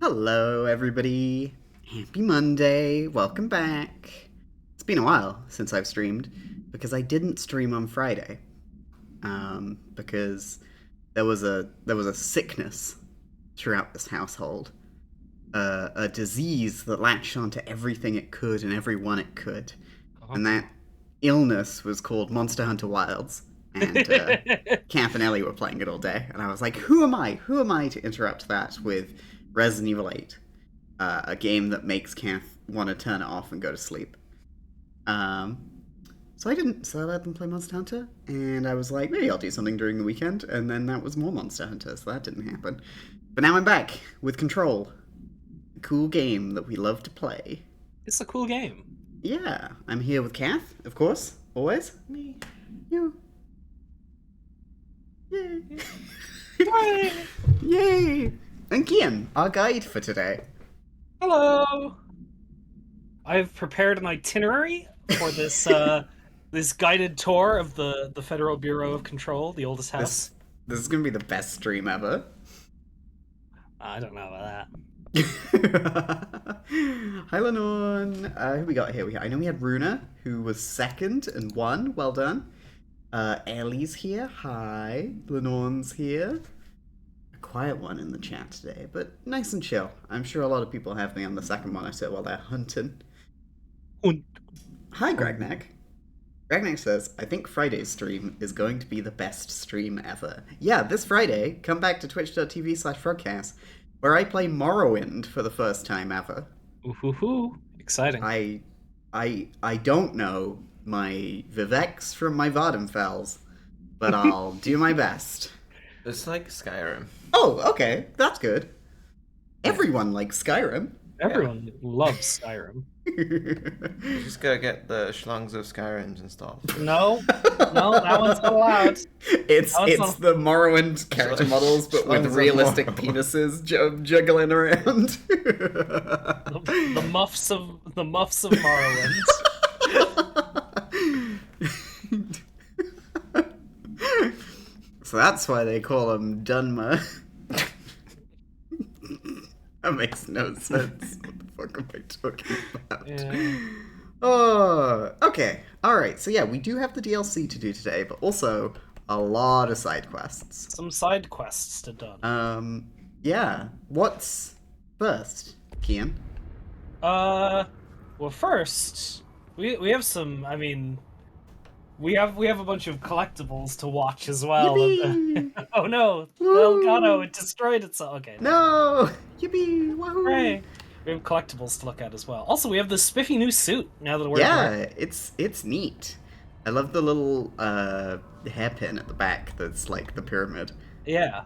Hello, everybody. Happy Monday. Welcome back. It's been a while since I've streamed because I didn't stream on Friday. Because there was a sickness throughout this household, a disease that latched onto everything it could and everyone it could, Uh-huh. and that illness was called Monster Hunter Wilds. And Camp and Ellie were playing it all day, and I was like, "Who am I? Who am I to interrupt that with Resident Evil 8, a game that makes Camp want to turn it off and go to sleep?" So I didn't. So I let them play Monster Hunter, and I was like, maybe I'll do something during the weekend, and then that was more Monster Hunter, so that didn't happen. But now I'm back with Control, a cool game that we love to play. It's a cool game. Yeah, I'm here with Kath, of course, always. Me, you. Yay! Yay! Yay! And Kian, our guide for today. Hello! I've prepared an itinerary for this this guided tour of the Federal Bureau of Control, the oldest house. This is gonna be the best stream ever. I don't know about Hi, Lenore. Who we got here? I know we had Runa, who was second and won. Well done. Ellie's here. Hi. Lenore's here. A quiet one in the chat today, but nice and chill. I'm sure a lot of people have me on the second monitor while they're hunting. that. Hi, Gragnak. Gragnak says, I think Friday's stream is going to be the best stream ever. Yeah, this Friday, come back to twitch.tv/frogcast, where I play Morrowind for the first time ever. Ooh, exciting. I don't know my Vivex from my Vardenfels, but I'll do my best. It's like Skyrim. Oh, okay, that's good. Everyone likes Skyrim. Everyone loves Skyrim. You just gotta get the Schlongs of Skyrims installed. No, that one's not allowed. It's not- the Morrowind character models, but with Schlongs of realistic Morrowind. penises juggling around. The muffs of Morrowind. So that's why they call them Dunmer. That makes no sense. What the fuck am I talking about? Yeah. Oh, okay. Alright, so yeah, we do have the DLC to do today, but also a lot of side quests. Some side quests to done. Yeah. What's first, Kian? Well, first, we have some. I mean, we have a bunch of collectibles to watch as well. Yippee! Oh no! Woo! Elgato, it destroyed itself. Okay. No! Yippee! Wahoo! Hooray! We have collectibles to look at as well. Also, we have this spiffy new suit now that we're Yeah, it's neat. I love the little hairpin at the back that's like the pyramid. Yeah.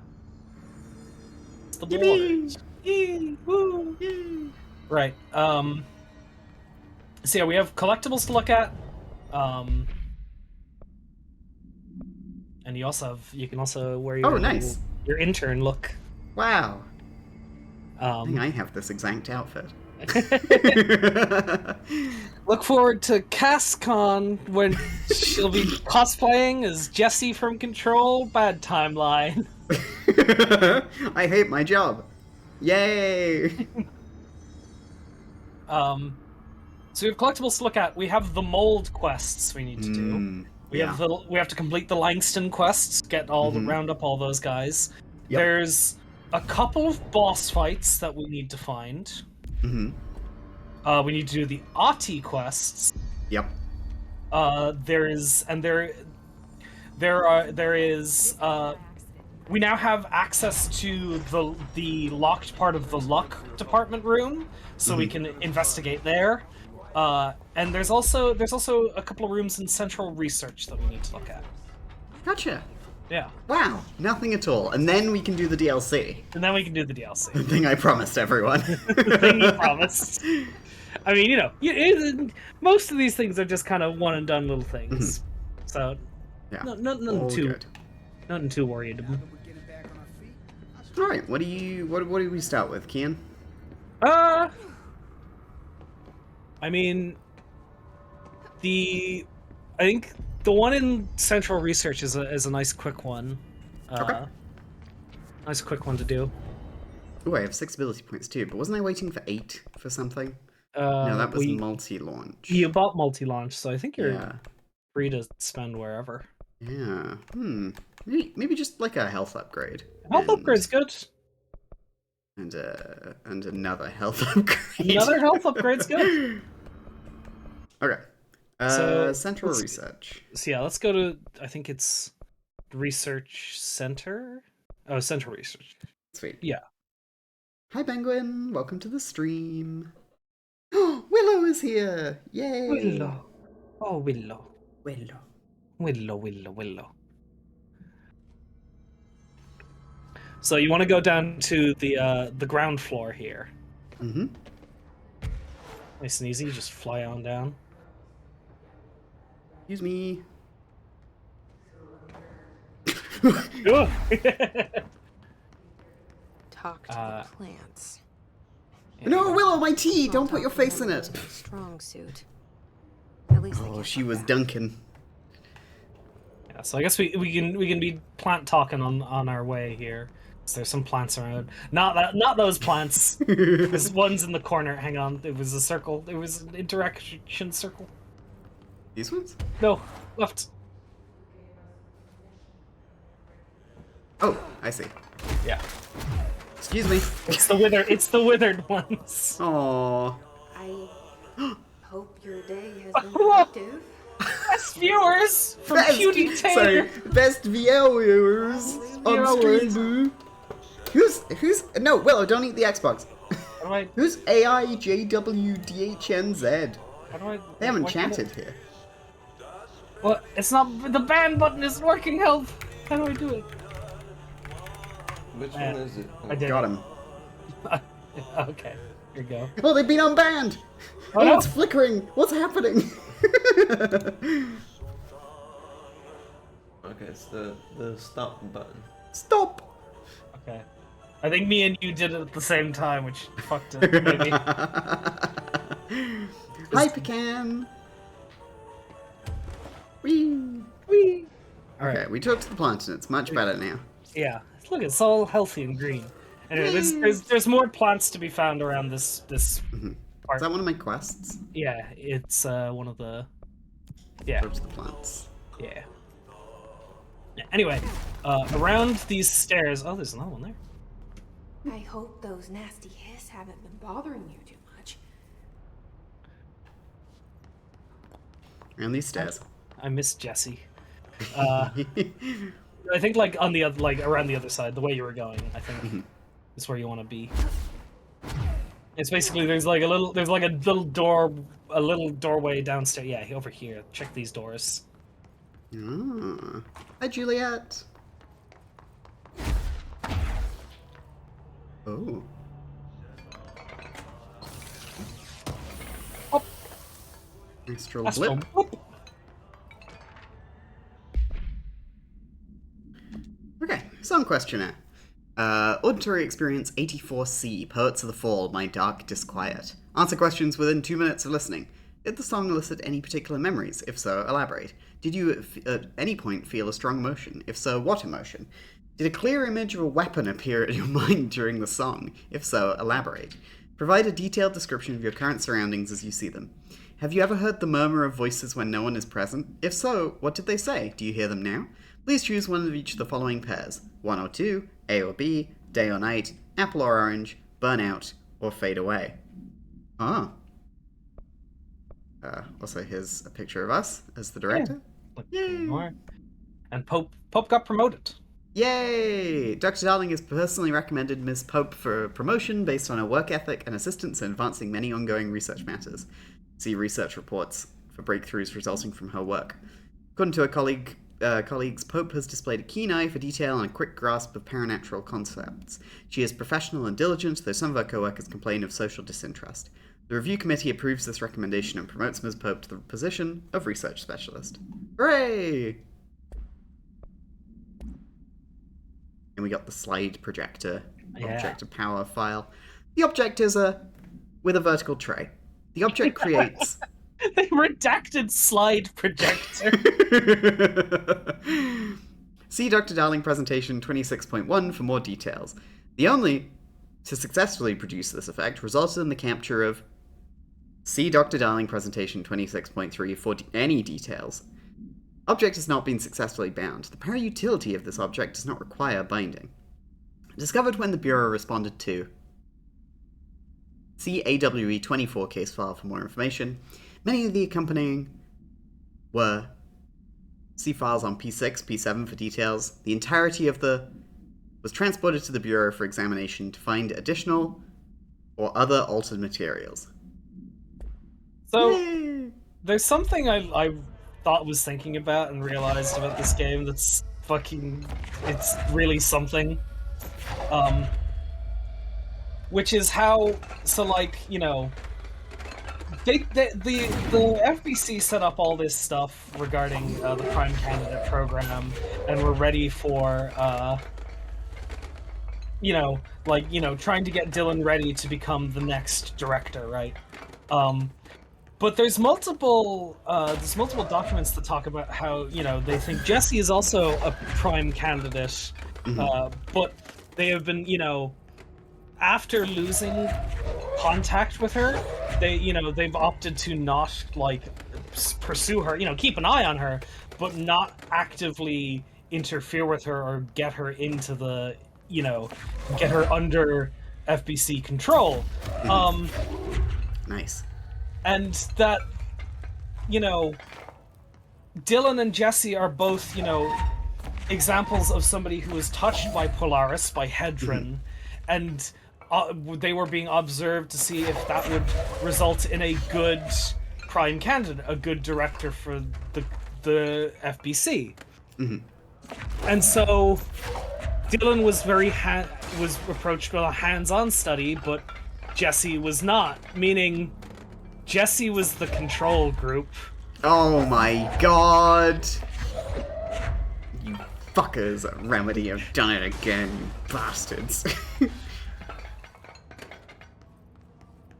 It's the Yippee! board. Yee, woo. Yay! Right. So yeah, we have collectibles to look at. And you can also wear your nice. your intern look. Wow. I think Um, I have this exact outfit. look forward to CastCon when she'll be cosplaying as Jessie from Control. Bad timeline. I hate my job. Yay! So we have collectibles to look at. We have the mold quests we need to do. We yeah. have to complete the Langston quests, get all the Mhm. round up all those guys. Yep. There's a couple of boss fights that we need to find. Mm-hmm. We need to do the Ahti quests. Yep. We now have access to the locked part of the luck department room, so we can investigate there. And there's also a couple of rooms in central research that we need to look at. Gotcha. Yeah, Wow. Nothing at all. And then we can do the DLC. and then we can do the DLC. The thing I promised everyone. The thing you promised. I mean, most of these things are just kind of one and done little things. So, Yeah. nothing All too good. nothing too worried. All right. What do we start with, Kian? I mean, I think the one in Central Research is a nice quick one. Okay. Nice quick one to do. Oh, I have 6 ability points too, but wasn't I waiting for 8 for something? No, that was multi-launch. You bought multi-launch, so I think you're Yeah. free to spend wherever. Yeah. Maybe just like a health upgrade. Health upgrade's good. And another health upgrade. Another health upgrade's good. Okay. So, Central Research. So yeah, let's go to, I think it's Research Center? Oh, Central Research. Sweet. Yeah. Hi, Penguin. Welcome to the stream. Oh, Willow is here. Yay. Willow. Oh, Willow. Willow. Willow. So you want to go down to the ground floor here. Mm-hmm. Nice and easy, just fly on down. Excuse me. Ugh. Talk to the plants. No, Willow, my tea! Don't put your face in it! Strong suit. At least Oh, she was Duncan. Yeah, so I guess we can be plant talking on our way here. So there's some plants around. Not those plants. There's ones in the corner. Hang on. It was a circle. It was an interaction circle. These ones? No, left. Oh, I see. Yeah. Excuse me. It's the withered ones. Aww. I hope your day has been Whoa. productive. Best viewers from Cutie Tater. Sorry, best viewers on stream, boo. Who's no, Willow, don't eat the Xbox. Who's AIJWDHNZ? They haven't chatted here. What? It's not, the ban button isn't working, help! How do I do it? Which one is it? I did. Got him. Okay, here you go. Oh, they've been unbanned! Oh, Oh, no. it's flickering! What's happening? Okay, it's the stop button. Stop! Okay. I think me and you did it at the same time, which fucked it, maybe. Hi, Pecan! Whee! Whee! Okay, we talked to the plant and it's much better now. Yeah, look, it's all healthy and green. Anyway, there's more plants to be found around this part. Is that one of my quests? Yeah, it's one of the... Yeah, Talk to the plants. yeah. Anyway, around these stairs... Oh, there's another one there. I hope those nasty hiss haven't been bothering you too much. Around these stairs. I miss Jesse. I think like on the other, like around the other side, the way you were going, I think is where you want to be. It's basically there's like a little doorway downstairs. Yeah, over here. Check these doors. Ah. Hi, Juliet. Oh. Hop. Astral Astral blip. blip. Okay, song questionnaire. Auditory experience 84C, Poets of the Fall, My Dark Disquiet. Answer questions within 2 minutes of listening. Did the song elicit any particular memories? If so, elaborate. Did you at any point feel a strong emotion? If so, what emotion? Did a clear image of a weapon appear in your mind during the song? If so, elaborate. Provide a detailed description of your current surroundings as you see them. Have you ever heard the murmur of voices when no one is present? If so, what did they say? Do you hear them now? Please choose one of each of the following pairs. 1 or 2, A or B, day or night, apple or orange, burn out, or fade away. Ah. Also, here's a picture of us as the director. Yay! And Pope got promoted. Yay! Dr. Darling has personally recommended Ms. Pope for promotion based on her work ethic and assistance in advancing many ongoing research matters. See research reports for breakthroughs resulting from her work. According to her colleagues, Pope has displayed a keen eye for detail and a quick grasp of paranatural concepts. She is professional and diligent, though some of her co-workers complain of social disinterest. The review committee approves this recommendation and promotes Ms. Pope to the position of research specialist. Hooray! And we got the slide projector object of power file. The object is with a vertical tray. The object creates... They redacted slide projector. See Dr. Darling presentation 26.1 for more details. The only to successfully produce this effect resulted in the capture of see Dr. Darling presentation 26.3 for any details. Object has not been successfully bound. The para-utility of this object does not require binding. Discovered when the Bureau responded to see AWE 24 case file for more information. Many of the accompanying were see files on P6, P7 for details. The entirety of the was transported to the Bureau for examination to find additional or other altered materials. So, Yay! there's something I thought was thinking about and realized about this game that's it's really something. Which is how, so like, you know, the FBC set up all this stuff regarding the Prime Candidate program, and we're ready for, trying to get Dylan ready to become the next director, right? But there's multiple documents that talk about how, you know, they think Jessie is also a Prime candidate, but they have been, you know, after losing contact with her, they've opted to not, like, pursue her, you know, keep an eye on her, but not actively interfere with her or get her into the, you know, get her under FBC control. Nice. And that, you know, Dylan and Jessie are both, you know, examples of somebody who was touched by Polaris, by Hedron, and they were being observed to see if that would result in a good Prime candidate, a good director for the FBC. And so Dylan was was approached with a hands-on study, but Jessie was not, meaning Jessie was the control group. Oh my god! You fuckers at Remedy have done it again, you bastards.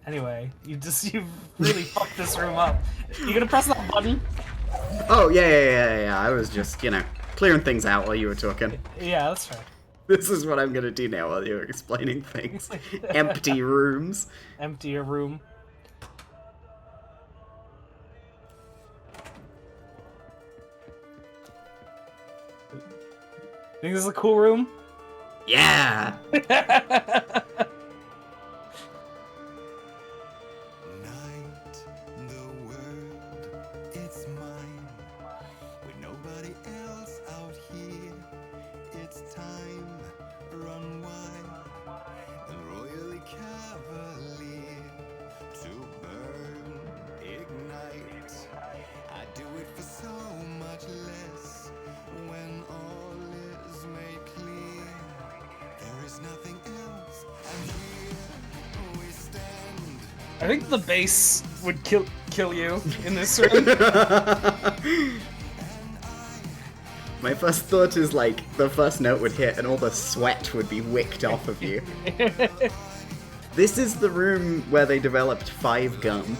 Anyway, you've really fucked this room up. You gonna press that button? Oh, yeah. I was just, you know, clearing things out while you were talking. Yeah, that's fair. This is what I'm gonna do now while you're explaining things. Empty rooms. Empty a room. Think this is a cool room? Yeah! I think the bass would kill you in this room. My first thought is, like, the first note would hit and all the sweat would be wicked off of you. This is the room where they developed 5 gum.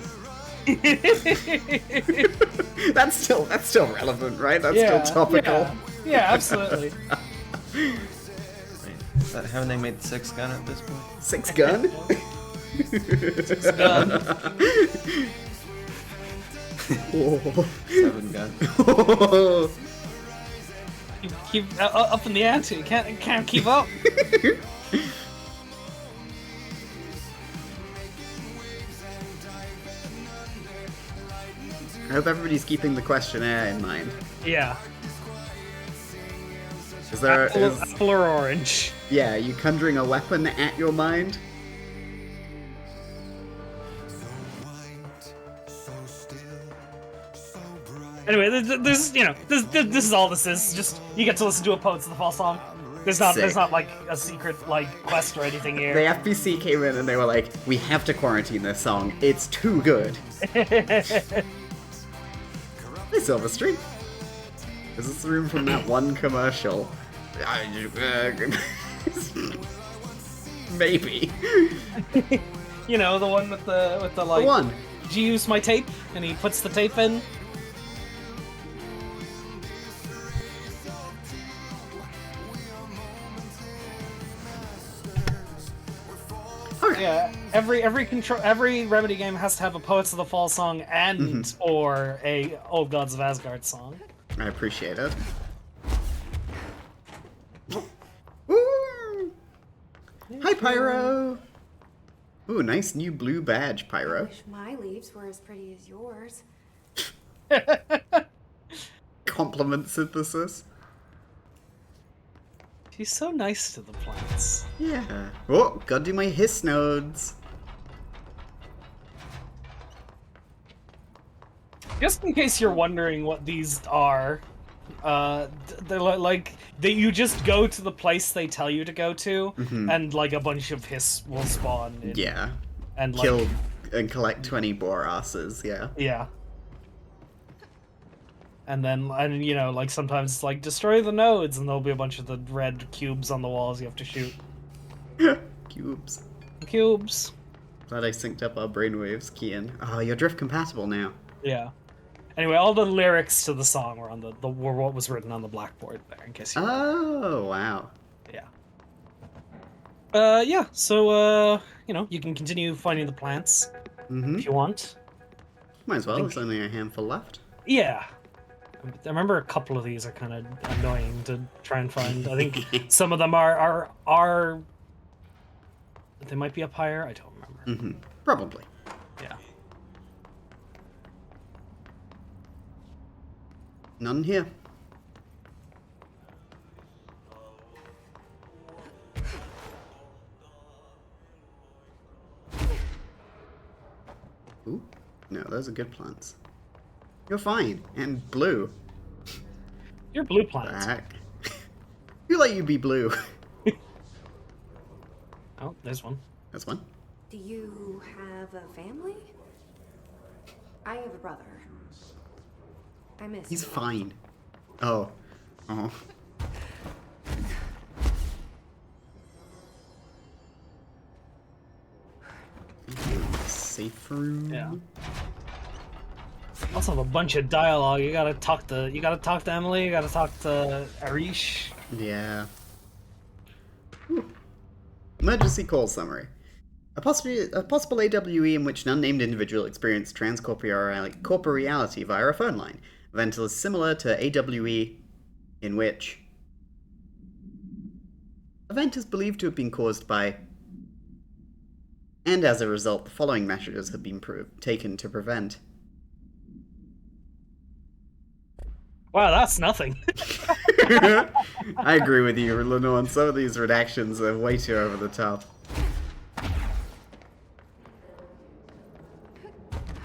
That's still relevant, right? That's still topical. Yeah, absolutely. Wait, haven't they made 6 gun at this point? 6 gun? 6 gun. Oh. 7 gun. Oh. Keep up in the ante. Can't keep up. I hope everybody's keeping the questionnaire in mind. Yeah. Is there Apple or orange? Yeah, are you conjuring a weapon at your mind? Anyway, this is all this is. Just you get to listen to a Poets of the Fall song. There's not like a secret like quest or anything here. The FBC came in and they were like, "We have to quarantine this song. It's too good." Hey, Silver Street. Is this the room from that one commercial? Maybe. You know, the one with the like. The one. Did you use my tape? And he puts the tape in. every Remedy game has to have a Poets of the Fall song and or a Old Gods of Asgard song. I appreciate it. Woo! Hi, Pyro! Ooh, nice new blue badge, I Pyro. wish my leaves were as pretty as yours. Compliment synthesis. She's so nice to the plants. Yeah. Oh, gotta do my hiss nodes. Just in case you're wondering what these are, they're like you just go to the place they tell you to go to, and like a bunch of hiss will spawn. Yeah. And like, Kill and collect 20 Borasses, yeah. Yeah. And then, you know, like sometimes it's like destroy the nodes, and there'll be a bunch of the red cubes on the walls you have to shoot. Cubes. Cubes. Glad I synced up our brainwaves, Kian. Oh, you're drift compatible now. Yeah. Anyway, all the lyrics to the song were on were what was written on the blackboard there, in case you Oh, wow. Yeah. Yeah, so, you know, you can continue finding the plants if you want. Might as well, there's only a handful left. Yeah. I remember a couple of these are kind of annoying to try and find. I think some of them are they might be up higher. I don't remember. Probably. Yeah. None here. Ooh, no, those are good plants. You're fine. And blue. You're blue plants. Back. You let you be blue. Oh, there's one. That's one. Do you have a family? I have a brother. I miss He's him. fine. Oh. Oh. Safe room. Yeah. Also have a bunch of dialogue. You gotta talk to Emily. You gotta talk to Arish. Yeah. Whew. Emergency call summary. A possible AWE in which an unnamed individual experienced corporeality via a phone line. Event is similar to AWE in which event is believed to have been caused by, and as a result, the following measures have been taken to prevent. Wow, that's nothing. I agree with you, Lenore. Some of these redactions are way too over the top.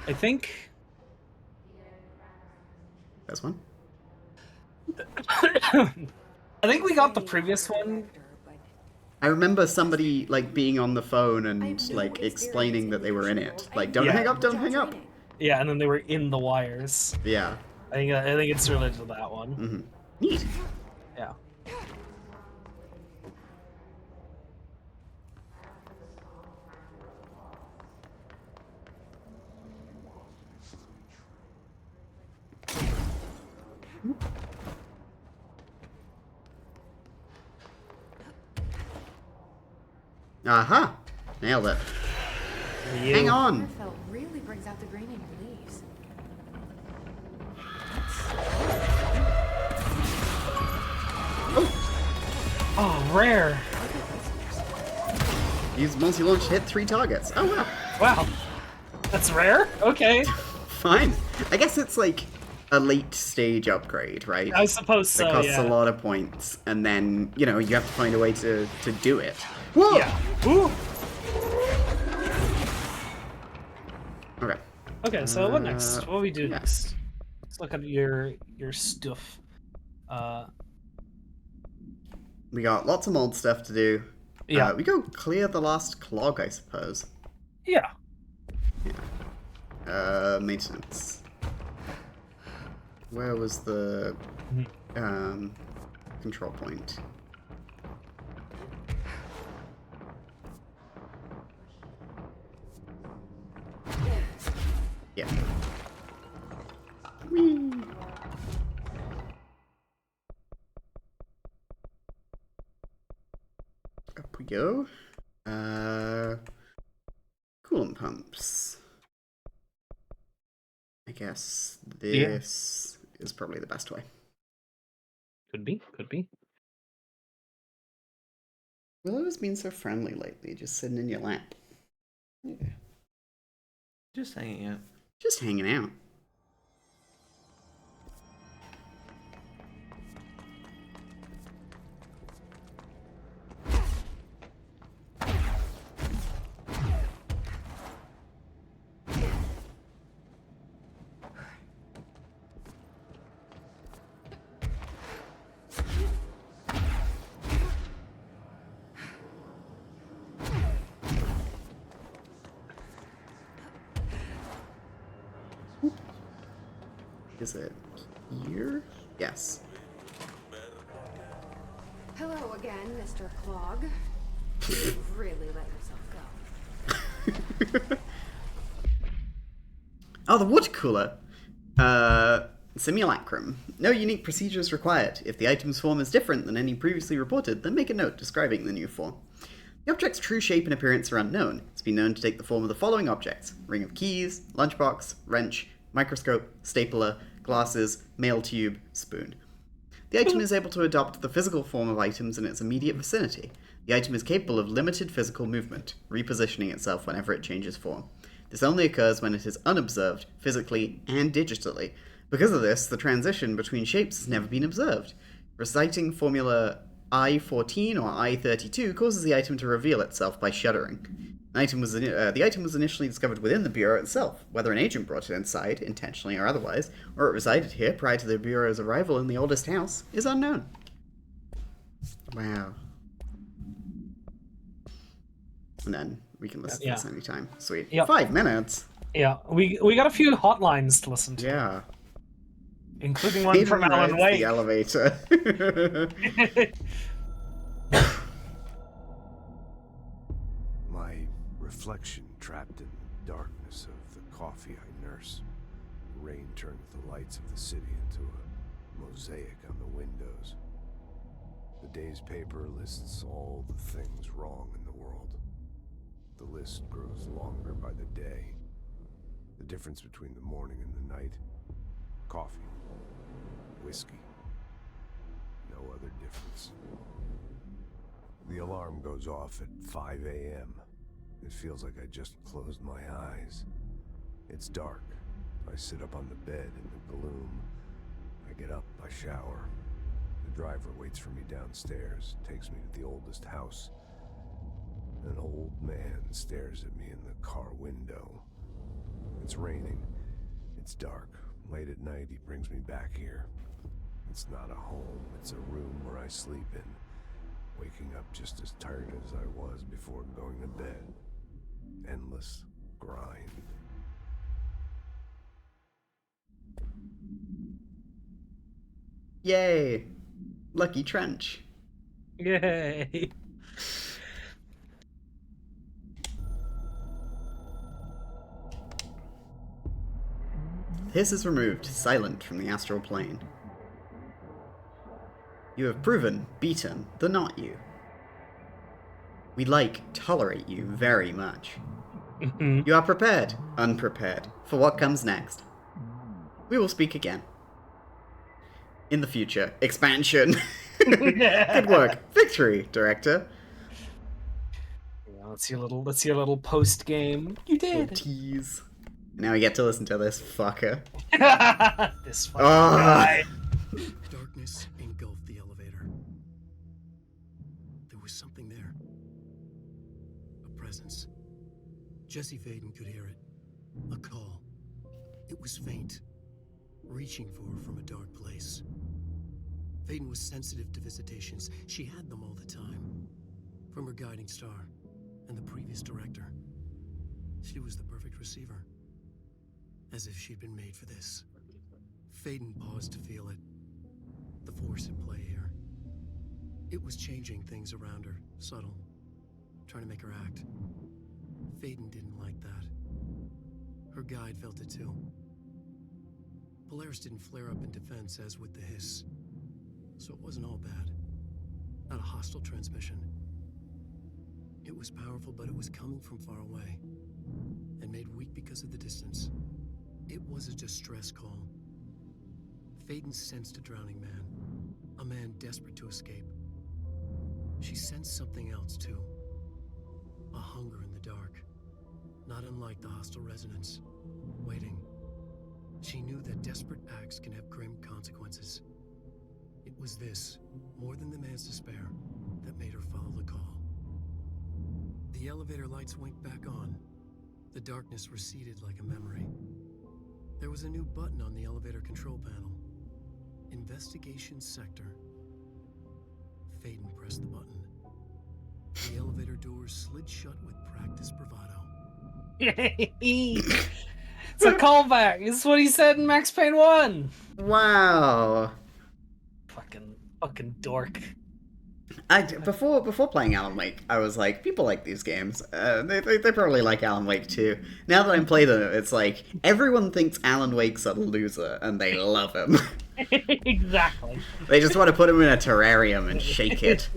I think. That's one. I think we got the previous one. I remember somebody like being on the phone and like explaining that they were in it. Like, don't hang up, don't hang up. Yeah, and then they were in the wires. Yeah. I think it's related to that one. Neat. Yeah. Aha! Nailed it. You. Hang on! Felt really brings out the green in your leaves. Oh, rare. Use multi-launch to hit 3 targets. Oh wow. Wow. That's rare? Okay. Fine. I guess it's like a late stage upgrade, right? I suppose so, It costs yeah. a lot of points, and then, you know, you have to find a way to do it. Whoa! Yeah. Ooh. Okay. Okay, so what next? What do we do yeah. next? Let's look at your stuff. We got lots of mold stuff to do. Yeah. We go clear the last clog, I suppose. Yeah. Maintenance. Where was the control point? Yeah. Whee! Up we go. pumps. I guess this is probably the best way. Could be, could be. Willow's been so friendly lately, just sitting in your lap. Yeah. Just hanging out. Just hanging out. Is it here? Yes. Hello again, Mr. Clog. You've really let yourself go. Oh, the water cooler. Simulacrum. No unique procedures required. If the item's form is different than any previously reported, then make a note describing the new form. The object's true shape and appearance are unknown. It's been known to take the form of the following objects: ring of keys, lunchbox, wrench, microscope, stapler, glasses, mail tube, spoon. The item is able to adopt the physical form of items in its immediate vicinity. The item is capable of limited physical movement, repositioning itself whenever it changes form. This only occurs when it is unobserved, physically and digitally. Because of this, the transition between shapes has never been observed. Reciting formula I-14 or I-32 causes the item to reveal itself by shuddering. The item was initially discovered within the Bureau itself. Whether an agent brought it inside, intentionally or otherwise, or it resided here prior to the Bureau's arrival in the oldest house, is unknown. Wow. And then we can listen to this anytime. Sweet. Yep. 5 minutes? Yeah, we got a few hotlines to listen to, Yeah. including one from Aiden Alan rides Wake. the elevator. My reflection trapped in the darkness of the coffee I nurse. The rain turns the lights of the city into a mosaic on the windows. The day's paper lists all the things wrong in the world. The list grows longer by the day. The difference between the morning and the night: coffee, whiskey, no other difference. The alarm goes off at 5 a.m. It feels like I just closed my eyes. It's dark. I sit up on the bed in the gloom. I get up, I shower. The driver waits for me downstairs, takes me to the oldest house. An old man stares at me in the car window. It's raining. It's dark. Late at night, he brings me back here. It's not a home, it's a room where I sleep in. Waking up just as tired as I was before going to bed. Endless grind. Yay! Lucky Trench. Yay! Hiss is removed, silent from the astral plane. You have proven, beaten, the not you. We tolerate you very much. You are prepared, unprepared, for what comes next. We will speak again. In the future. Expansion. Good work. Victory, director. Yeah, let's see a little post game. You Little did. tease. Now we get to listen to this fucker. This fucking Ah. guy. Darkness engulfed the elevator. There was something there. A presence. Jesse Faden could hear it. A call. It was faint, reaching for her from a dark place. Faden was sensitive to visitations. She had them all the time. From her guiding star and the previous director. She was the perfect receiver. As if she'd been made for this. Faden paused to feel it. The force at play here. It was changing things around her, subtle, trying to make her act. Faden didn't like that. Her guide felt it too. Polaris didn't flare up in defense as with the hiss. So it wasn't all bad. Not a hostile transmission. It was powerful, but it was coming from far away. and made weak because of the distance. It was a distress call. Faden sensed a drowning man, a man desperate to escape. She sensed something else, too. A hunger in the dark, not unlike the hostile residents, waiting. She knew that desperate acts can have grim consequences. It was this, more than the man's despair, that made her follow the call. The elevator lights winked back on. The darkness receded like a memory. There was a new button on the elevator control panel. Investigation Sector. Faden pressed the button. The elevator doors slid shut with practiced bravado. It's a callback. It's what he said in Max Payne 1. Wow. Fucking dork. Before playing Alan Wake, I was like, people like these games. They probably like Alan Wake too. Now that I'm playing them, it's like everyone thinks Alan Wake's a loser, and they love him. Exactly. They just want to put him in a terrarium and shake it.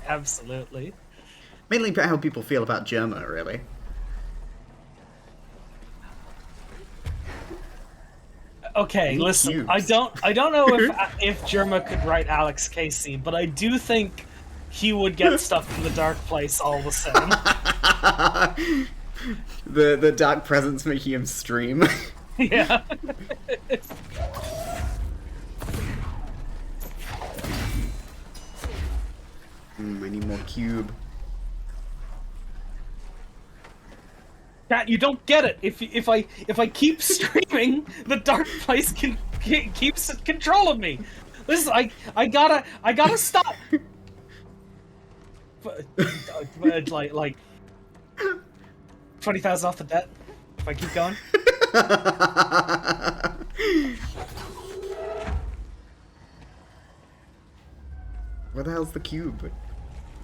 Absolutely. Mainly how people feel about Germa, really. Okay, listen. Cubes. I don't know if Germa could write Alex Casey, but I do think he would get stuck in the dark place all the same. The dark presence making him stream. Yeah. I need more cube. Chat, you don't get it. If I keep streaming, the dark place keeps control of me. Listen, I gotta stop. like 20,000 off the debt. If I keep going. Where the hell's the cube?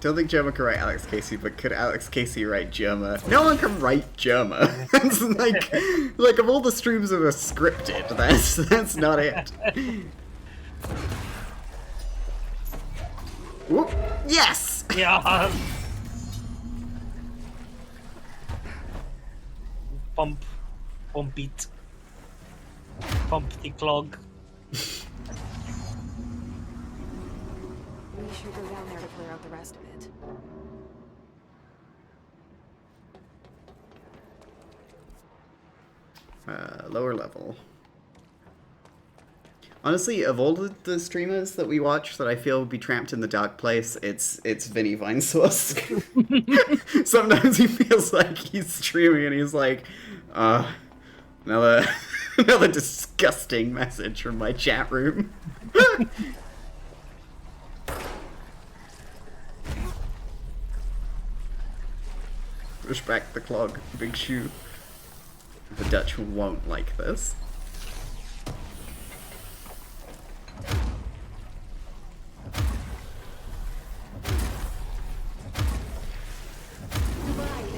Don't think Germa could write Alex Casey, but could Alex Casey write Germa? No one can write Germa. It's like of all the streams that are scripted, that's not it. Whoop. Yes! Yeah. Bump it. Pump the clog. We should go down there to clear out the rest of it. Lower level. Honestly, of all the streamers that we watch that I feel would be trapped in the dark place, it's Vinny Vinesauce. Sometimes he feels like he's streaming and he's like, another disgusting message from my chat room. Push back the clog, big shoe. The Dutch won't like this.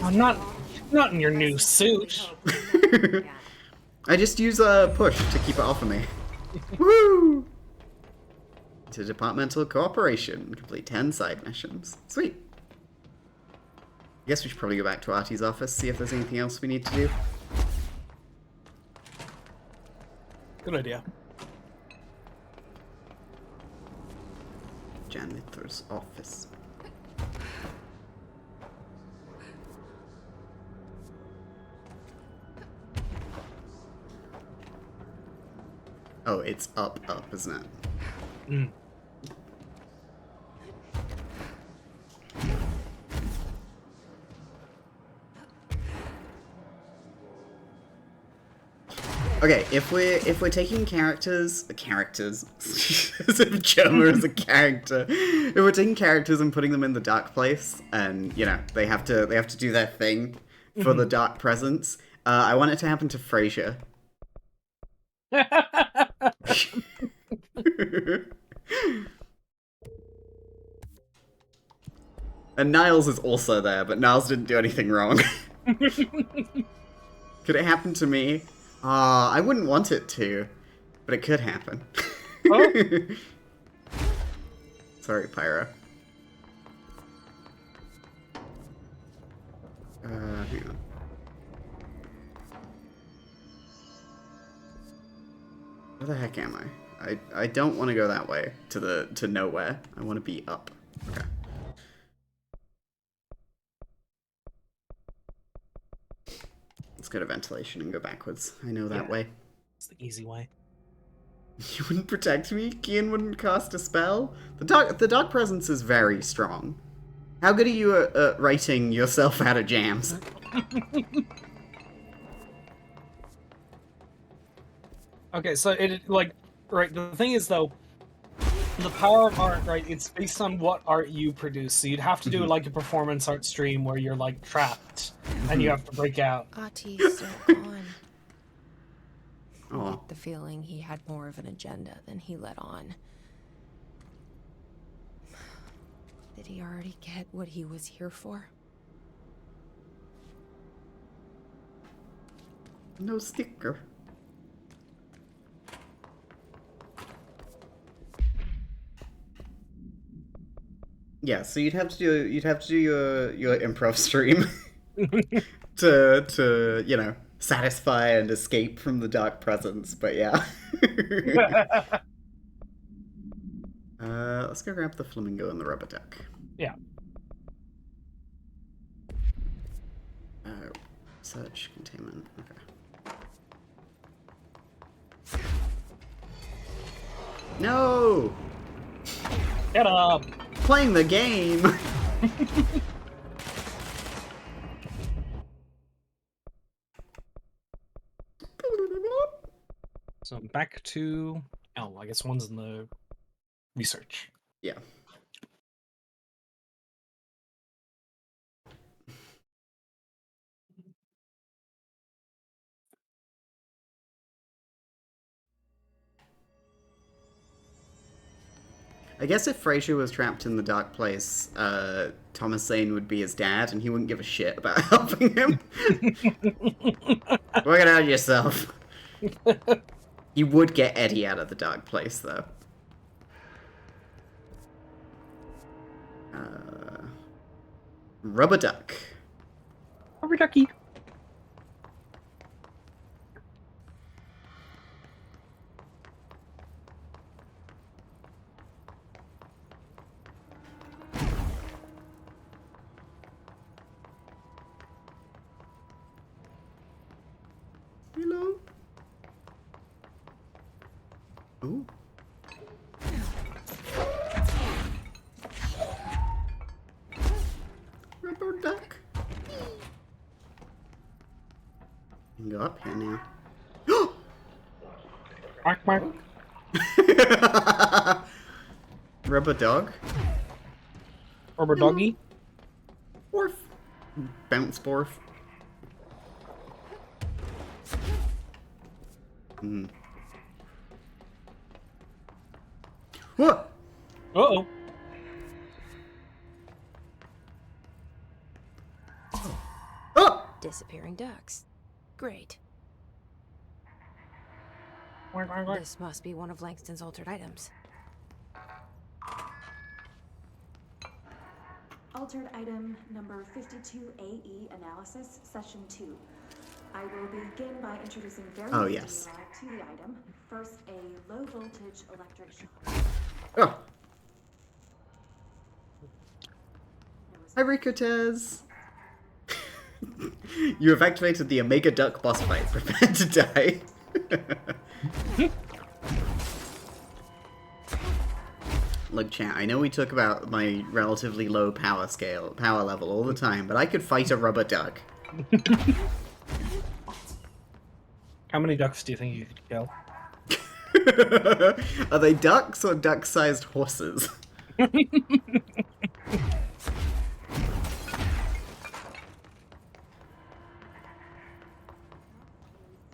I'm not in your new suit. I just use a push to keep it off of me. Woo! To departmental cooperation. Complete 10 side missions. Sweet. I guess we should probably go back to Artie's office, see if there's anything else we need to do. Good idea. Janitor's office. Oh, it's up, isn't it? Mm. Okay, if we're taking characters as if Germa is a character. If we're taking characters and putting them in the dark place, and you know they have to do their thing for the dark presence. I want it to happen to Frasier. And Niles is also there, but Niles didn't do anything wrong. Could it happen to me? I wouldn't want it to, but it could happen. Oh. Sorry, Pyro. Hang on. Where the heck am I? I don't want to go that way to nowhere. I want to be up. Okay. Let's go to ventilation and go backwards. I know that way. It's the easy way. You wouldn't protect me? Kian wouldn't cast a spell? The dark presence is very strong. How good are you at writing yourself out of jams? Okay, so right, the thing is though, the power of art, right, it's based on what art you produce. So you'd have to do like a performance art stream where you're like trapped and you have to break out. Ati's still gone. I Oh. get the feeling he had more of an agenda than he let on. Did he already get what he was here for? No sticker. Yeah, so you'd have to do your improv stream to you know, satisfy and escape from the dark presence, but yeah. Let's go grab the flamingo and the rubber duck. Yeah. Search containment. Okay. No! Get up! Playing the game! So back to... Oh, I guess one's in the research. Yeah. I guess if Frasier was trapped in the dark place, Thomas Zane would be his dad, and he wouldn't give a shit about helping him. Work it out yourself. You would get Eddie out of the dark place, though. Rubber duck. Rubber ducky. Hello. Ooh. Rubber duck. You can go up here now. Bark, bark. Rubber dog. Rubber doggy. Borf. Bounce borf. Hmm. What? Uh-oh. Oh! Disappearing ducks. Great. Bark, bark, bark. This must be one of Langston's altered items. Altered item number 52AE analysis, session 2. I will begin by introducing various yes. stimuli to the item. First, a low voltage electric shock. Oh. Hi, Ricotez. You have activated the Omega Duck boss fight. Prepare to die. Look, chat, I know we talk about my relatively low power level all the time, but I could fight a rubber duck. How many ducks do you think you could kill? Are they ducks or duck-sized horses?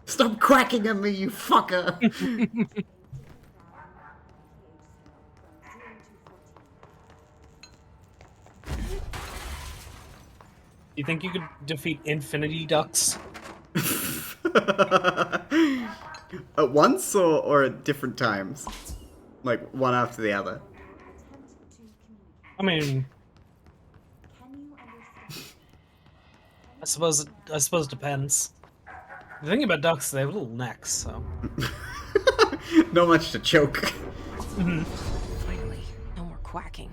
Stop quacking at me, you fucker! You think you could defeat infinity ducks? At once or at different times? Like, one after the other? I mean, Can you understand? I suppose it depends. The thing about ducks, they have little necks, so... Not much to choke. Finally, no more quacking.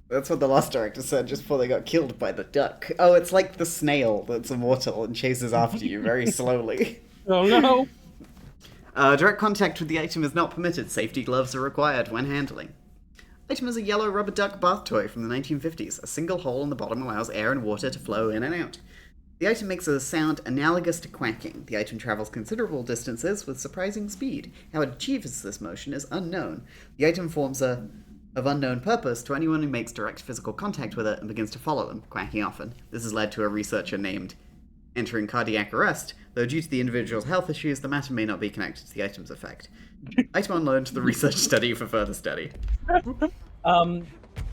That's what the last director said just before they got killed by the duck. Oh, it's like the snail that's immortal and chases after you very slowly. Oh no! Direct contact with the item is not permitted. Safety gloves are required when handling. Item is a yellow rubber duck bath toy from the 1950s. A single hole in the bottom allows air and water to flow in and out. The item makes a sound analogous to quacking. The item travels considerable distances with surprising speed. How it achieves this motion is unknown. The item forms of unknown purpose to anyone who makes direct physical contact with it and begins to follow them, quacking often. This has led to a researcher named entering cardiac arrest, though due to the individual's health issues, the matter may not be connected to the item's effect. Item on loan to the research study for further study. Now,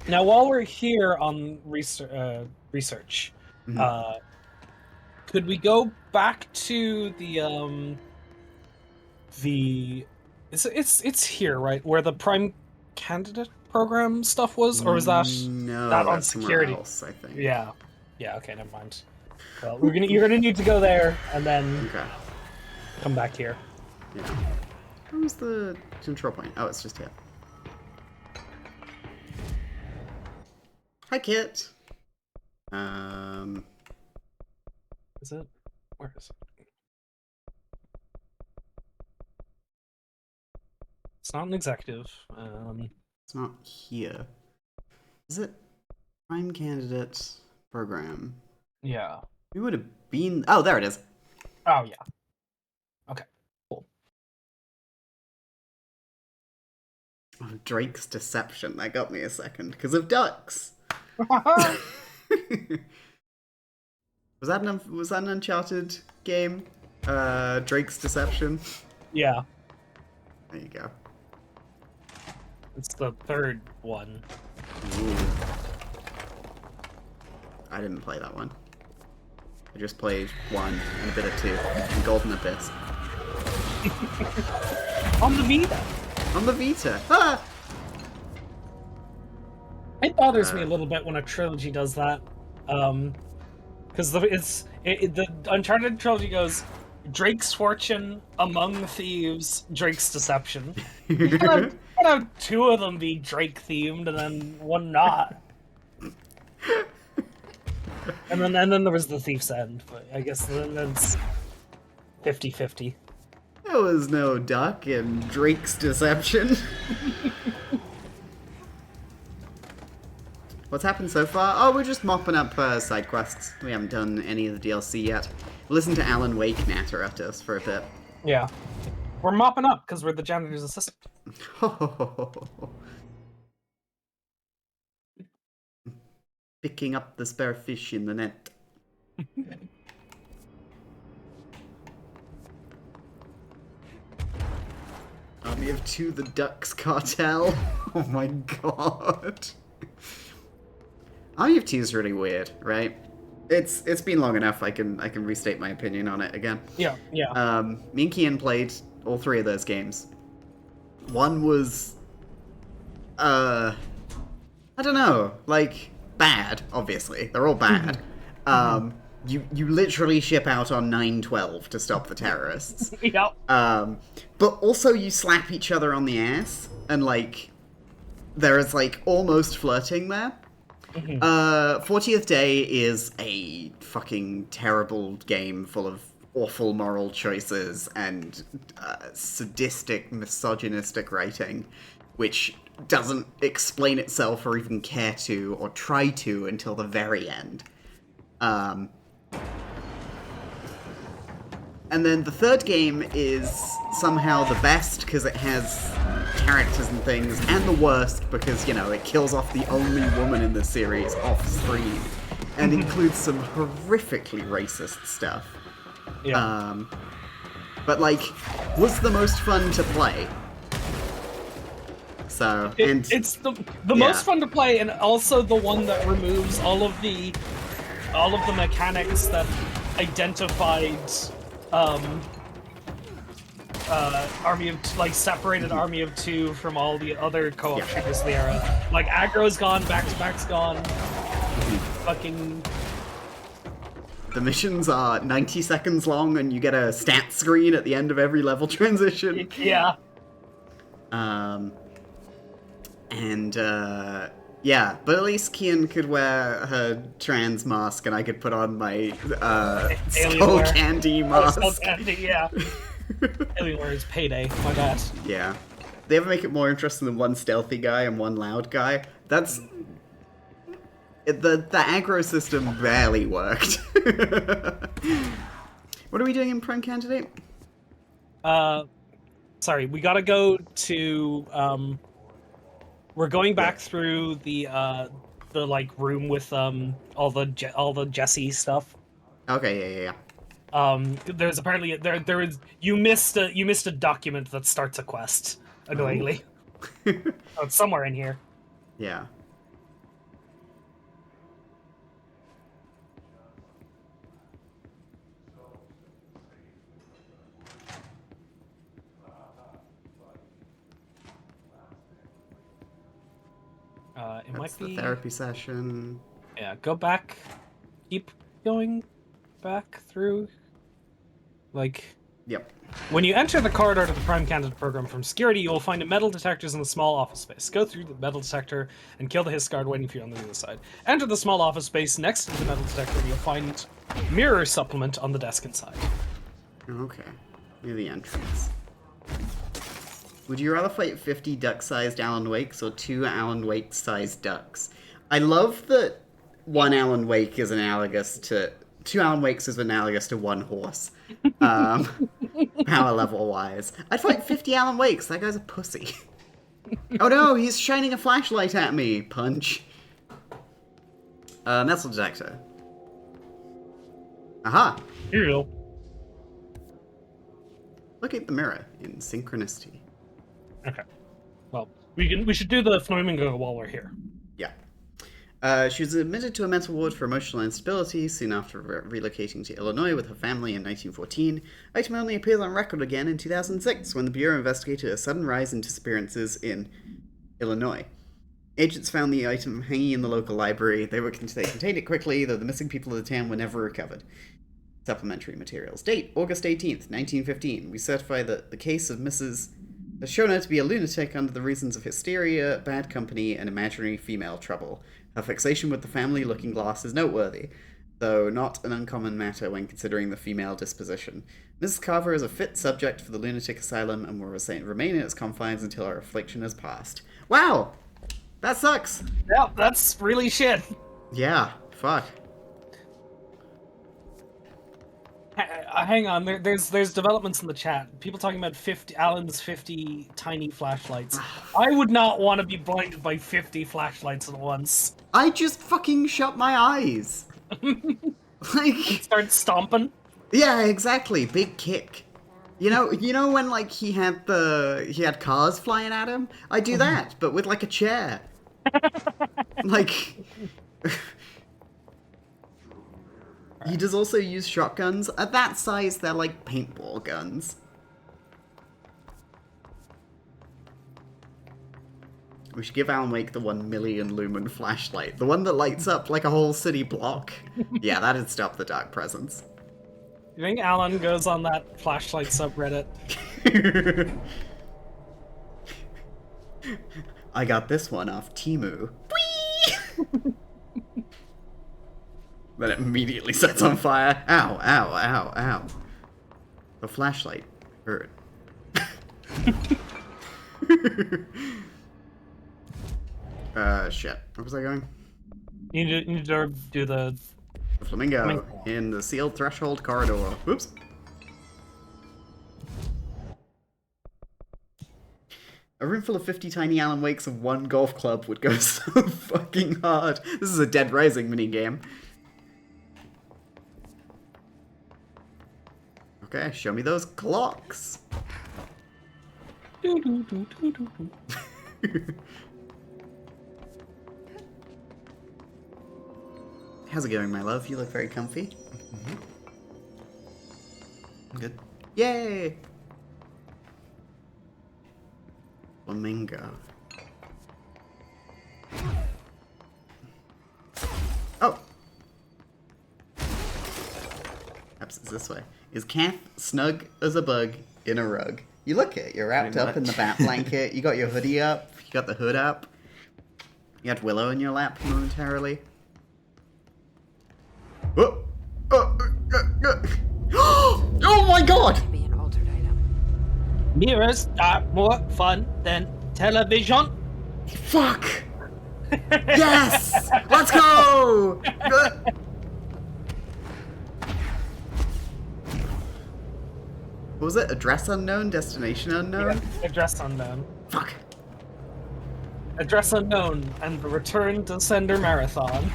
while we're here on research, could we go back to the it's here, right, where the prime candidate program stuff was, or was that No, that on that's somewhere security? else, I think. Yeah. Okay, never mind. Well, you're gonna need to go there and then Okay. come back here. Yeah. Where's the control point? Oh, it's just here. Hi, Kit. Is it? Where is it? It's not an executive. It's not here. Is it prime candidate program? Yeah. We would have been. Oh, there it is. Oh yeah. Okay. Cool. Oh, Drake's Deception. That got me a second because of ducks. Was that an Uncharted game? Drake's Deception. Yeah. There you go. It's the third one. Ooh. I didn't play that one. I just played 1 and a bit of 2 and Golden Abyss. On the Vita. On the Vita. Ah! It bothers me a little bit when a trilogy does that, because the Uncharted trilogy goes Drake's Fortune, Among Thieves, Drake's Deception. You can have 2 of them be Drake themed and then 1 not. And then there was the Thief's End, but I guess then it's 50-50. There was no duck in Drake's Deception. What's happened so far? Oh, we're just mopping up side quests. We haven't done any of the DLC yet. Listen to Alan Wake natter at us for a bit. Yeah. We're mopping up because we're the janitor's assistant. Picking up the spare fish in the net. Army of 2, the Ducks Cartel. Oh my god. Army of 2 is really weird, right? It's been long enough. I can restate my opinion on it again. Yeah. Me and Kian played all 3 of those games. One was, I don't know, like bad. Obviously, they're all bad. You literally ship out on 9/12 to stop the terrorists. Yep. But also you slap each other on the ass, and like there is like almost flirting there. 40th Day is a fucking terrible game full of awful moral choices and sadistic, misogynistic writing, which doesn't explain itself or even care to or try to until the very end. And then the third game is somehow the best because it has characters and things, and the worst because, you know, it kills off the only woman in the series off screen and includes some horrifically racist stuff. Yeah. But like, was the most fun to play. So, it's the most fun to play, and also the one that removes all of the mechanics that identified Army of separated Army of 2 from all the other co-op shooters of the era. Like aggro's gone, back to back's gone. Fucking the missions are 90 seconds long and you get a stat screen at the end of every level transition. Yeah. Yeah, but at least Kian could wear her trans mask and I could put on my Skull Alienware. Candy Oh, mask. Skull Candy, yeah. Alienware is payday, my bad. Yeah. They ever make it more interesting than one stealthy guy and one loud guy? That's... The aggro system barely worked. What are we doing in Prime Candidate? Sorry, we gotta go to, we're going back through the like room with all the Jesse stuff. Okay, yeah. There's apparently there is you missed a document that starts a quest, annoyingly. Oh, it's somewhere in here. Yeah. It That's might the be therapy session. Yeah, go back. Keep going back through. Like, Yep. when you enter the corridor to the Prime Candidate program from security, you will find metal detectors in the small office space. Go through the metal detector and kill the Hiss guard waiting for you on the other side. Enter the small office space next to the metal detector and you'll find mirror supplement on the desk inside. Okay. Near the entrance. Would you rather fight 50 duck-sized Alan Wakes or 2 Alan Wake-sized ducks? I love that 1 Alan Wake is analogous to... 2 Alan Wakes is analogous to 1 horse. Power level-wise. I'd fight 50 Alan Wakes. That guy's a pussy. Oh no, he's shining a flashlight at me. Punch. Metal detector. Aha! Here you go. Look at the mirror in synchronicity. Okay. Well, we should do the flamingo while we're here. Yeah. She was admitted to a mental ward for emotional instability soon after relocating to Illinois with her family in 1914. Item only appears on record again in 2006 when the Bureau investigated a sudden rise in disappearances in Illinois. Agents found the item hanging in the local library. They contained it quickly, though the missing people of the town were never recovered. Supplementary materials. Date, August 18th, 1915. We certify that the case of Mrs. has shown her to be a lunatic under the reasons of hysteria, bad company, and imaginary female trouble. Her fixation with the family looking glass is noteworthy, though not an uncommon matter when considering the female disposition. Mrs. Carver is a fit subject for the lunatic asylum and will remain in its confines until her affliction has passed. Wow! That sucks! Yeah, that's really shit. Yeah, fuck. Hang on, there's developments in the chat. People talking about Alan's 50 tiny flashlights. I would not want to be blinded by 50 flashlights at once. I just fucking shut my eyes. Like, Start stomping. yeah, exactly. Big kick. You know when like he had cars flying at him? I do that, but with like a chair. Like he does also use shotguns. At that size, they're like paintball guns. We should give Alan Wake the 1 million lumen flashlight. The one that lights up like a whole city block. Yeah, that'd stop the dark presence. You think Alan goes on that flashlight subreddit? I got this one off Temu. Then it immediately sets on fire. Ow, ow, ow, ow. The flashlight hurt. Shit. Where was I going? You need to do the... The flamingo in the sealed threshold corridor. Whoops. A room full of 50 tiny Alan Wakes of 1 golf club would go so fucking hard. This is a Dead Rising minigame. Okay, show me those clocks. How's it going, my love? You look very comfy. Good. Yay! Flamingo. Oh! It's this way. Is Kath snug as a bug in a rug? You look it. You're wrapped Pretty up in the much. bat blanket. You got your hoodie up. You got the hood up. You had Willow in your lap momentarily. Oh, oh my god! Be an altered item. Mirrors are more fun than television. Fuck! Yes! Let's go! What was it? Address unknown? Destination unknown? Address unknown. Fuck. Address unknown and the return to sender marathon.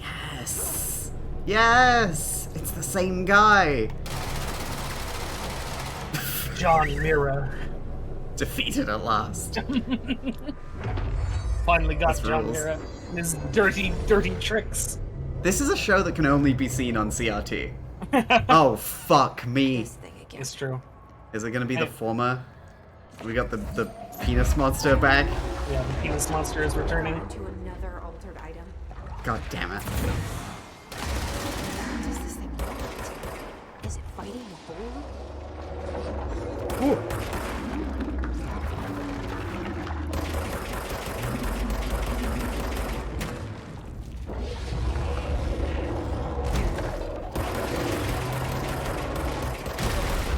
Yes! Yes! It's the same guy! John Mirror. Defeated at last. Finally got This John rules. Mirror. And his dirty, dirty tricks. This is a show that can only be seen on CRT. Oh, fuck me. This thing again. It's true. Is it gonna be the Hey. former? We got the penis monster back? Yeah, the penis monster is returning. To another altered item. God damn it. What does this thing look like? Is it fighting a bull? Ooh.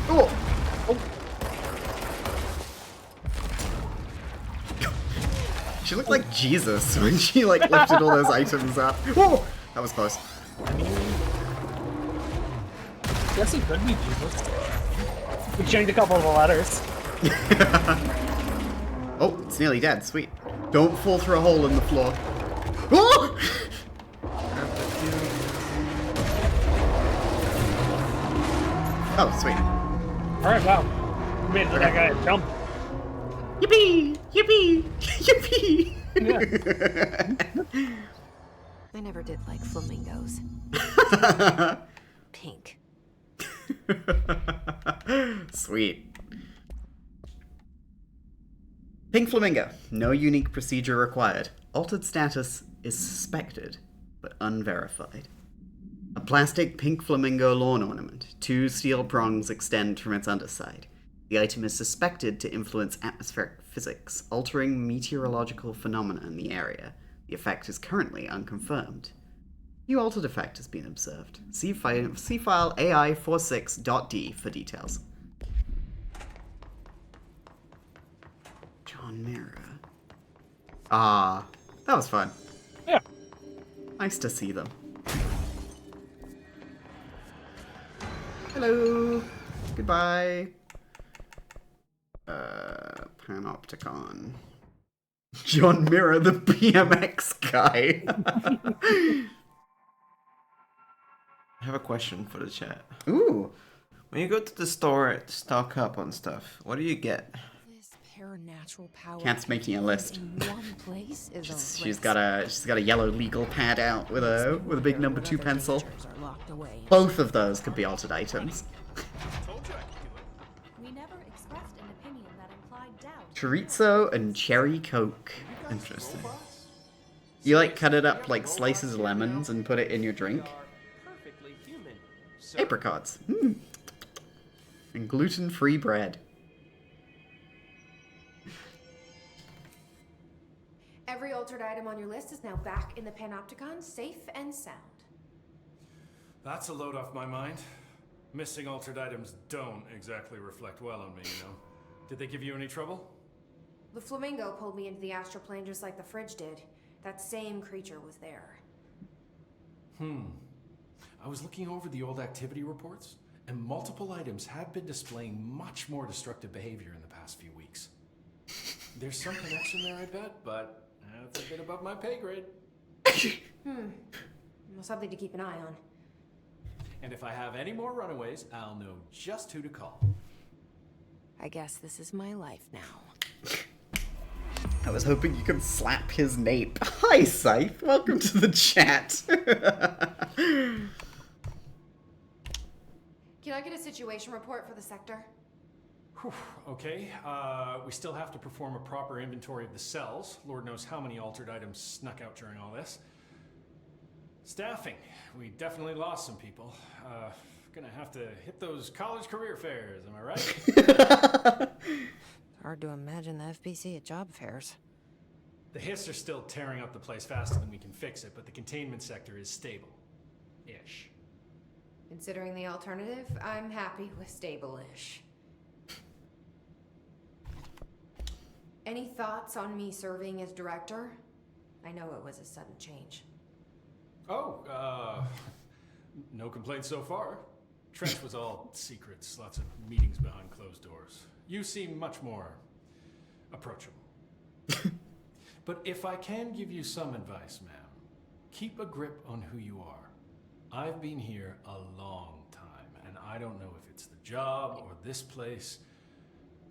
Oh! She looked like Jesus when she like lifted all those items up. Oh! That was close. Yes, he could be Jesus. We changed a couple of the letters. Oh, it's nearly dead. Sweet. Don't fall through a hole in the floor. Oh! Oh, sweet. Alright, wow. We made that guy jump. Yippee! Yippee! Yippee! I never did like flamingos. Pink. Sweet. Pink Flamingo. No unique procedure required. Altered status is suspected, but unverified. A plastic pink flamingo lawn ornament. 2 steel prongs extend from its underside. The item is suspected to influence atmospheric physics, altering meteorological phenomena in the area. The effect is currently unconfirmed. New altered effect has been observed. See file AI46.d for details. John Mirror. Ah, that was fun. Yeah. Nice to see them. Hello. Goodbye. Panopticon. John Mirror, the BMX guy. I have a question for the chat. Ooh. When you go to the store to stock up on stuff, what do you get? This paranatural power. Cat's making a list. In one place is She's got a yellow legal pad out with a big number 2 pencil. Are locked away. Both of those could be altered items. We never expressed an opinion that implied doubt. Chorizo and cherry coke. Interesting. You like cut it up like slices of lemons and put it in your drink. Apricots. And gluten-free bread. Every altered item on your list is now back in the Panopticon, safe and sound. That's a load off my mind. Missing altered items don't exactly reflect well on me, you know. Did they give you any trouble? The flamingo pulled me into the astral plane just like the fridge did. That same creature was there. I was looking over the old activity reports, and multiple items have been displaying much more destructive behavior in the past few weeks. There's some connection there, I bet, but that's a bit above my pay grade. Well, something to keep an eye on. And if I have any more runaways, I'll know just who to call. I guess this is my life now. I was hoping you could slap his nape. Hi, Scythe. Welcome to the chat. Can I get a situation report for the sector? Whew, okay, we still have to perform a proper inventory of the cells. Lord knows how many altered items snuck out during all this. Staffing. We definitely lost some people. Gonna have to hit those college career fairs, am I right? Hard to imagine the FBC at job fairs. The Hiss are still tearing up the place faster than we can fix it, but the containment sector is stable. Ish. Considering the alternative, I'm happy with stable-ish. Any thoughts on me serving as director? I know it was a sudden change. Oh, no complaints so far. Trench was all secrets, lots of meetings behind closed doors. You seem much more approachable. But if I can give you some advice, ma'am, keep a grip on who you are. I've been here a long time, and I don't know if it's the job or this place,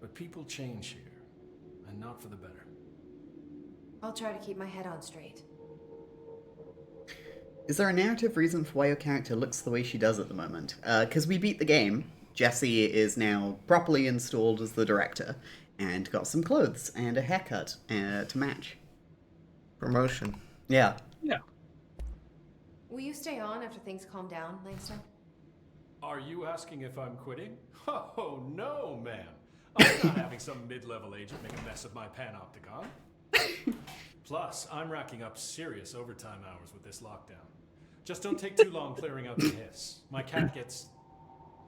but people change here, and not for the better. I'll try to keep my head on straight. Is there a narrative reason for why your character looks the way she does at the moment? Because we beat the game, Jessie is now properly installed as the director, and got some clothes and a haircut to match. Promotion. Yeah. Yeah. Will you stay on after things calm down, Langston? Are you asking if I'm quitting? Oh, no, ma'am. I'm not having some mid-level agent make a mess of my panopticon. Plus, I'm racking up serious overtime hours with this lockdown. Just don't take too long clearing out the Hiss. My cat gets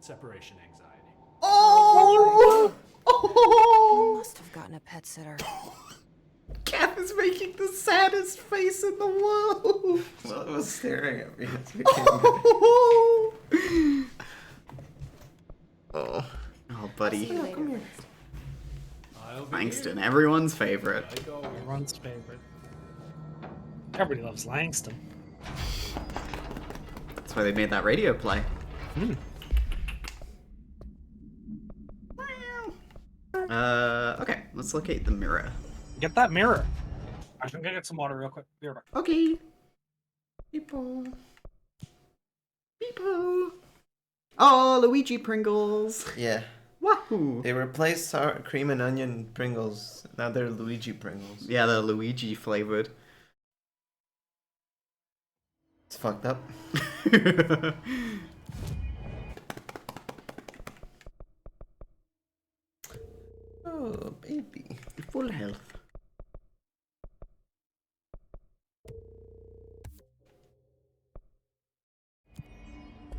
separation anxiety. Oh! Oh! Must have gotten a pet sitter. Kath is making the saddest face in the world. Well, it was staring at me. Oh, Oh. oh buddy. See you later. I'll be Langston, here. everyone's favorite. Like always. Everyone's favorite. Everybody loves Langston. That's why they made that radio play. Okay, let's locate the mirror. Get that mirror. I'm gonna get some water real quick. Be right back. Okay. People. People. Oh, Luigi Pringles. Yeah. Wahoo. They replaced sour cream and onion Pringles. Now they're Luigi Pringles. Yeah, they're Luigi flavored. It's fucked up. Oh, baby. Full health.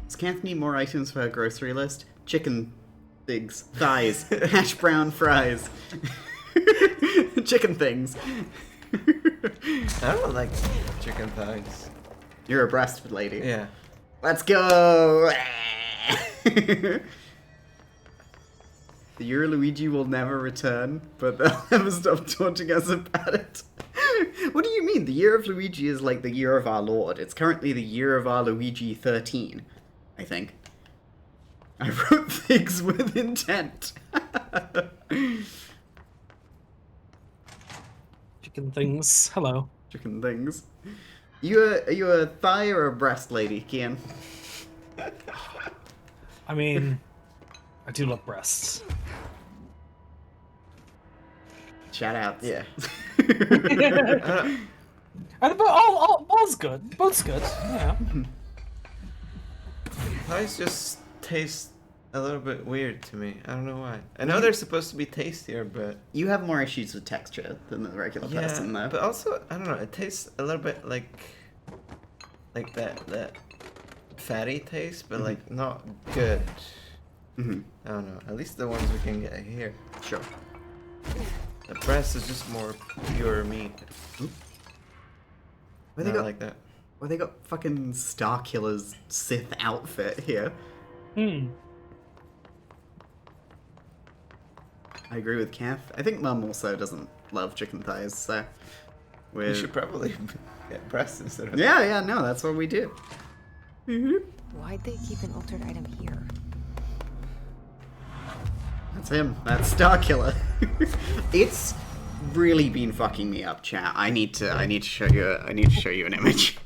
Does Kath need more items for her grocery list? Chicken things, thighs, hash brown fries, chicken things. I don't like chicken thighs. You're a breast lady. Yeah. Let's go! The year Luigi will never return, but they'll never stop taunting us about it. What do you mean? The year of Luigi is like the year of our Lord. It's currently the year of our Luigi 13, I think. I wrote things with intent. Chicken things. Hello. Chicken things. Are you a thigh or a breast lady, Kian? I mean, I do love breasts. Shout outs. Yeah. But all's good. Both's good. Yeah. Thighs just taste a little bit weird to me. I don't know why. I know they're supposed to be tastier, but You have more issues with texture than the regular person, though. but also I don't know. It tastes a little bit like that fatty taste, but like not good. Mhm. I don't know. At least the ones we can get here. Sure. The breast is just more pure meat. Where they Not got like that. Well, they got fucking Starkiller's Sith outfit here. Hmm. I agree with Kath. I think Mum also doesn't love chicken thighs, so We should probably get breast instead of. Yeah, no, that's what we do. Why'd they keep an altered item here? That's him. That's Starkiller. It's really been fucking me up, chat. I need to show you an image.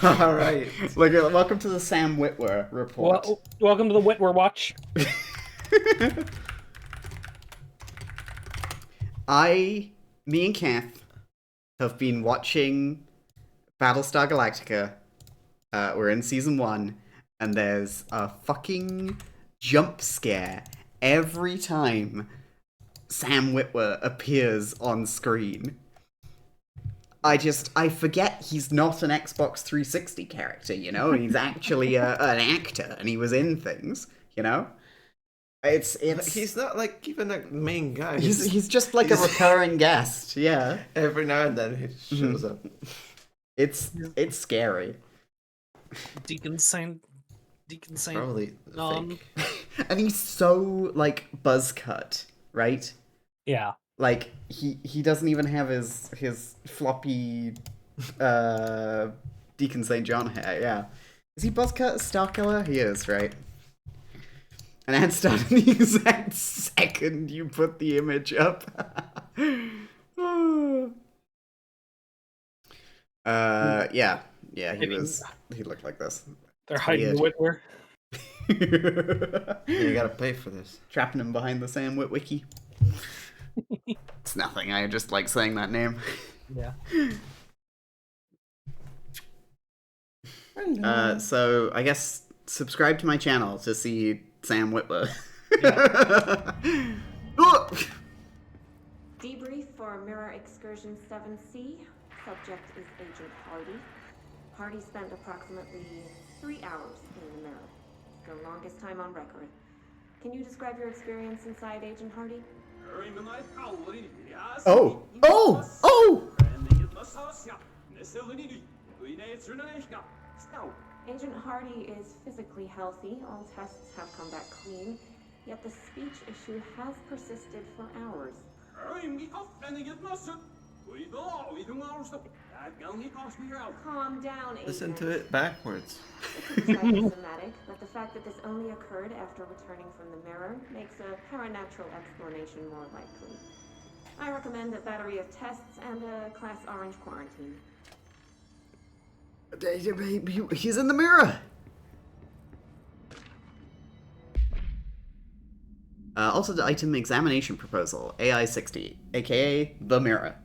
All right. Look, welcome to the Sam Witwer report. Well, welcome to the Whitwer Watch. Me and Kath have been watching Battlestar Galactica. We're in season 1, and there's a fucking jump scare every time Sam Witwer appears on screen. I forget he's not an Xbox 360 character, you know? He's actually an actor, and he was in things, you know? He's not like even a main guy. He's just like a recurring guest, yeah. Every now and then he shows up. It's scary. Deacon Saint. Probably fake. And he's so, like, buzz cut, right? Yeah. Like, he doesn't even have his floppy Deacon St. John hair, yeah. Is he buzz cut as Starkiller? He is, right? And ad started the exact second you put the image up. Yeah, he looked like this. They're hiding Whitwer. You gotta pay for this. Trapping him behind the Sam Witwicky. It's nothing, I just like saying that name. Yeah. So I guess subscribe to my channel to see Sam Witwer. Debrief for Mirror Excursion 7C. Subject is Agent Hardy. Hardy spent approximately 3 hours in the mirror. The longest time on record. Can you describe your experience inside Agent Hardy? Oh! Agent Hardy is physically healthy. All tests have come back clean. Yet the speech issue has persisted for hours. Calm down, Agent. Listen to it backwards. It could be psychosomatic, but the fact that this only occurred after returning from the mirror makes a paranatural explanation more likely. I recommend a battery of tests and a Class Orange quarantine. He's in the mirror! Also the item examination proposal, AI-60, aka the mirror.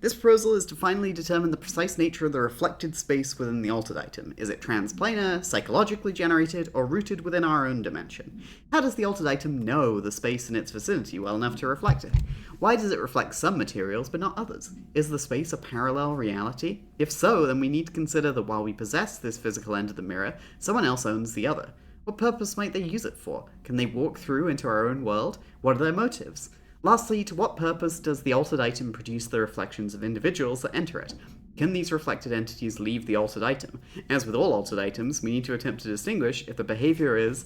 This proposal is to finally determine the precise nature of the reflected space within the altered item. Is it transplanar, psychologically generated, or rooted within our own dimension? How does the altered item know the space in its vicinity well enough to reflect it? Why does it reflect some materials but not others? Is the space a parallel reality? If so, then we need to consider that while we possess this physical end of the mirror, someone else owns the other. What purpose might they use it for? Can they walk through into our own world? What are their motives? Lastly, to what purpose does the altered item produce the reflections of individuals that enter it? Can these reflected entities leave the altered item? As with all altered items, we need to attempt to distinguish if the behavior is...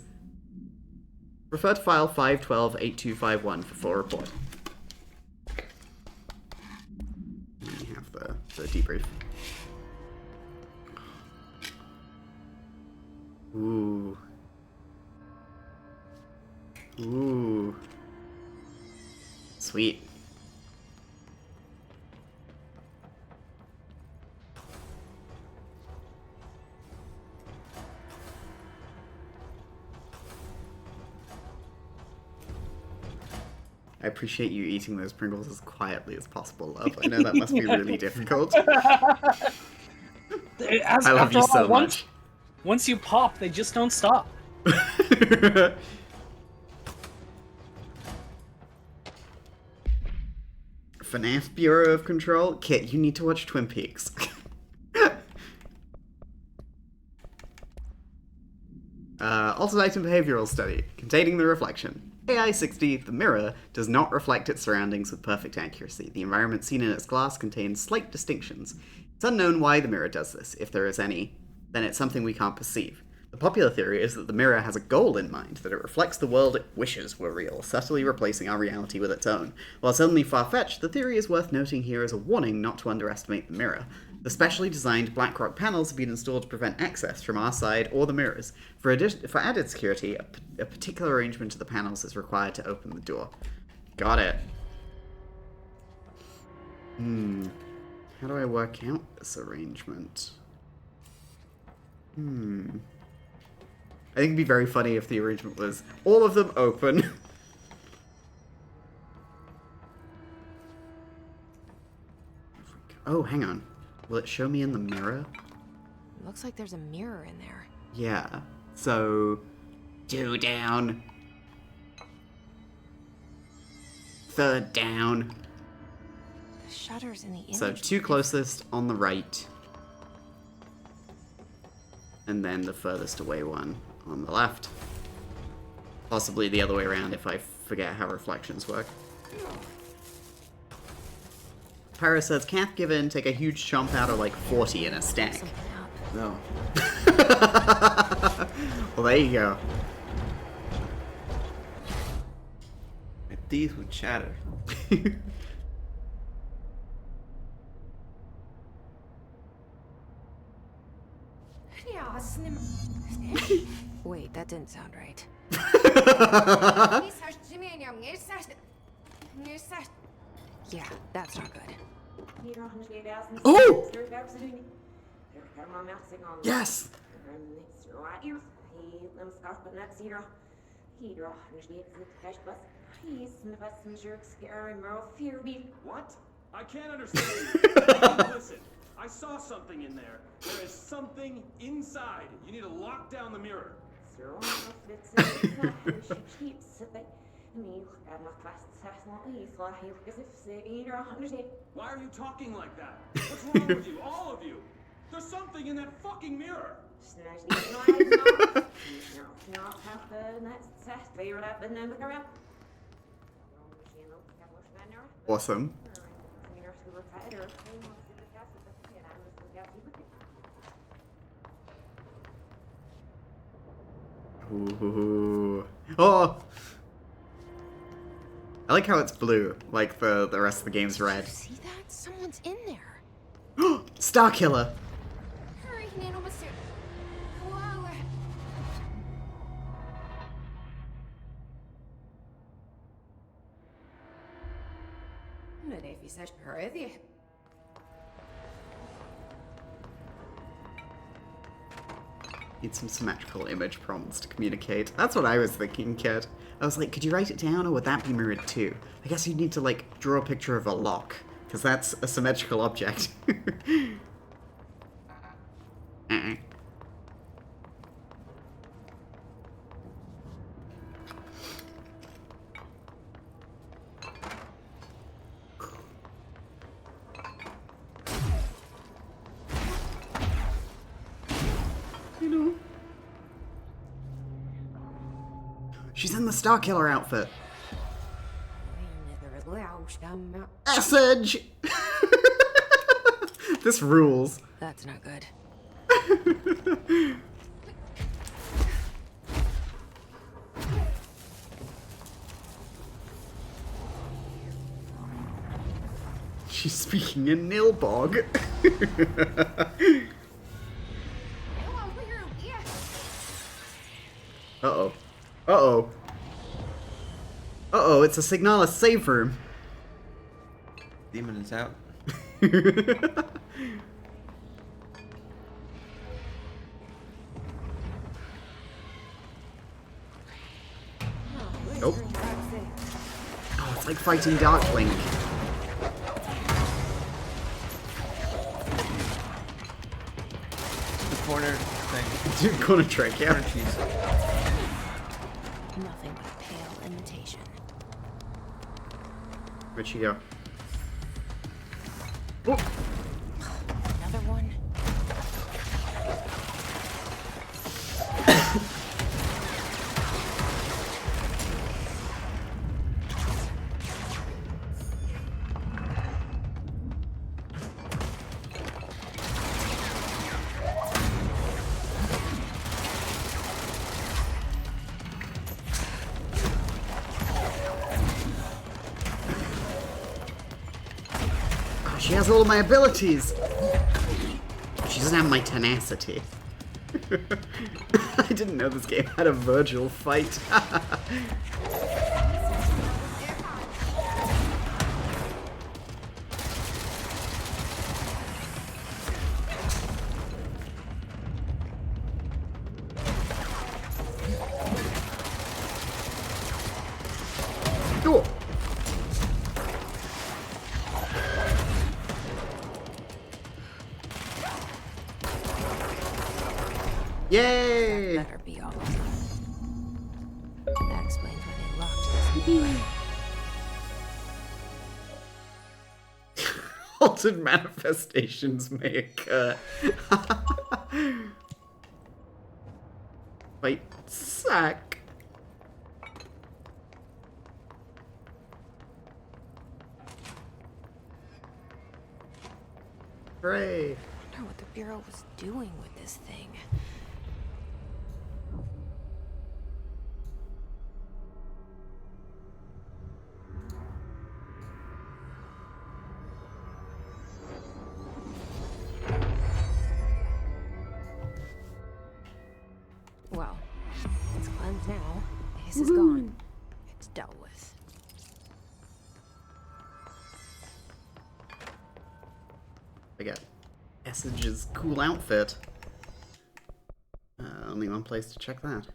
Refer to file 512-8251 for full report. We have the debrief. Ooh. Ooh. Sweet. I appreciate you eating those Pringles as quietly as possible, love. I know that must be really difficult. I love you so much. Once you pop, they just don't stop. FNAF Bureau of Control? Kit, you need to watch Twin Peaks. Altered item behavioral study, containing the reflection. AI-60, the mirror, does not reflect its surroundings with perfect accuracy. The environment seen in its glass contains slight distinctions. It's unknown why the mirror does this. If there is any, then it's something we can't perceive. The popular theory is that the mirror has a goal in mind, that it reflects the world it wishes were real, subtly replacing our reality with its own. While certainly far-fetched, the theory is worth noting here as a warning not to underestimate the mirror. The specially designed Blackrock panels have been installed to prevent access from our side or the mirrors. For added security, a particular arrangement of the panels is required to open the door. Got it. How do I work out this arrangement? I think it'd be very funny if the arrangement was all of them open. Oh, hang on. Will it show me in the mirror? Looks like there's a mirror in there. Yeah. So, 2 down. 3rd down. The shutter's in the image. So 2 closest on the right. And then the furthest away one on the left. Possibly the other way around if I forget how reflections work. Pyro says, can't given take a huge chomp out of like 40 in a stack. Something up. No. Well, there you go. My teeth would chatter. Wait, that didn't sound right. Yeah, that's not good. Oh! Yes! What? I can't understand. Listen, I saw something in there. There is something inside. You need to lock down the mirror. Why are you talking like that? What's wrong with you, all of you? There's something in that fucking mirror. Awesome. Ooh. Oh! I like how it's blue, like the rest of the game's red. See that? Someone's in there. Star Killer! Need some symmetrical image prompts to communicate. That's what I was thinking, kid. I was like, could you write it down or would that be mirrored too? I guess you'd need to, like, draw a picture of a lock, because that's a symmetrical object. She's in the Star Killer outfit. Essage! This rules. That's not good. She's speaking in Nilbog. Uh-oh. Uh-oh. Uh-oh, it's a Signalis save room. Demon is out. Nope. Oh, it's like fighting Darklink. The corner thing. Dude, corner trick, yeah. Corner cheese. Nothing but a pale imitation. Where'd she go? Oh. Another one? She has all of my abilities. She doesn't have my tenacity. I didn't know this game had a Virgil fight. Hooray! That better be all of them. That explains why they locked this anyway. Altered manifestations may occur. Wait, sack. Hooray. I wonder what the Bureau was doing with this thing. Well, it's cleansed now. Ace is gone. It's dealt with. I got Essage's cool outfit. Only one place to check that.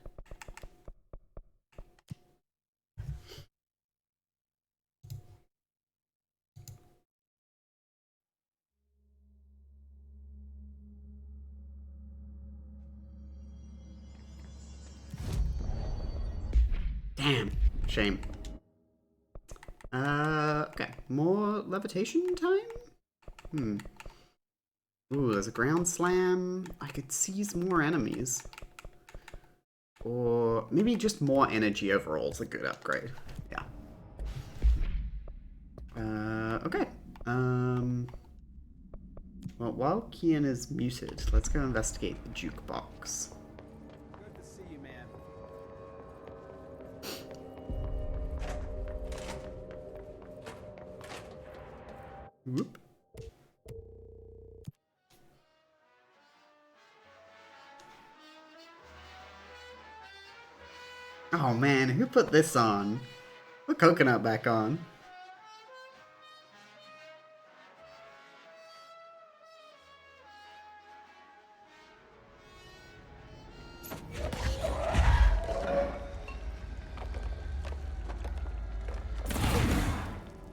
Damn. Shame. Okay. More levitation time? Ooh, there's a ground slam. I could seize more enemies. Or maybe just more energy overall is a good upgrade. Yeah. Okay. Well, while Kian is muted, let's go investigate the jukebox. Good to see you, man. Whoop. Oh man, who put this on? Put Coconut back on.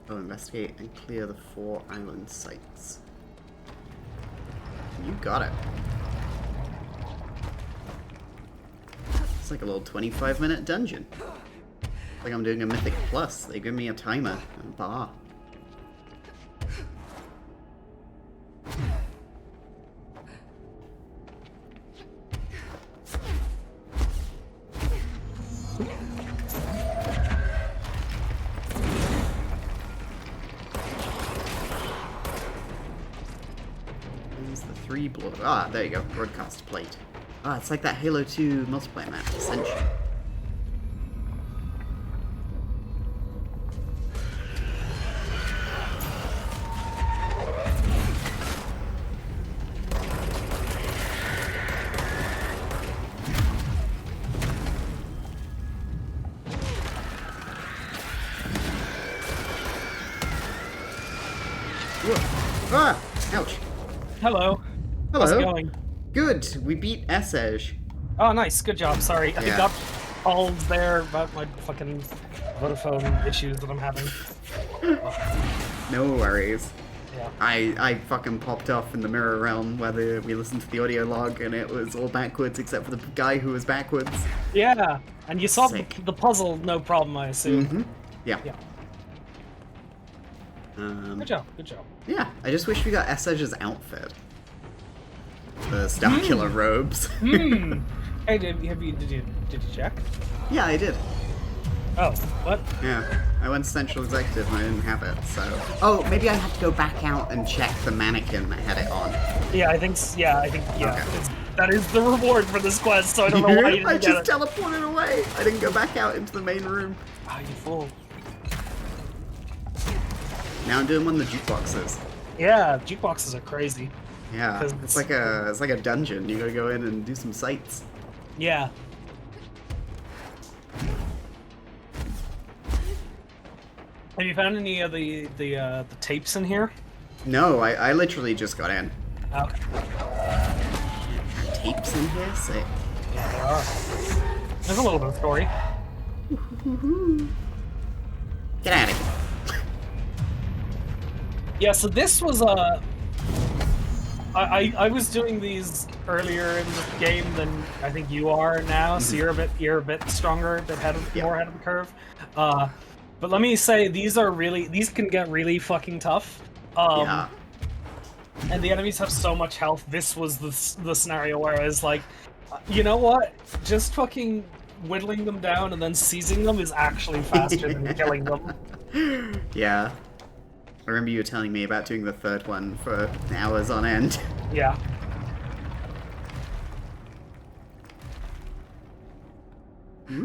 I'll investigate and clear the 4 island sites. You got it. It's like a little 25-minute dungeon. Like I'm doing a Mythic Plus. They give me a timer and a bar. There's the 3 blow. Ah, there you go. Broadcast plate. Ah, it's like that Halo 2 multiplayer map, Ascension. Whoa. Ah! Ouch. Hello. Hello. How's it going? Good. We beat Essage. Oh, nice. Good job. Sorry. I Yeah. got called there about my fucking Vodafone issues that I'm having. No worries. Yeah. I fucking popped off in the mirror realm where we listened to the audio log and it was all backwards except for the guy who was backwards. Yeah. And you solved Sick. the puzzle, no problem, I assume. Mm-hmm. Yeah. Yeah. Good job. Good job. Yeah. I just wish we got Essage's outfit. The Star Killer robes. Hey, did you check? Yeah, I did. Oh, what? Yeah. I went to Central Executive and I didn't have it, so... Oh, maybe I had to go back out and check the mannequin that had it on. Yeah, I think. Okay. That is the reward for this quest. So I don't know why you didn't I get just it. teleported away. I didn't go back out into the main room. Ah, you fool. Now I'm doing one of the jukeboxes. Yeah, jukeboxes are crazy. Yeah, it's like a dungeon. You gotta go in and do some sights. Yeah. Have you found any of the tapes in here? No, I literally just got in. Okay. Tapes in here? Sick. Yeah, there are. There's a little bit of story. Get out of here. Yeah, so this was I was doing these earlier in the game than I think you are now, so you're a bit stronger, a bit more ahead of the curve. But let me say, these can get really fucking tough. Yeah. And the enemies have so much health. This was the scenario where I was like, you know what? Just fucking whittling them down and then seizing them is actually faster than killing them. Yeah. I remember you were telling me about doing the third one for hours on end. Yeah. Hmm?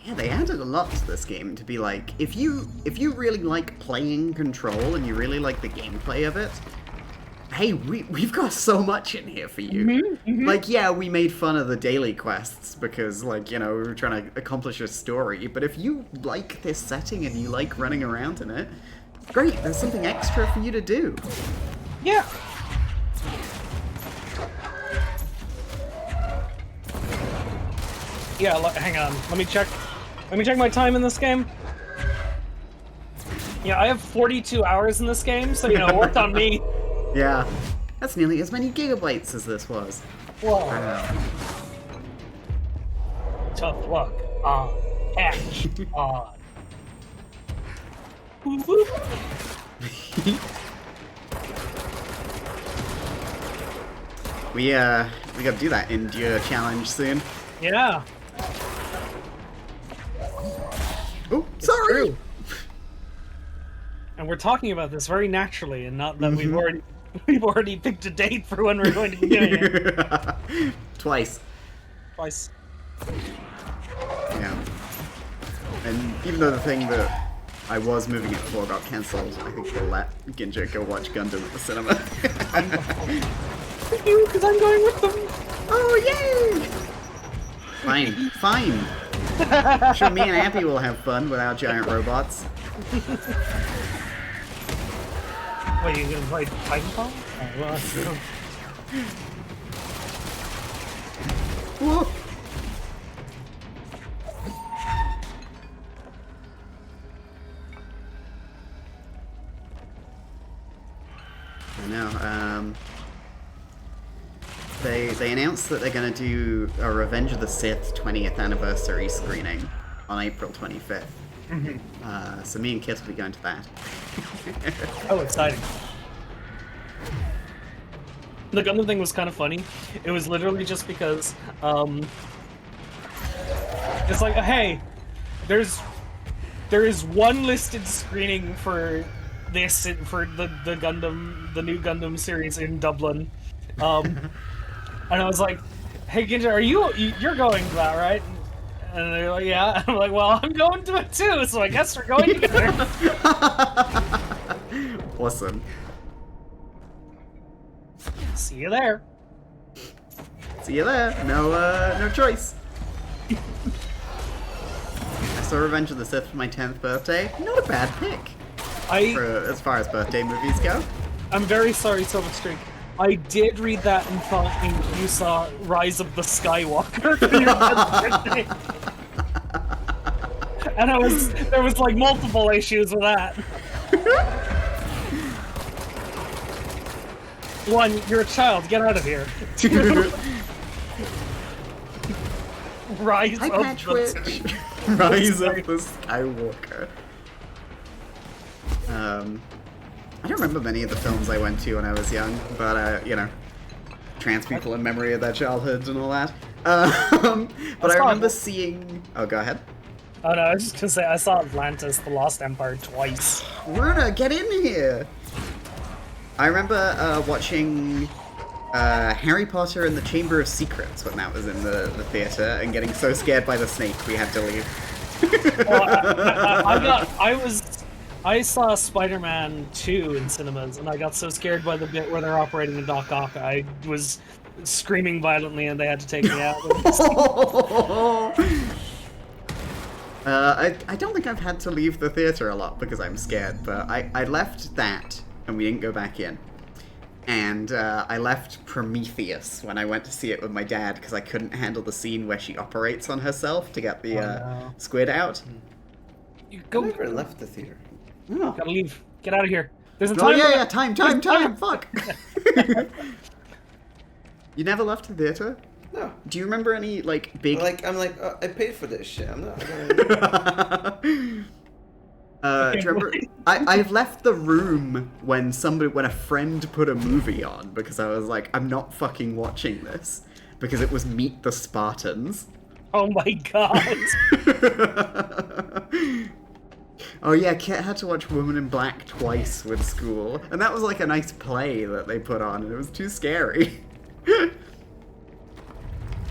Yeah, they added a lot to this game to be like, if you really like playing Control and you really like the gameplay of it, hey, we've got so much in here for you. Like, yeah, we made fun of the daily quests because, like, you know, we were trying to accomplish a story, but if you like this setting and you like running around in it, great, there's something extra for you to do. Yeah. Yeah, hang on. Let me check my time in this game. Yeah, I have 42 hours in this game, so, you know, it worked on me. Yeah. That's nearly as many gigabytes as this was. Whoa. Tough luck. Catch. On. We gotta do that Endure challenge soon. Yeah. Oh, sorry! True. And we're talking about this very naturally, and not that we've already picked a date for when we're going to be doing it. Twice. Yeah. And even though the thing that I was moving it for got cancelled, I think we'll let Ginja go watch Gundam at the cinema. Thank you, because I'm going with them. Oh, yay! Fine. Sure, me and Abby will have fun with our giant robots. What, are you gonna play Titanfall? Oh, well, Whoa! I know, They announced that they're gonna do a Revenge of the Sith 20th anniversary screening on April 25th. So me and Kit will be going to that. Oh, exciting. The Gundam thing was kind of funny. It was literally just because, it's like, hey, there is one listed screening for this, for the Gundam, the new Gundam series in Dublin. And I was like, hey Ginja, you're going to that, right? And they're like, yeah. And I'm like, well, I'm going to it too, so I guess we're going together. Awesome. See you there. See you there. No choice. I saw Revenge of the Sith for my 10th birthday. Not a bad pick. As far as birthday movies go. I'm very sorry, Silverstreak. I did read that and thought you saw Rise of the Skywalker for your 10th birthday. And there was like multiple issues with that. One, you're a child, get out of here. Two, Rise of the Skywalker. I don't remember many of the films I went to when I was young, but, you know, trans people in memory of their childhoods and all that. But I remember seeing... Oh, go ahead. Oh no, I was just gonna say, I saw Atlantis, The Lost Empire twice. Runa, get in here! I remember watching Harry Potter and the Chamber of Secrets when that was in the theater, and getting so scared by the snake we had to leave. Well, I saw Spider-Man 2 in cinemas, and I got so scared by the bit where they're operating a Doc Ock, I was screaming violently, and they had to take me out. I don't think I've had to leave the theater a lot because I'm scared, but I left that, and we didn't go back in. And I left Prometheus when I went to see it with my dad because I couldn't handle the scene where she operates on herself to get the squid out. You I go. never left the theater. Oh, Gotta leave. Get out of here. There's a oh time. yeah, limit. yeah, time, fuck. You never left the theater? No. Do you remember any, like, big... I'm like, I paid for this shit. I'm not gonna... do you remember? I've left the room when a friend put a movie on because I was like, I'm not fucking watching this because it was Meet the Spartans. Oh my god. Oh yeah, Kit had to watch Woman in Black twice with school, and that was like a nice play that they put on, and it was too scary.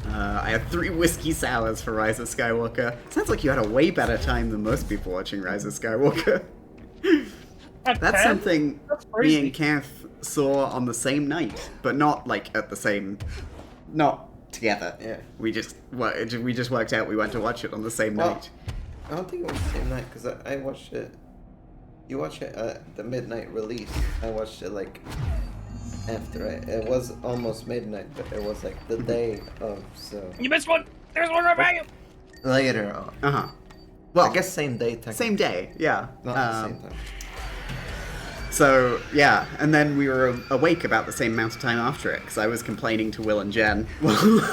I had 3 whiskey sours for Rise of Skywalker. Sounds like you had a way better time than most people watching Rise of Skywalker. That's something me and Kath saw on the same night, but not like at the same, not together. Yeah. We just worked out we went to watch it on the same night. I don't think it was the same night because I watched it. You watched it at the midnight release. I watched it like after it was almost midnight, but it was like the day of. So You missed one. There's one right by you. later on. Well, I guess same day. Technically. Same day, yeah. Not at the same time. So, yeah, and then we were awake about the same amount of time after it, because I was complaining to Will and Jen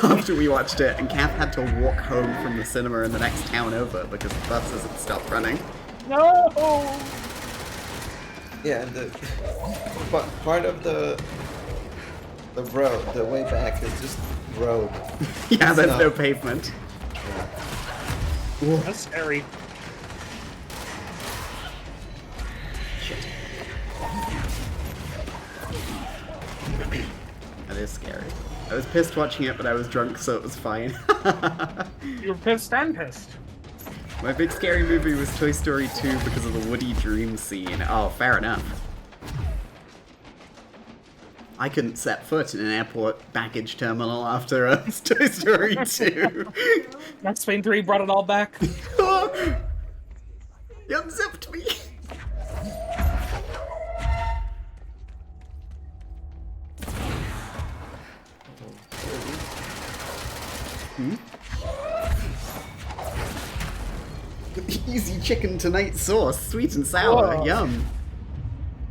after we watched it, and Kath had to walk home from the cinema in the next town over because the buses had stopped running. No! Yeah, and but part of the road, the way back is just road. Yeah, It's there's not- no pavement. That's scary. Shit. That is scary. I was pissed watching it, but I was drunk, so it was fine. You were pissed and pissed. My big scary movie was Toy Story 2 because of the Woody dream scene. Oh, fair enough. I couldn't set foot in an airport baggage terminal after Toy Story 2. Max Payne 3 brought it all back. You unzipped me! Easy chicken tonight sauce, sweet and sour, Whoa. yum.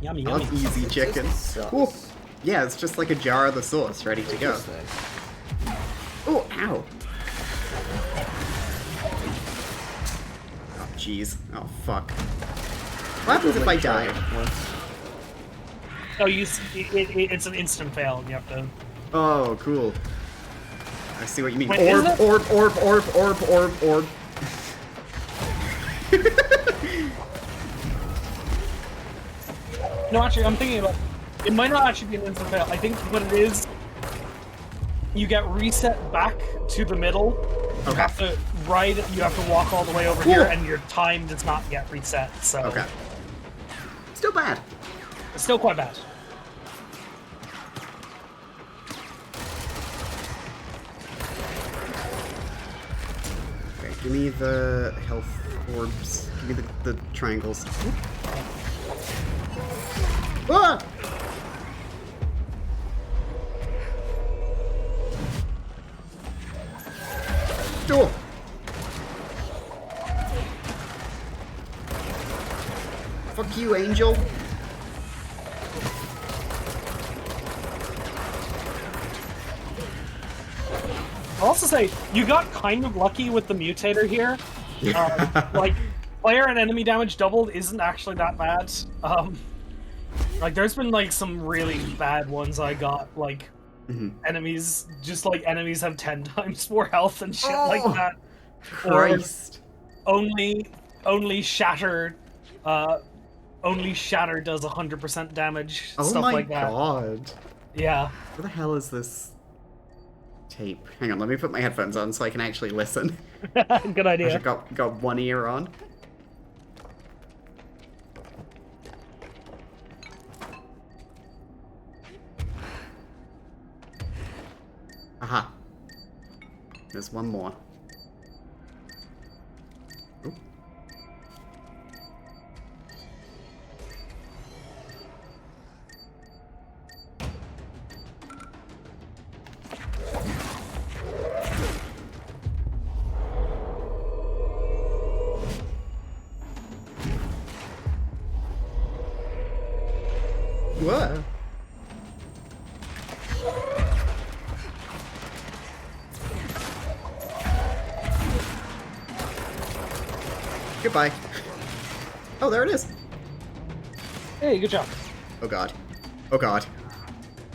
Yummy, I yummy. love easy chicken. Ooh. Yeah, it's just like a jar of the sauce ready to go. Oh, ow. Oh, jeez. Oh, fuck. What happens if I die? Oh, it's an instant fail. You have to. Oh, cool. I see what you mean. Wait, is it? Orb. No, actually, I'm thinking about. It might not actually be an instant fail. I think what it is, you get reset back to the middle. You have to ride. You have to walk all the way over here, and your time does not get reset. So. Okay. Still bad. It's still quite bad. Okay, give me the health orbs. Give me the triangles. Ah! Oh! Fuck you, Angel. I'll also say, you got kind of lucky with the mutator here. Like, player and enemy damage doubled isn't actually that bad. Like, there's been, like, some really bad ones I got, like, enemies have 10 times more health and shit like that. Christ. Or only Shatter does 100% damage, Oh stuff my like that. god. Yeah. Where the hell is this tape? Hang on, let me put my headphones on so I can actually listen. Good idea. I've got one ear on. Aha. There's one more. Oop. Whoa. Goodbye. Oh, there it is. Hey, good job. Oh god. Oh god.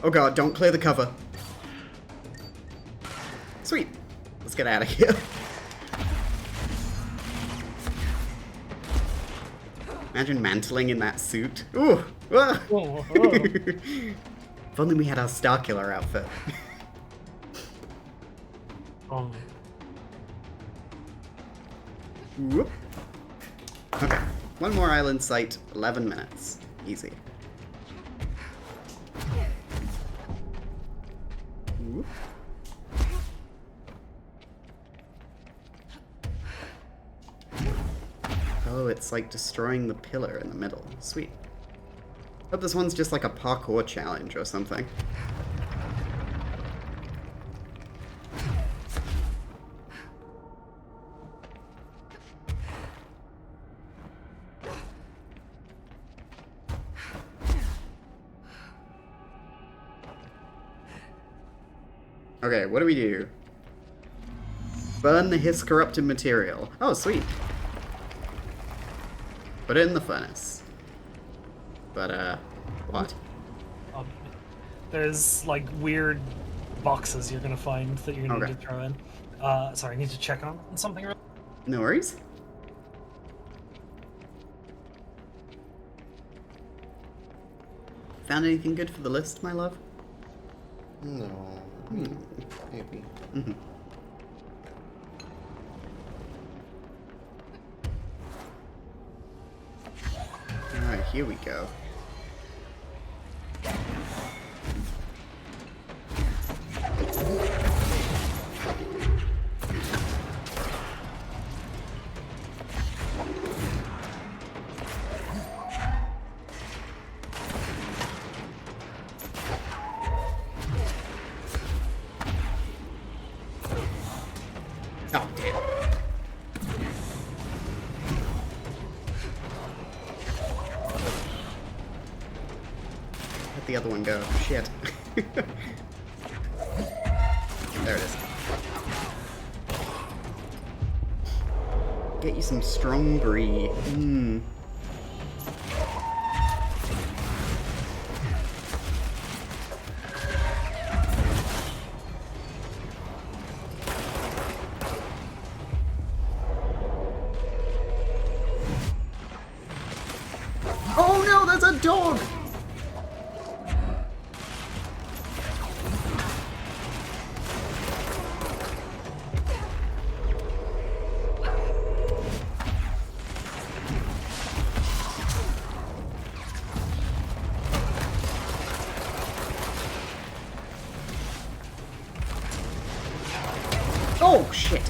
Oh god, don't clear the cover. Sweet. Let's get out of here. Imagine mantling in that suit. Ooh! Ah. Oh, If only we had our Starkiller outfit. oh. Whoop. Okay. One more island site, 11 minutes. Easy. Whoop. Oh, it's like destroying the pillar in the middle. Sweet. Hope this one's just like a parkour challenge or something. Okay, what do we do? Burn the Hiss corrupted material. Oh, sweet. Put it in the furnace. But, what? There's like weird boxes you're gonna find that you're gonna need to throw in. Sorry, I need to check on something. No worries. Found anything good for the list, my love? No. Maybe. Mm-hmm. Alright, here we go. Oh, damn. Let the other one go. Shit. There it is. Get you some strong brie. Mmm. Oh no, there's a dog! Oh shit!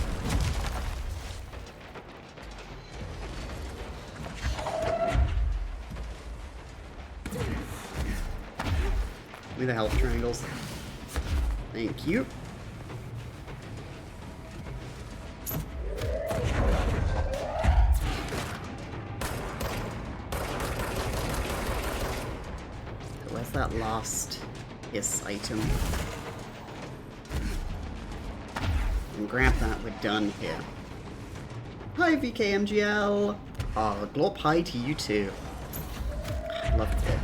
Give me the health triangles. Thank you. So where's that last Hiss item? And grab that, we're done here. Hi VKMGL! Oh, glorp hi to you too. Loved it.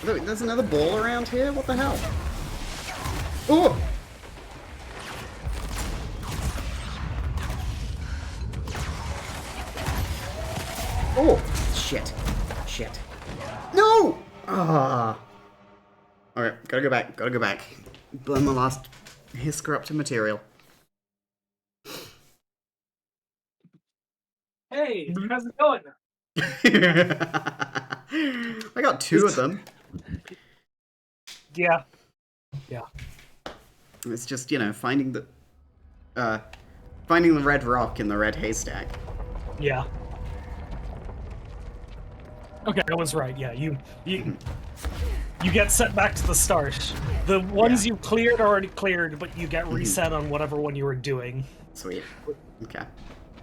Look, there's another ball around here? What the hell? Oh! Oh! Shit. Shit. No! Ah! Alright, gotta go back, gotta go back. Burn the last Hiss corrupted material. Hey, how's it going? I got two of them. Yeah. Yeah. It's just, you know, finding the red rock in the red haystack. Yeah. Okay, I was right. Yeah, you get sent back to the start. The ones you cleared are already cleared, but you get reset on whatever one you were doing. Sweet. Okay.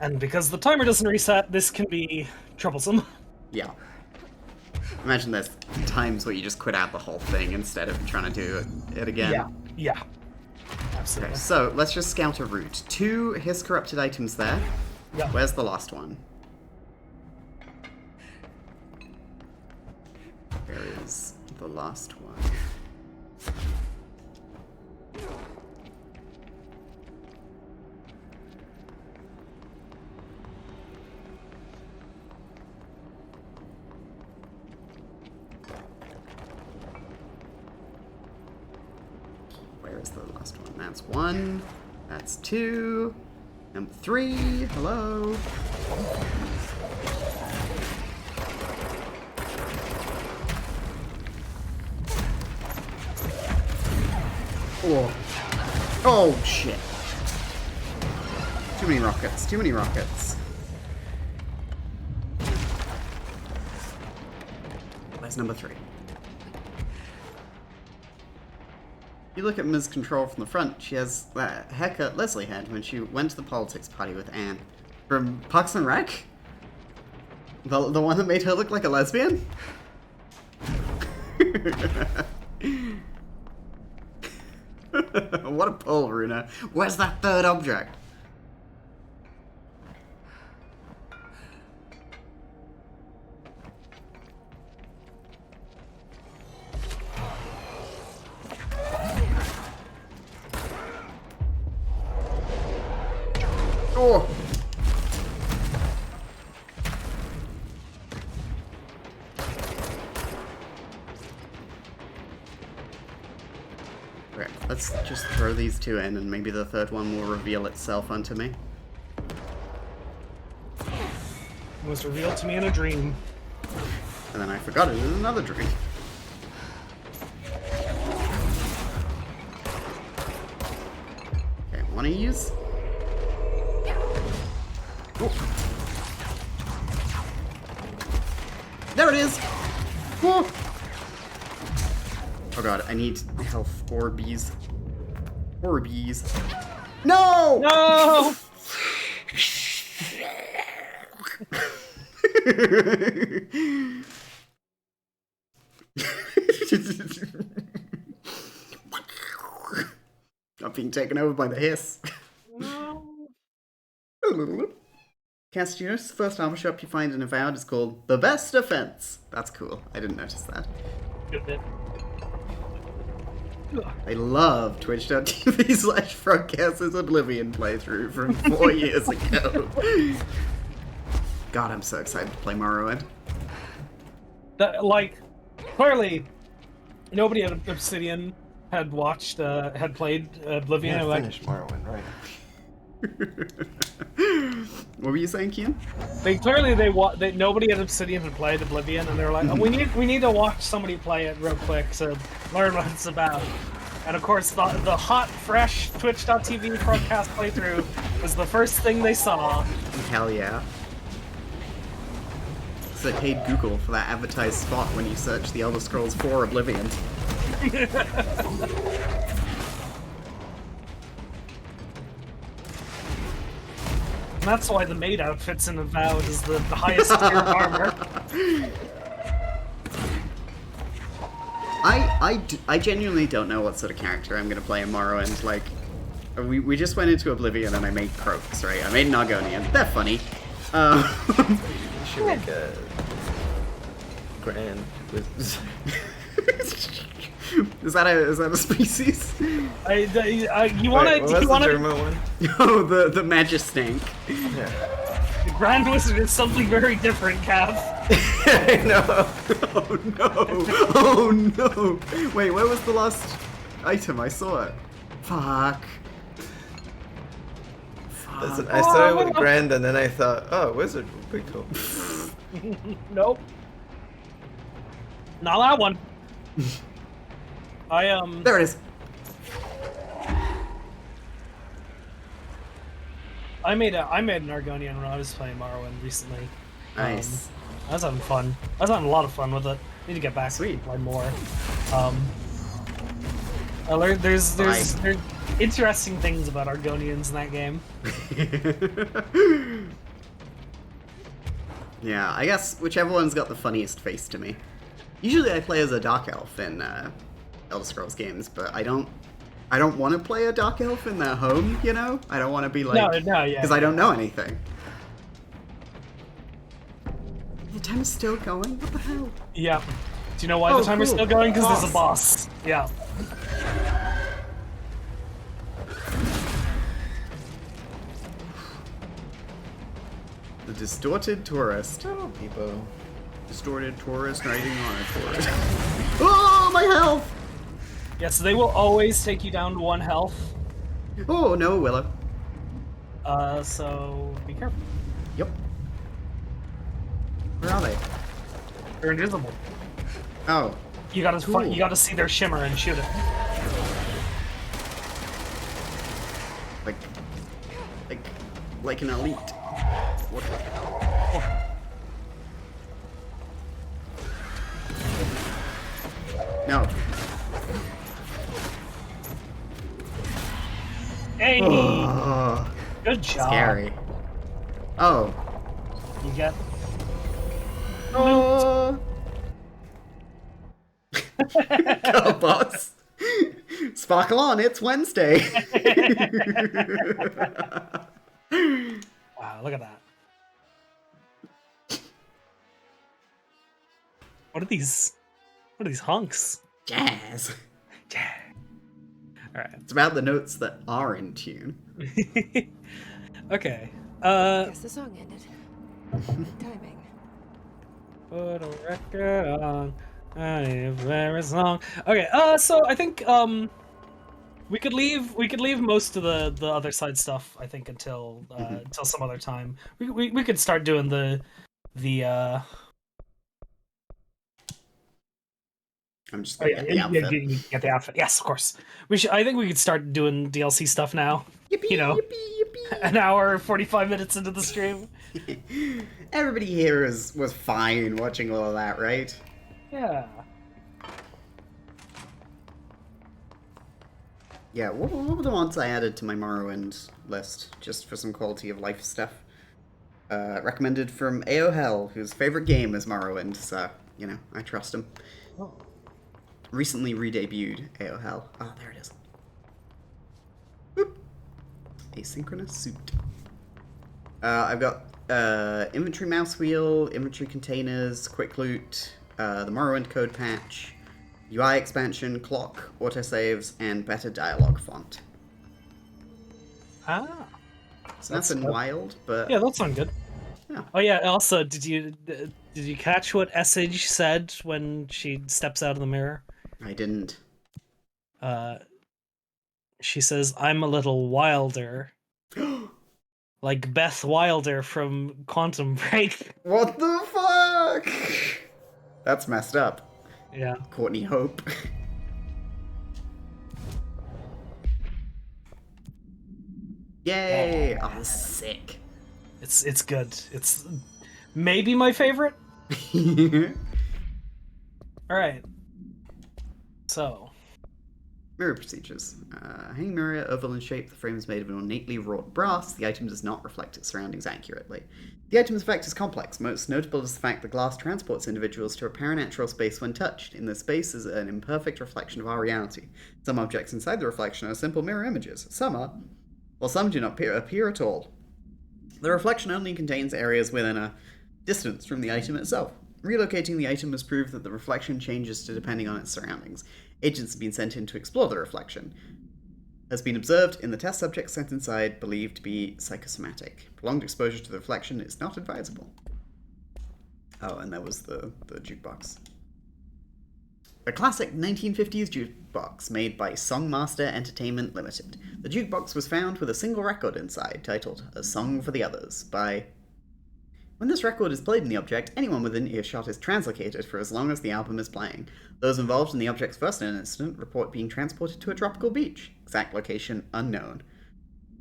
And because the timer doesn't reset, this can be troublesome. Yeah. Imagine there's times where you just quit out the whole thing instead of trying to do it again. Yeah. Absolutely. Okay, so let's just scout a route. 2 Hiss corrupted items there. Yeah. Where's the last one? Where is the last one? Where is the last one? That's 1. That's 2. Number 3. Hello. Oh. Oh, shit. Too many rockets. Too many rockets. Where's number 3? You look at Ms. Control from the front, she has that haircut Leslie had when she went to the politics party with Anne. From Parks and Rec? The one that made her look like a lesbian? What a pull, Runa. Where's that third object? Oh! Okay, let's just throw these 2 in and maybe the third one will reveal itself unto me. It was revealed to me in a dream. And then I forgot it in another dream. Okay, one of these. Oh. There it is! Oh. Oh god, I need health Orbeez. Orbeez. No! No! Not being taken over by the hiss. Castius, first armor shop you find in Avowed is called The Best Defense. That's cool. I didn't notice that. Good bit. I love twitch.tv/Frogcasters Oblivion playthrough from 4 years ago. God, I'm so excited to play Morrowind. Like, clearly, nobody at Obsidian had watched, had played Oblivion. Yeah, finished Morrowind, right? What were you saying, Kian? Nobody at Obsidian had played Oblivion, and they were like, oh, we need to watch somebody play it real quick to learn what it's about. And of course, the hot, fresh Twitch.tv broadcast playthrough was the first thing they saw. Hell yeah. So they paid Google for that advertised spot when you search The Elder Scrolls 4 Oblivion. That's why the maid outfits in Avowed is the highest tier of armor. I genuinely don't know what sort of character I'm gonna play in Morrowind. Like, we just went into Oblivion and I made Crokes, right? I made an Argonian. They're funny. You should make a grand with. Is that a species? You want Wait, what was the German one? Oh, the Magistank. Yeah. The Grand Wizard is something very different, Cav. I know. Oh no! Oh no! Wait, where was the last item? I saw it. Fuck. Listen, I started with Grand and then I thought, oh, Wizard would be cool. Nope. Not that one. There it is. I made an Argonian when I was playing Morrowind recently. Nice. I was having fun. I was having a lot of fun with it. Need to get back Sweet. and play more. I learned there's interesting things about Argonians in that game. Yeah, I guess whichever one's got the funniest face to me. Usually I play as a Dark Elf in Elder Scrolls games, but I don't want to play a Dark Elf in their home, you know? I don't want to be like... No, yeah. Because I don't know anything. The timer's still going? What the hell? Yeah. Do you know why Oh, the timer's cool. still going? Because there's Boss. a boss. Yeah. The distorted tourist. Oh, people. Distorted tourist riding on a tourist. Oh, my health! Yeah, so they will always take you down to 1 health. Oh, no, Willow. So be careful. Yep. Where are they? They're invisible. Oh. You gotta Cool. you gotta see their shimmer and shoot it. Like an elite. What? No. Hey! Oh, Good job. scary. Oh. You get Oh. Go, boss. Sparkle on, it's Wednesday. Wow, look at that. What are these hunks? Jazz. Alright. It's about the notes that are in tune. Okay. Guess the song ended. Timing. Put a record on. Very song. Okay, so I think we could leave most of the other side stuff, I think, until until some other time. We could start doing the I'm just oh gonna yeah, get the outfit. you get the outfit. Yes, of course. I think we could start doing DLC stuff now. Yippee, You know, yippee, yippee. an hour 45 minutes into the stream. Everybody here was fine watching all of that, right? Yeah. Yeah, what were the ones I added to my Morrowind list, just for some quality of life stuff? Recommended from AO Hell, whose favorite game is Morrowind, so, you know, I trust him. Oh. Recently re-debuted AO Hell. Oh, there it is. Boop. Asynchronous suit. I've got inventory mouse wheel, inventory containers, quick loot, the Morrowind code patch, UI expansion, clock, autosaves, and better dialogue font. Ah. So nothing wild, but Yeah, that sounds good. Yeah. Oh yeah. Also, did you catch what Essage said when she steps out of the mirror? I didn't. She says, "I'm a little wilder," like Beth Wilder from Quantum Break. What the fuck? That's messed up. Yeah. Courtney Hope. Yay! Oh, this is sick. It's good. It's maybe my favorite. All right. So. Mirror procedures. Hanging mirror, oval in shape, the frame is made of an ornately wrought brass. The item does not reflect its surroundings accurately. The item's effect is complex. Most notable is the fact that glass transports individuals to a paranatural space when touched. In this space is an imperfect reflection of our reality. Some objects inside the reflection are simple mirror images. Some are, while some do not appear at all. The reflection only contains areas within a distance from the item itself. Relocating the item has proved that the reflection changes depending on its surroundings. Agents have been sent in to explore the reflection. Has been observed in the test subjects sent inside, believed to be psychosomatic. Prolonged exposure to the reflection is not advisable. Oh, and there was the jukebox. A classic 1950s jukebox made by Songmaster Entertainment Limited. The jukebox was found with a single record inside, titled A Song for the Others, by... When this record is played in the object, anyone within earshot is translocated for as long as the album is playing. Those involved in the object's first incident report being transported to a tropical beach. Exact location unknown.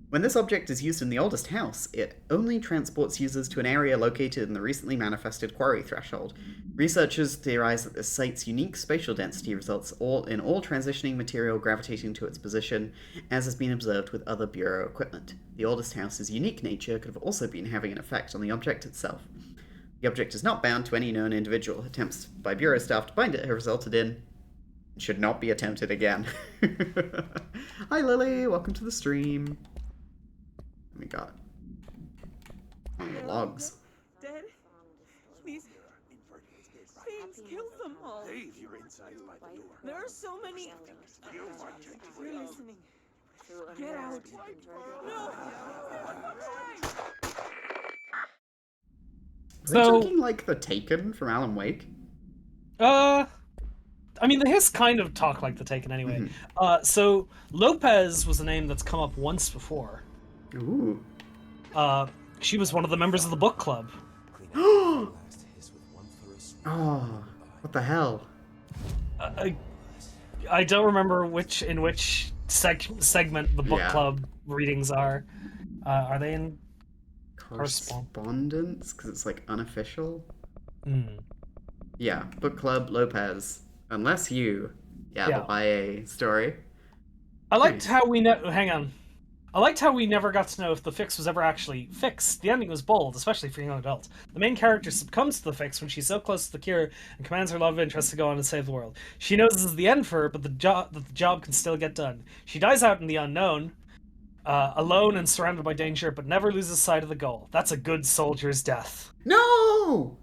When this object is used in the oldest house, it only transports users to an area located in the recently manifested quarry threshold. Researchers theorize that this site's unique spatial density results in all transitioning material gravitating to its position, as has been observed with other Bureau equipment. The oldest house's unique nature could have also been having an effect on the object itself. The object is not bound to any known individual. Attempts by Bureau staff to find it have resulted in... should not be attempted again. Hi Lily, welcome to the stream. We got on the logs. Dead? These things killed them all. Leave your insides by the door. There are so many. We're listening. Get out. No. Are they talking like the Taken from Alan Wake? I mean, the Hiss kind of talk like the Taken anyway. So Lopez was a name that's come up once before. Ooh. She was one of the members of the book club. Oh, what the hell? I don't remember in which segment the book Yeah. club readings are. Are they in Correspondence? Because it's like unofficial? Mm. Yeah, book club Lopez. Unless you. Yeah, the YA story. I liked how we hang on. I liked how we never got to know if the fix was ever actually fixed. The ending was bold, especially for young adults. The main character succumbs to the fix when she's so close to the cure and commands her love interest to go on and save the world. She knows this is the end for her, but the job can still get done. She dies out in the unknown, alone and surrounded by danger, but never loses sight of the goal. That's a good soldier's death. No!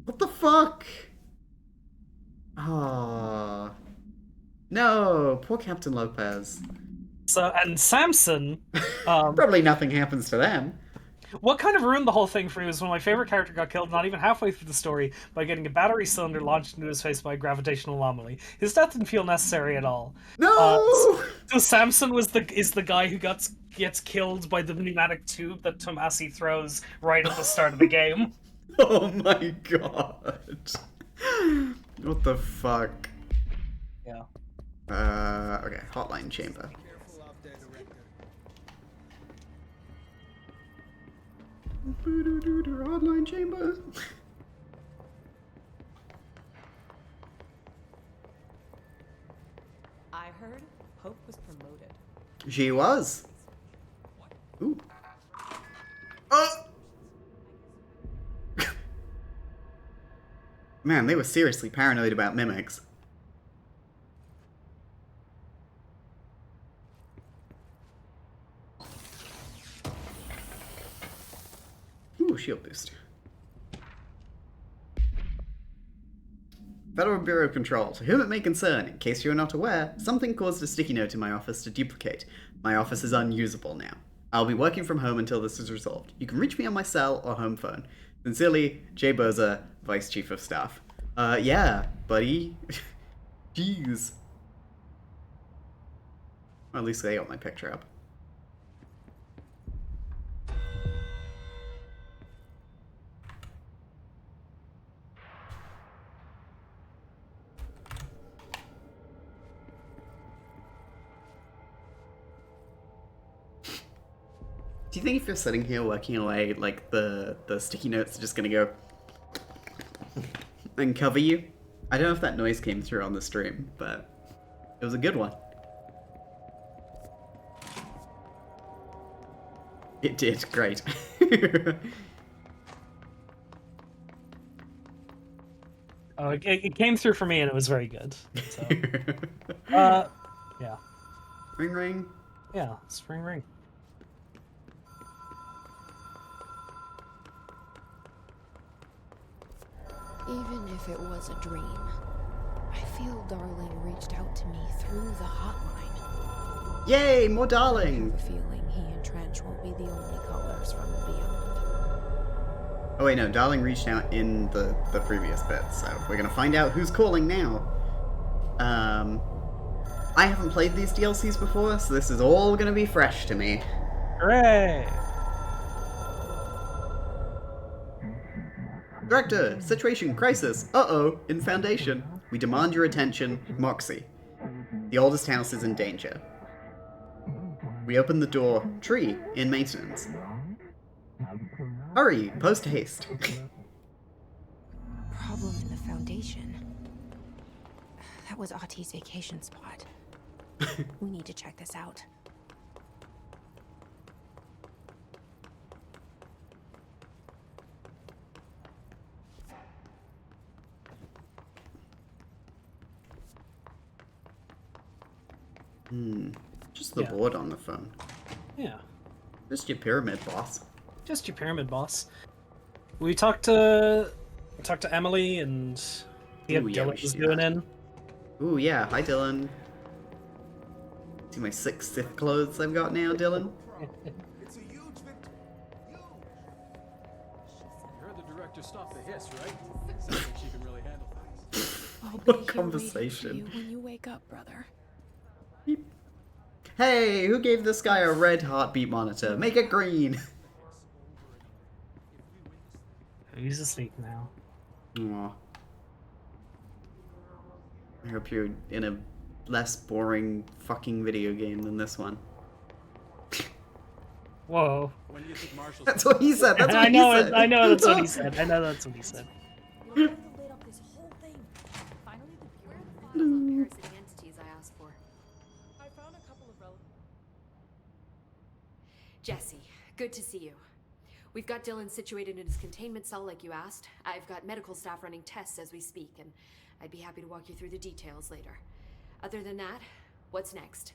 What the fuck? Ah. No, poor Captain Lopez. So, and Samson... Probably nothing happens to them. What kind of ruined the whole thing for me was when my favorite character got killed not even halfway through the story by getting a battery cylinder launched into his face by a gravitational anomaly. His death didn't feel necessary at all. No! So Samson is the guy who gets killed by the pneumatic tube that Tomasi throws right at the start of the game. Oh my god. What the fuck? Yeah. Okay, hotline chamber. Hotline chamber. I heard Hope was promoted. She was. Ooh. Oh! Man, they were seriously paranoid about mimics. Ooh, shield boost. Federal Bureau of Control. To whom it may concern, in case you are not aware, something caused a sticky note in my office to duplicate. My office is unusable now. I'll be working from home until this is resolved. You can reach me on my cell or home phone. Sincerely, Jay Boza, Vice Chief of Staff. Yeah, buddy. Jeez. Well, at least they got my picture up. Do you think if you're sitting here working away, like, the sticky notes are just gonna go and cover you? I don't know if that noise came through on the stream, but it was a good one. It did, great. Oh, it came through for me and it was very good. So. Yeah. Ring ring. Yeah, spring ring. Even if it was a dream, I feel Darling reached out to me through the hotline. Yay, more Darling! I have a feeling he and Trench won't be the only callers from the beyond. Oh wait, no, Darling reached out in the previous bit, so we're gonna find out who's calling now. I haven't played these DLCs before, so this is all gonna be fresh to me. Hooray! Director, situation, crisis. Uh-oh, in Foundation. We demand your attention, Moxie. The oldest house is in danger. We open the door. Tree in maintenance. Hurry! Post haste. Problem in the foundation. That was Ahti's vacation spot. We need to check this out. Just the board on the phone. Yeah. Just your pyramid boss. Just your pyramid boss. We talked to Emily and see how Ooh, yeah, we Dylan should was do doing that. in. Ooh, yeah. Hi, Dylan. See my 6 Sith clothes I've got now, Dylan? It's a huge victory. You heard the director stop the hiss, right? Sounds like she can really handle things. I'll What be here waiting conversation. for you when you wake up, brother. Hey, who gave this guy a red heartbeat monitor? Make it green! He's asleep now. Aw. I hope you're in a less boring fucking video game than this one. Whoa. When do you think Marshall's That's what he said. That's what I know he said. I know that's what he said. I know that's what he said. Parasitic entities I asked for. I found a couple of relevant. Jesse, good to see you. We've got Dylan situated in his containment cell like you asked. I've got medical staff running tests as we speak, and I'd be happy to walk you through the details later. Other than that, what's next?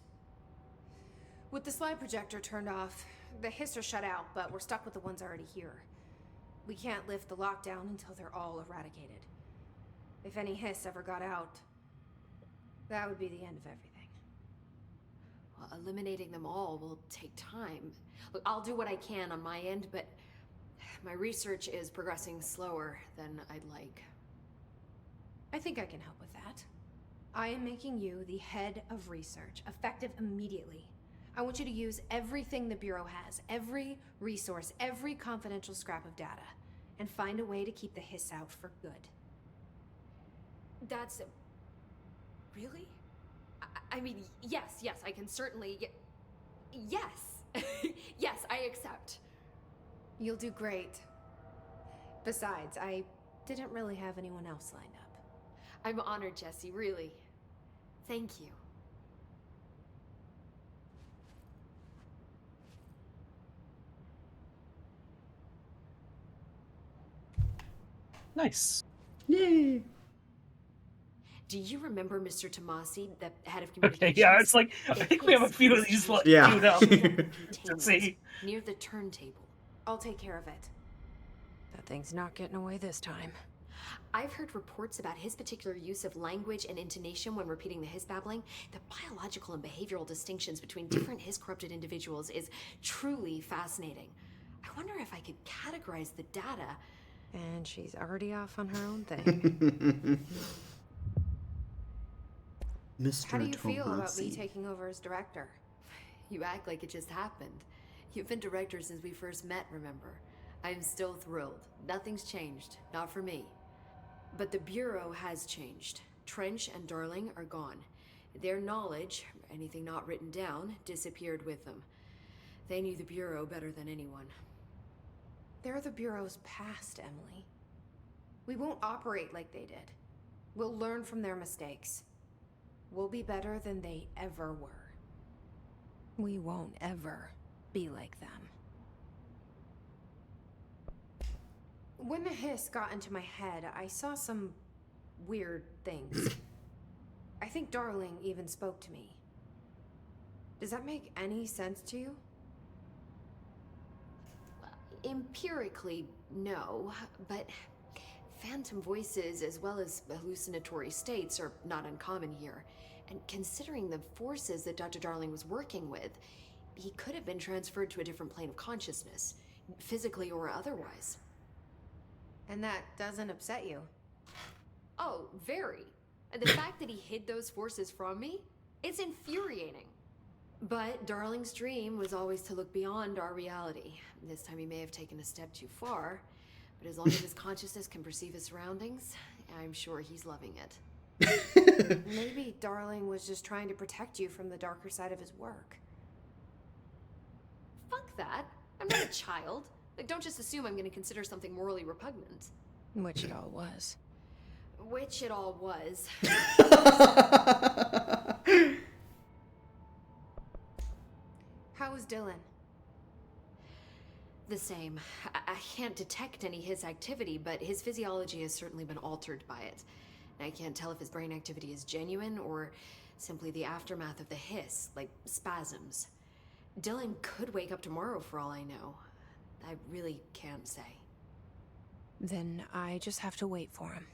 With the slide projector turned off, the hiss are shut out, but we're stuck with the ones already here. We can't lift the lockdown until they're all eradicated. If any hiss ever got out, that would be the end of everything. Well, eliminating them all will take time. Look, I'll do what I can on my end, but my research is progressing slower than I'd like. I think I can help with that. I am making you the head of research, effective immediately. I want you to use everything the Bureau has, every resource, every confidential scrap of data, and find a way to keep the hiss out for good. That's... Really? I mean, yes, I can certainly... Yes! Yes, I accept. You'll do great. Besides, I didn't really have anyone else lined up. I'm honored, Jesse, really. Thank you. Nice. Yay! Do you remember Mr. Tomasi, the head of Okay, communications? yeah, it's like, I think we have a few of these Yeah. queued up. Let's see. Near the turntable. I'll take care of it. That thing's not getting away this time. I've heard reports about his particular use of language and intonation when repeating the his babbling. The biological and behavioral distinctions between different his corrupted individuals is truly fascinating. I wonder if I could categorize the data. And she's already off on her own thing. Mr. How do you feel about me Tomasi. taking over as director? You act like it just happened. You've been director since we first met, remember? I'm still thrilled. Nothing's changed. Not for me. But the Bureau has changed. Trench and Darling are gone. Their knowledge, anything not written down, disappeared with them. They knew the Bureau better than anyone. They're the Bureau's past, Emily. We won't operate like they did. We'll learn from their mistakes. We'll be better than they ever were. We won't ever be like them. When the hiss got into my head, I saw some weird things. I think Darling even spoke to me. Does that make any sense to you? Empirically, no, but phantom voices as well as hallucinatory states are not uncommon here. And considering the forces that Dr. Darling was working with, he could have been transferred to a different plane of consciousness, physically or otherwise. And that doesn't upset you? Oh, very. And the fact that he hid those forces from me, it's infuriating. But Darling's dream was always to look beyond our reality. This time he may have taken a step too far, but as long as his consciousness can perceive his surroundings, I'm sure he's loving it. Maybe Darling was just trying to protect you from the darker side of his work. that. I'm not a child. Like, don't just assume I'm going to consider something morally repugnant. Which it all was. Which it all was. How is Dylan? The same. I can't detect any Hiss activity, but his physiology has certainly been altered by it. And I can't tell if his brain activity is genuine or simply the aftermath of the Hiss, like spasms. Dylan could wake up tomorrow for all I know. I really can't say. Then I just have to wait for him.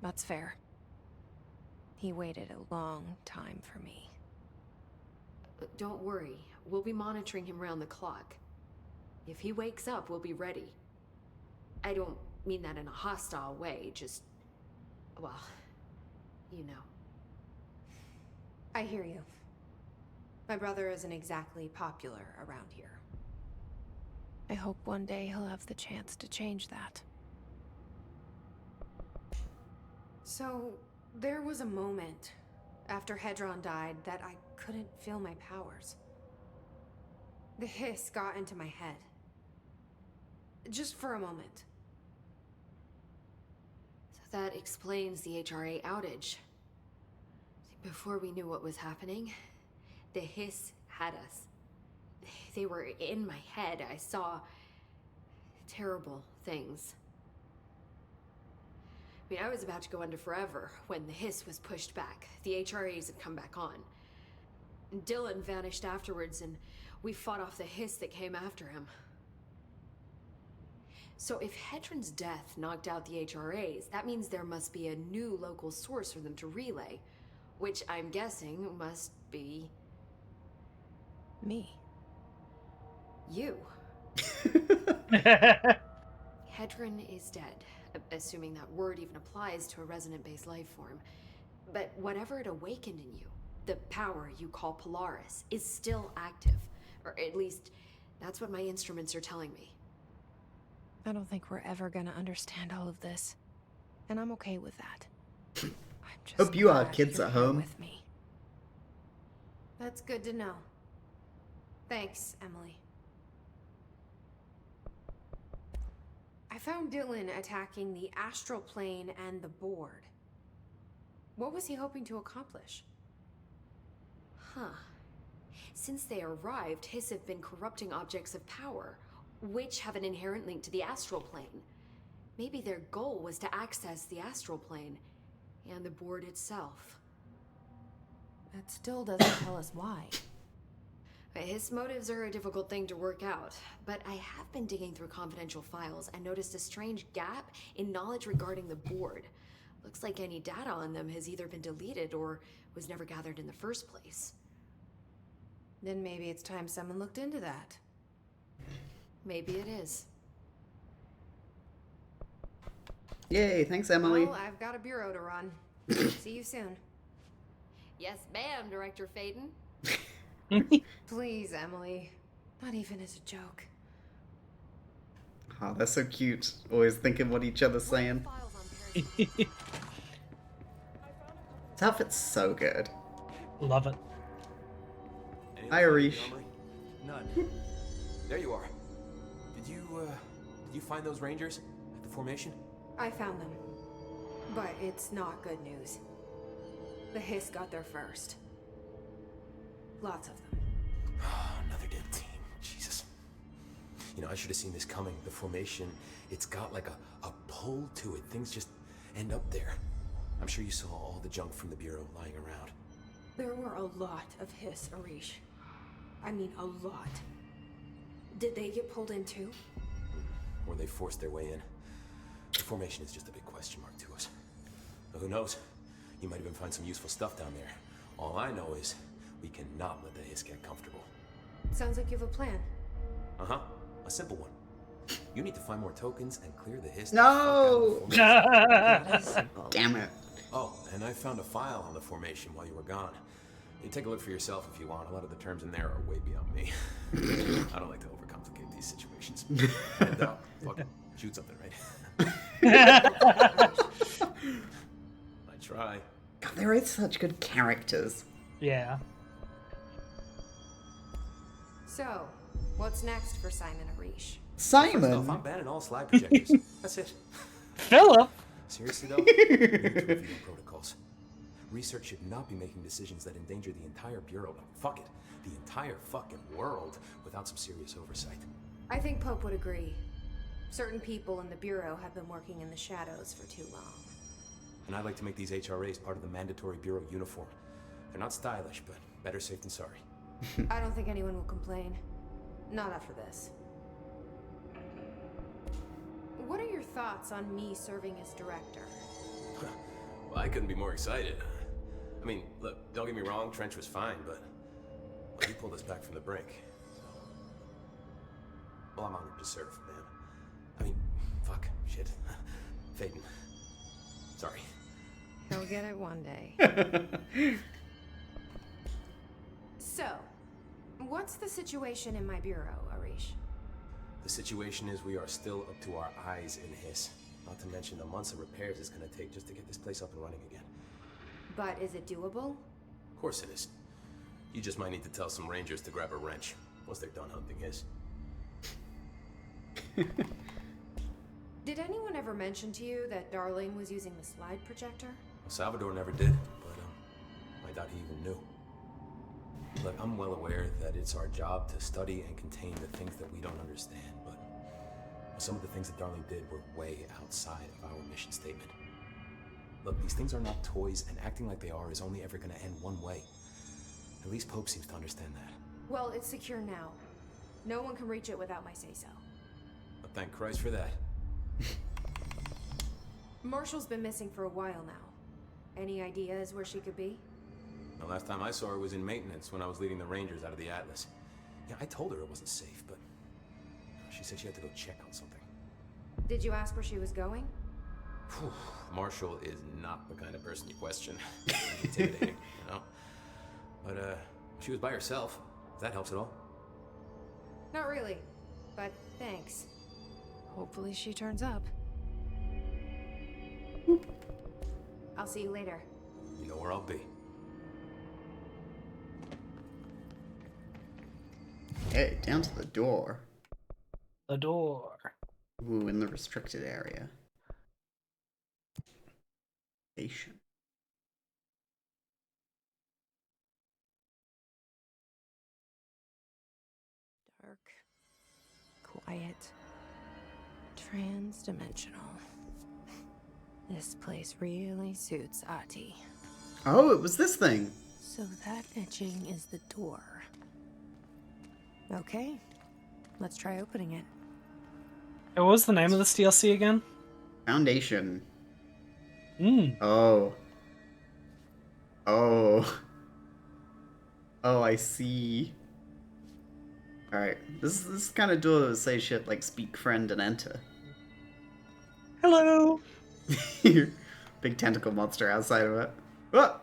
That's fair. He waited a long time for me. Don't worry. We'll be monitoring him round the clock. If he wakes up, we'll be ready. I don't mean that in a hostile way, just... well, you know. I hear you. My brother isn't exactly popular around here. I hope one day he'll have the chance to change that. So, there was a moment after Hedron died that I couldn't feel my powers. The Hiss got into my head. Just for a moment. So that explains the HRA outage. Before we knew what was happening, the Hiss had us. They were in my head. I saw terrible things. I mean, I was about to go under forever when the Hiss was pushed back. The HRAs had come back on. Dylan vanished afterwards, and we fought off the Hiss that came after him. So if Hedron's death knocked out the HRAs, that means there must be a new local source for them to relay, which I'm guessing must be... me. You. Hedron is dead, assuming that word even applies to a resonant-based life form. But whatever it awakened in you, the power you call Polaris, is still active. Or at least, that's what my instruments are telling me. I don't think we're ever gonna understand all of this. And I'm okay with that. I'm just Hope you are glad kids you're at here home. with me. That's good to know. Thanks, Emily. I found Dylan attacking the astral plane and the board. What was he hoping to accomplish? Huh. Since they arrived, Hiss have been corrupting objects of power, which have an inherent link to the astral plane. Maybe their goal was to access the astral plane and the board itself. That still doesn't tell us why. His motives are a difficult thing to work out, but I have been digging through confidential files and noticed a strange gap in knowledge regarding the board. Looks like any data on them has either been deleted or was never gathered in the first place. Then maybe it's time someone looked into that. Maybe it is. Yay, thanks, Emily. Well, I've got a bureau to run. See you soon. Yes, ma'am, Director Faden. Please, Emily. Not even as a joke. Oh, they're so cute. Always thinking what each other's saying. This outfit's so good. Love it. Hi, Arish. None. There you are. Did you find those Rangers at the formation? I found them. But it's not good news. The Hiss got there first. Lots of them. Another dead team. Jesus. You know, I should have seen this coming. The formation, it's got like a pull to it. Things just end up there. I'm sure you saw all the junk from the Bureau lying around. There were a lot of Hiss, Arish. I mean, a lot. Did they get pulled in too? Or they forced their way in. The formation is just a big question mark to us. But who knows? You might even find some useful stuff down there. All I know is we cannot let the Hiss get comfortable. Sounds like you have a plan. Uh-huh. A simple one. You need to find more tokens and clear the Hiss. No! The fuck out of the formation. Damn it. Oh, and I found a file on the formation while you were gone. You take a look for yourself if you want. A lot of the terms in there are way beyond me. I don't like to overcomplicate these situations. And, fuck, shoot something, right? I try. God, there is such good characters. Yeah. So, What's next for Simon Arish? First off, I'm Simon? banning all slide projectors. That's it. Philip! Seriously though, we need to review protocols. Research should not be making decisions that endanger the entire Bureau. No, fuck it. The entire fucking world without some serious oversight. I think Pope would agree. Certain people in the Bureau have been working in the shadows for too long. And I'd like to make these HRAs part of the mandatory Bureau uniform. They're not stylish, but better safe than sorry. I don't think anyone will complain. Not after this. What are your thoughts on me serving as director? Well, I couldn't be more excited. I mean, look, don't get me wrong, Trench was fine, but well, he pulled us back from the brink. So, well, I'm honored to serve, man. I mean, fuck, shit. Faden. Sorry. He'll get it one day. So, what's the situation in my bureau, Arish? The situation is we are still up to our eyes in Hiss. Not to mention the months of repairs it's gonna take just to get this place up and running again. But is it doable? Of course it is. You just might need to tell some rangers to grab a wrench once they're done hunting Hiss. Did anyone ever mention to you that Darling was using the slide projector? Well, Salvador never did, but I doubt he even knew. Look, I'm well aware that it's our job to study and contain the things that we don't understand, but some of the things that Darling did were way outside of our mission statement. Look, these things are not toys, and acting like they are is only ever gonna end one way. At least Pope seems to understand that. Well, it's secure now. No one can reach it without my say-so. But thank Christ for that. Marshall's been missing for a while now. Any ideas where she could be? The last time I saw her was in maintenance when I was leading the Rangers out of the Atlas. Yeah, I told her it wasn't safe, but she said she had to go check on something. Did you ask where she was going? Whew, Marshall is not the kind of person you question. Intimidating, you know? But, she was by herself. If that helps at all. Not really, but thanks. Hopefully she turns up. I'll see you later. You know where I'll be. Okay, down to the door. The door. Ooh, in the restricted area. Station. Dark, quiet, trans-dimensional. This place really suits Ahti. Oh, it was this thing. So that etching is the door. Okay, let's try opening it. What was the name of this DLC again? Foundation. Mm. Oh. Oh. Oh, I see. Alright, this is kind of door that would say shit like speak friend and enter. Hello! Big tentacle monster outside of it. Oh!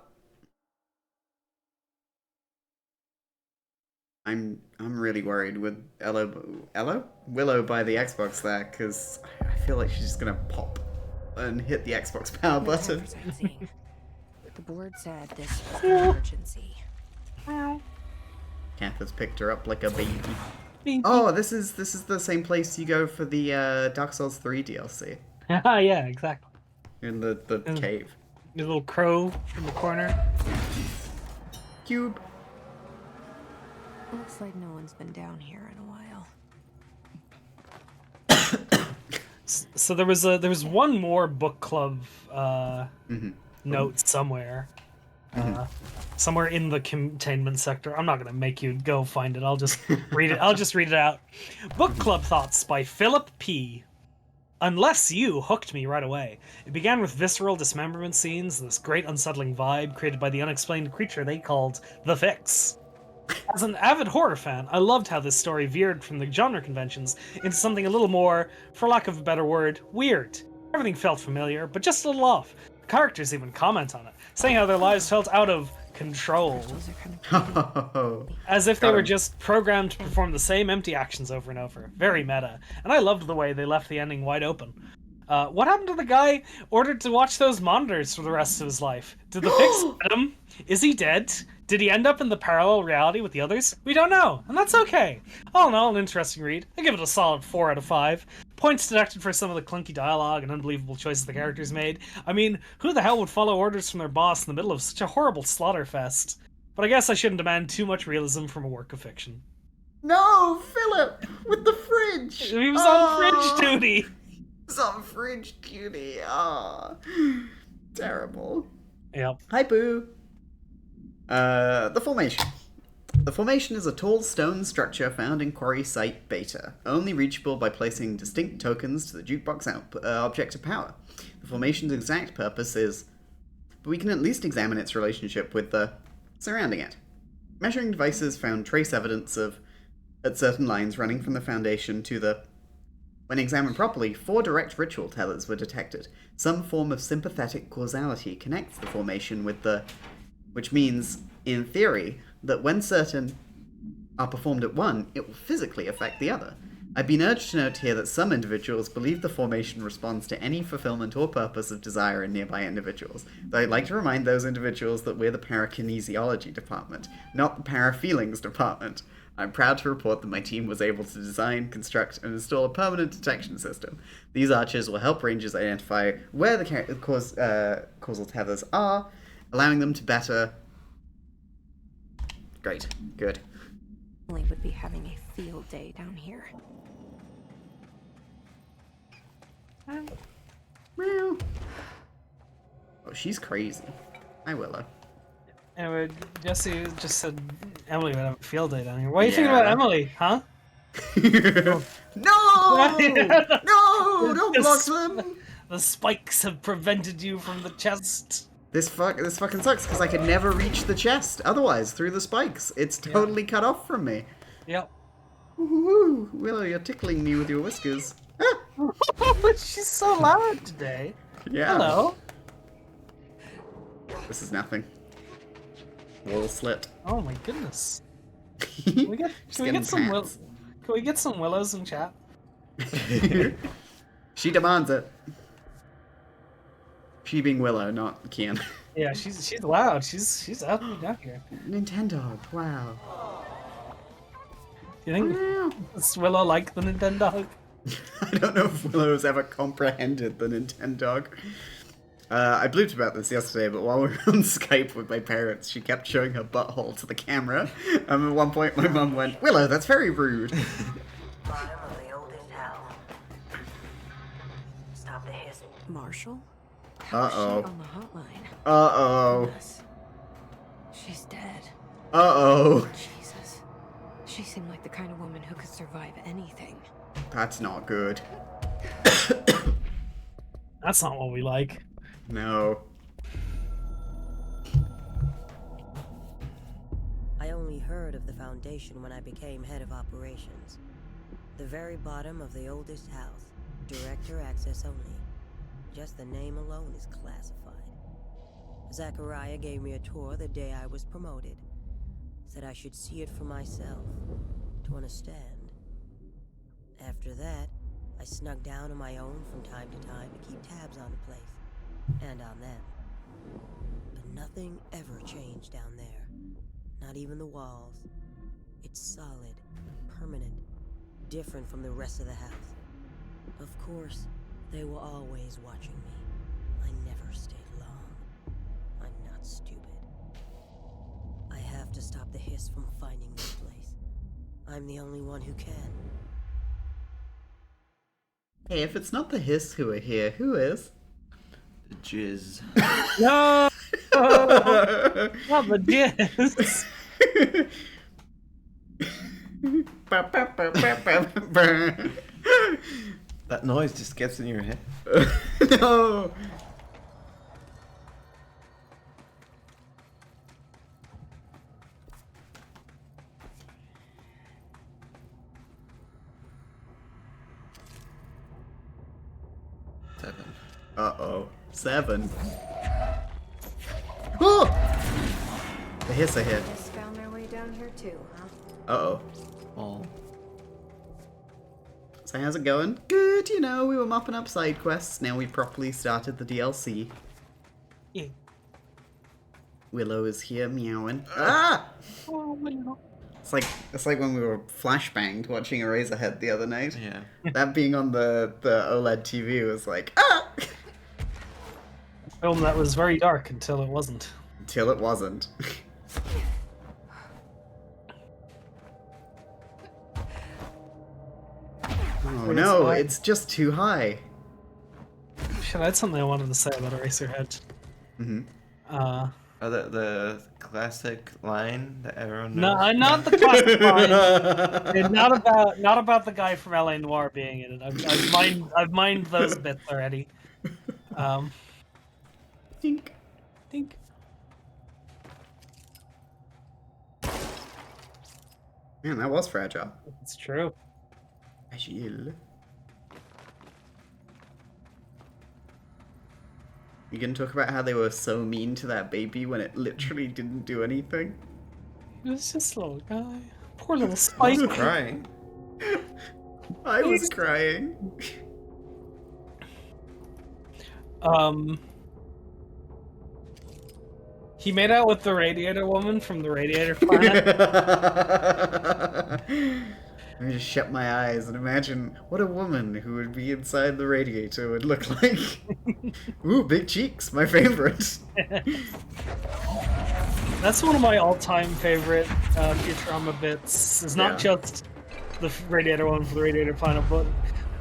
I'm really worried with Willow by the Xbox there, because I feel like she's just gonna pop and hit the Xbox power button. The board said this was an emergency. Canthus picked her up like a baby. Oh, this is the same place you go for the Dark Souls 3 DLC. Yeah, exactly. In the cave. The little crow in the corner. Cube. Looks like no one's been down here in a while. So there was one more book club note somewhere. Somewhere in the containment sector. I'm not gonna make you go find it. I'll just read it. I'll just read it out. Book club thoughts by Philip P. Unless you hooked me right away. It began with visceral dismemberment scenes, this great unsettling vibe created by the unexplained creature they called the Fix. As an avid horror fan, I loved how this story veered from the genre conventions into something a little more, for lack of a better word, weird. Everything felt familiar, but just a little off. The characters even comment on it, saying how their lives felt out of control. As if they were just programmed to perform the same empty actions over and over. Very meta. And I loved the way they left the ending wide open. What happened to the guy ordered to watch those monitors for the rest of his life? Did the Fix get him? Is he dead? Did he end up in the parallel reality with the others? We don't know, and that's okay. All in all, an interesting read. I give it a solid 4 out of 5. Points deducted for some of the clunky dialogue and unbelievable choices the characters made. I mean, who the hell would follow orders from their boss in the middle of such a horrible slaughter fest? But I guess I shouldn't demand too much realism from a work of fiction. No, Philip, with the fridge. He was on fridge duty. He was on fridge duty. Terrible. Yep. Hi, Boo. The Formation. The Formation is a tall stone structure found in Quarry Site Beta, only reachable by placing distinct tokens to the jukebox object of power. The Formation's exact purpose is... but we can at least examine its relationship with the surrounding it. Measuring devices found trace evidence at certain lines running from the Foundation to the... When examined properly, 4 direct ritual tellers were detected. Some form of sympathetic causality connects the Formation with the... which means, in theory, that when certain are performed at one, it will physically affect the other. I've been urged to note here that some individuals believe the Formation responds to any fulfillment or purpose of desire in nearby individuals, though I'd like to remind those individuals that we're the parakinesiology department, not the parafeelings department. I'm proud to report that my team was able to design, construct, and install a permanent detection system. These archers will help rangers identify where the causal tethers are, allowing them to better... Great. Good. Emily would be having a field day down here. Meow. Oh, she's crazy. Hi, Willow. Anyway, Jesse just said Emily would have a field day down here. What do you think about Emily, huh? No! No! Don't block them! The spikes have prevented you from the chest. This fucking sucks, because I could never reach the chest otherwise through the spikes. It's totally cut off from me. Yep. Woohoo! Willow, you're tickling me with your whiskers. She's so loud today. Yeah. Hello. This is nothing. Wall slit. Oh my goodness. Can we get some willows in chat? She demands it. She being Willow, not Kian. Yeah, she's loud. She's out down here. Nintendo. Wow. Do you think does Willow like the Nintendo? I don't know if Willow's ever comprehended the Nintendo. I blooped about this yesterday, but while we were on Skype with my parents, she kept showing her butthole to the camera. At one point, my mum went, "Willow, that's very rude." Bottom of the oldest hell. Stop the hiss. Marshall? Uh-oh. On the hotline. Uh-oh. Goodness. She's dead. Uh-oh. Jesus. She seemed like the kind of woman who could survive anything. That's not good. That's not what we like. No. I only heard of the Foundation when I became head of operations. The very bottom of the oldest house. Director access only. Just the name alone is classified. Zachariah gave me a tour the day I was promoted. Said I should see it for myself, to understand. After that, I snuck down on my own from time to time to keep tabs on the place, and on them. But nothing ever changed down there. Not even the walls. It's solid, permanent, different from the rest of the house. Of course, they were always watching me. I never stayed long. I'm not stupid. I have to stop the hiss from finding this place. I'm the only one who can. Hey, if it's not the Hiss who are here, who is? The Jizz. No! Not the Jizz! That noise just gets in your head. No! Seven. Uh-oh. 7. Oh! The Hiss are here. Just found their way down here too, huh? Uh-oh. Oh. So how's it going? Good, you know, we were mopping up side quests. Now we've properly started the DLC. Yeah. Willow is here meowing. Ah! Oh, Willow. It's like when we were flashbanged watching Eraserhead the other night. Yeah. That being on the OLED TV was like, ah! A film that was very dark until it wasn't. Until it wasn't. Oh no, it's just too high. Shit, I had something I wanted to say about Eraserhead. Mm-hmm. The classic line that everyone knows. No, not the classic line. And not about the guy from LA Noire being in it. I've mined those bits already. Think. Man, that was fragile. It's true. Agile. You gonna talk about how they were so mean to that baby when it literally didn't do anything? It was just a little guy. Poor little I Spike. was crying. I was crying. He made out with the Radiator Woman from the Radiator Planet. Let me just shut my eyes and imagine what a woman who would be inside the radiator would look like. Ooh, big cheeks, my favorite. That's one of my all-time favorite Futurama bits. It's not just the Radiator Woman from the Radiator Planet, but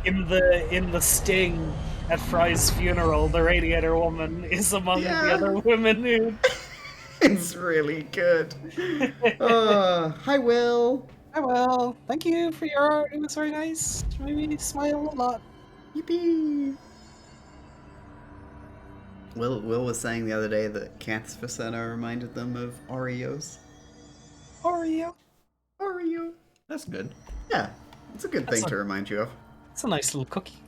in the sting at Fry's funeral, the Radiator Woman is among the other women who... It's really good. Hi, Will. Hi, Will. Thank you for your art. It was very nice. It made me smile a lot. Yippee. Will was saying the other day that Cats for Senna reminded them of Oreos. Oreo. That's good. Yeah, it's a good thing to remind you of. It's a nice little cookie.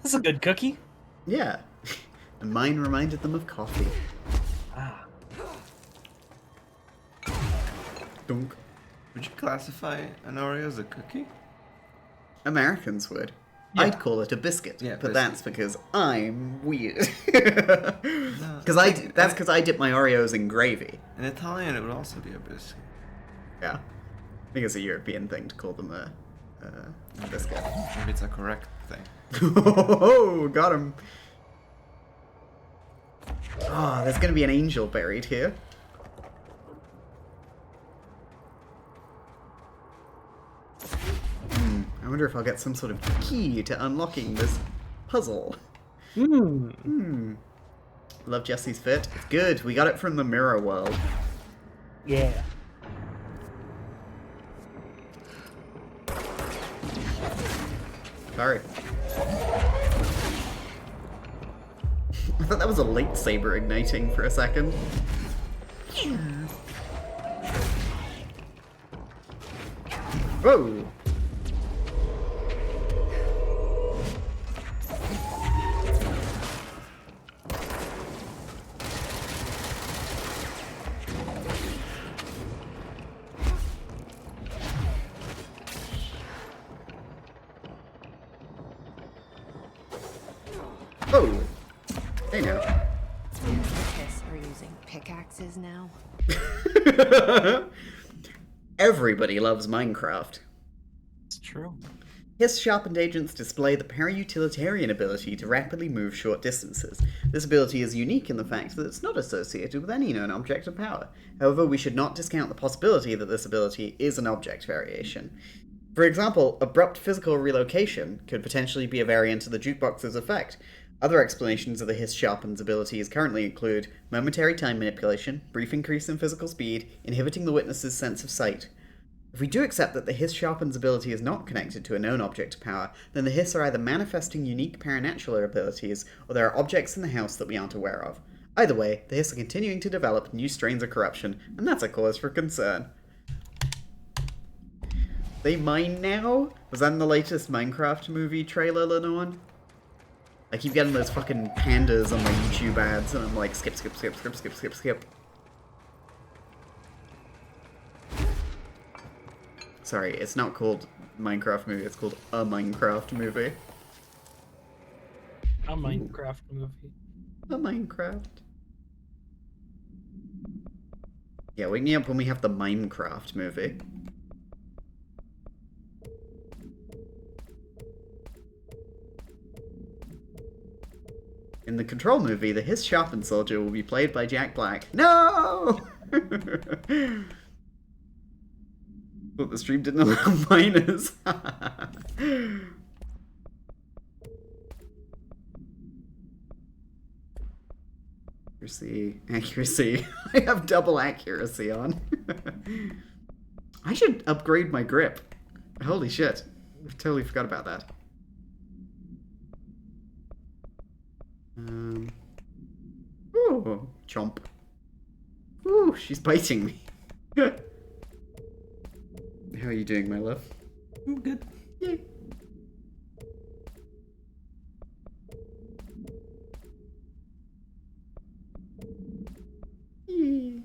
It's a good cookie. Yeah. And mine reminded them of coffee. Ah. Dunk. Would you classify an Oreo as a cookie? Americans would. Yeah. I'd call it a biscuit, Yeah, but biscuit. that's because I'm weird. That's because I dip my Oreos in gravy. In Italian, it would also be a biscuit. Yeah, I think it's a European thing to call them a biscuit. Maybe it's a correct thing. Oh, got him. Oh, there's gonna be an angel buried here. I wonder if I'll get some sort of key to unlocking this puzzle. Love Jesse's fit. It's good. We got it from the mirror world. Yeah. Sorry. I thought that was a lightsaber igniting for a second. Whoa! Oh! Hey now. Kiss are using pickaxes now. Everybody loves Minecraft. It's true. Hiss sharpened agents display the para-utilitarian ability to rapidly move short distances. This ability is unique in the fact that it's not associated with any known object of power. However, we should not discount the possibility that this ability is an object variation. For example, abrupt physical relocation could potentially be a variant of the jukebox's effect. Other explanations of the Hiss Sharpen's abilities currently include momentary time manipulation, brief increase in physical speed, inhibiting the witness's sense of sight. If we do accept that the Hiss Sharpen's ability is not connected to a known object of power, then the Hiss are either manifesting unique paranatural abilities, or there are objects in the house that we aren't aware of. Either way, the Hiss are continuing to develop new strains of corruption, and that's a cause for concern. They mine now? Was that in the latest Minecraft movie trailer, Lenorn? I keep getting those fucking pandas on my YouTube ads, and I'm like, skip, skip, skip, skip, skip, skip, skip. Sorry, it's not called Minecraft movie, it's called a Minecraft movie. A Minecraft movie. A Minecraft. Yeah, wake me up when we have the Minecraft movie. In the Control movie, the Hiss Sharpened Soldier will be played by Jack Black. No! But the stream didn't allow minors. Accuracy. I have double accuracy on. I should upgrade my grip. Holy shit. I totally forgot about that. Ooh, chomp. Ooh, she's biting me. How are you doing, my love? I'm good. Yay. Yay.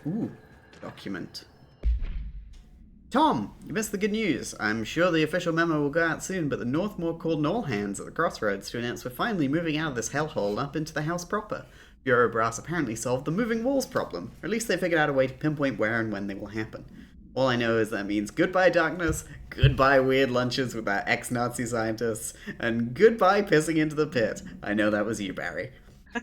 Ooh, document. Tom, you missed the good news. I'm sure the official memo will go out soon, but the Northmore called all hands at the crossroads to announce we're finally moving out of this hellhole up into the house proper. Bureau Brass apparently solved the moving walls problem, or at least they figured out a way to pinpoint where and when they will happen. All I know is that means goodbye darkness, goodbye weird lunches with our ex-Nazi scientists, and goodbye pissing into the pit. I know that was you, Barry.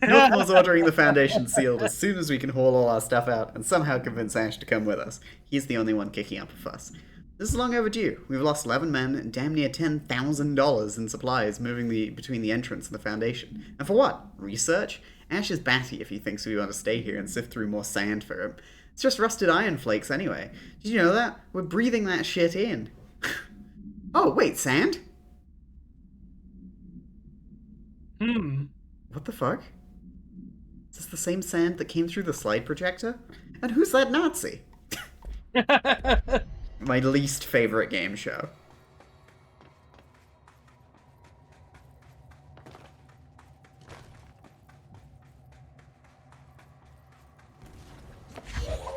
Northmore's ordering the Foundation sealed as soon as we can haul all our stuff out and somehow convince Ash to come with us. He's the only one kicking up a fuss. This is long overdue. We've lost 11 men and damn near $10,000 in supplies moving between the entrance and the Foundation. And for what? Research? Ash is batty if he thinks we want to stay here and sift through more sand for him. It's just rusted iron flakes anyway. Did you know that? We're breathing that shit in. Oh, wait, sand? What the fuck? Is this the same sand that came through the slide projector? And who's that Nazi? My least favorite game show.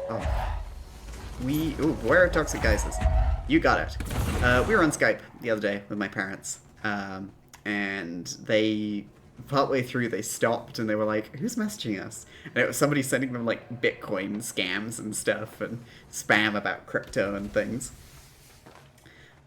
Oh. Ooh, where are Toxic Geysers? You got it. We were on Skype the other day with my parents. And they... partway through, they stopped and they were like, who's messaging us? And it was somebody sending them, like, Bitcoin scams and stuff and spam about crypto and things.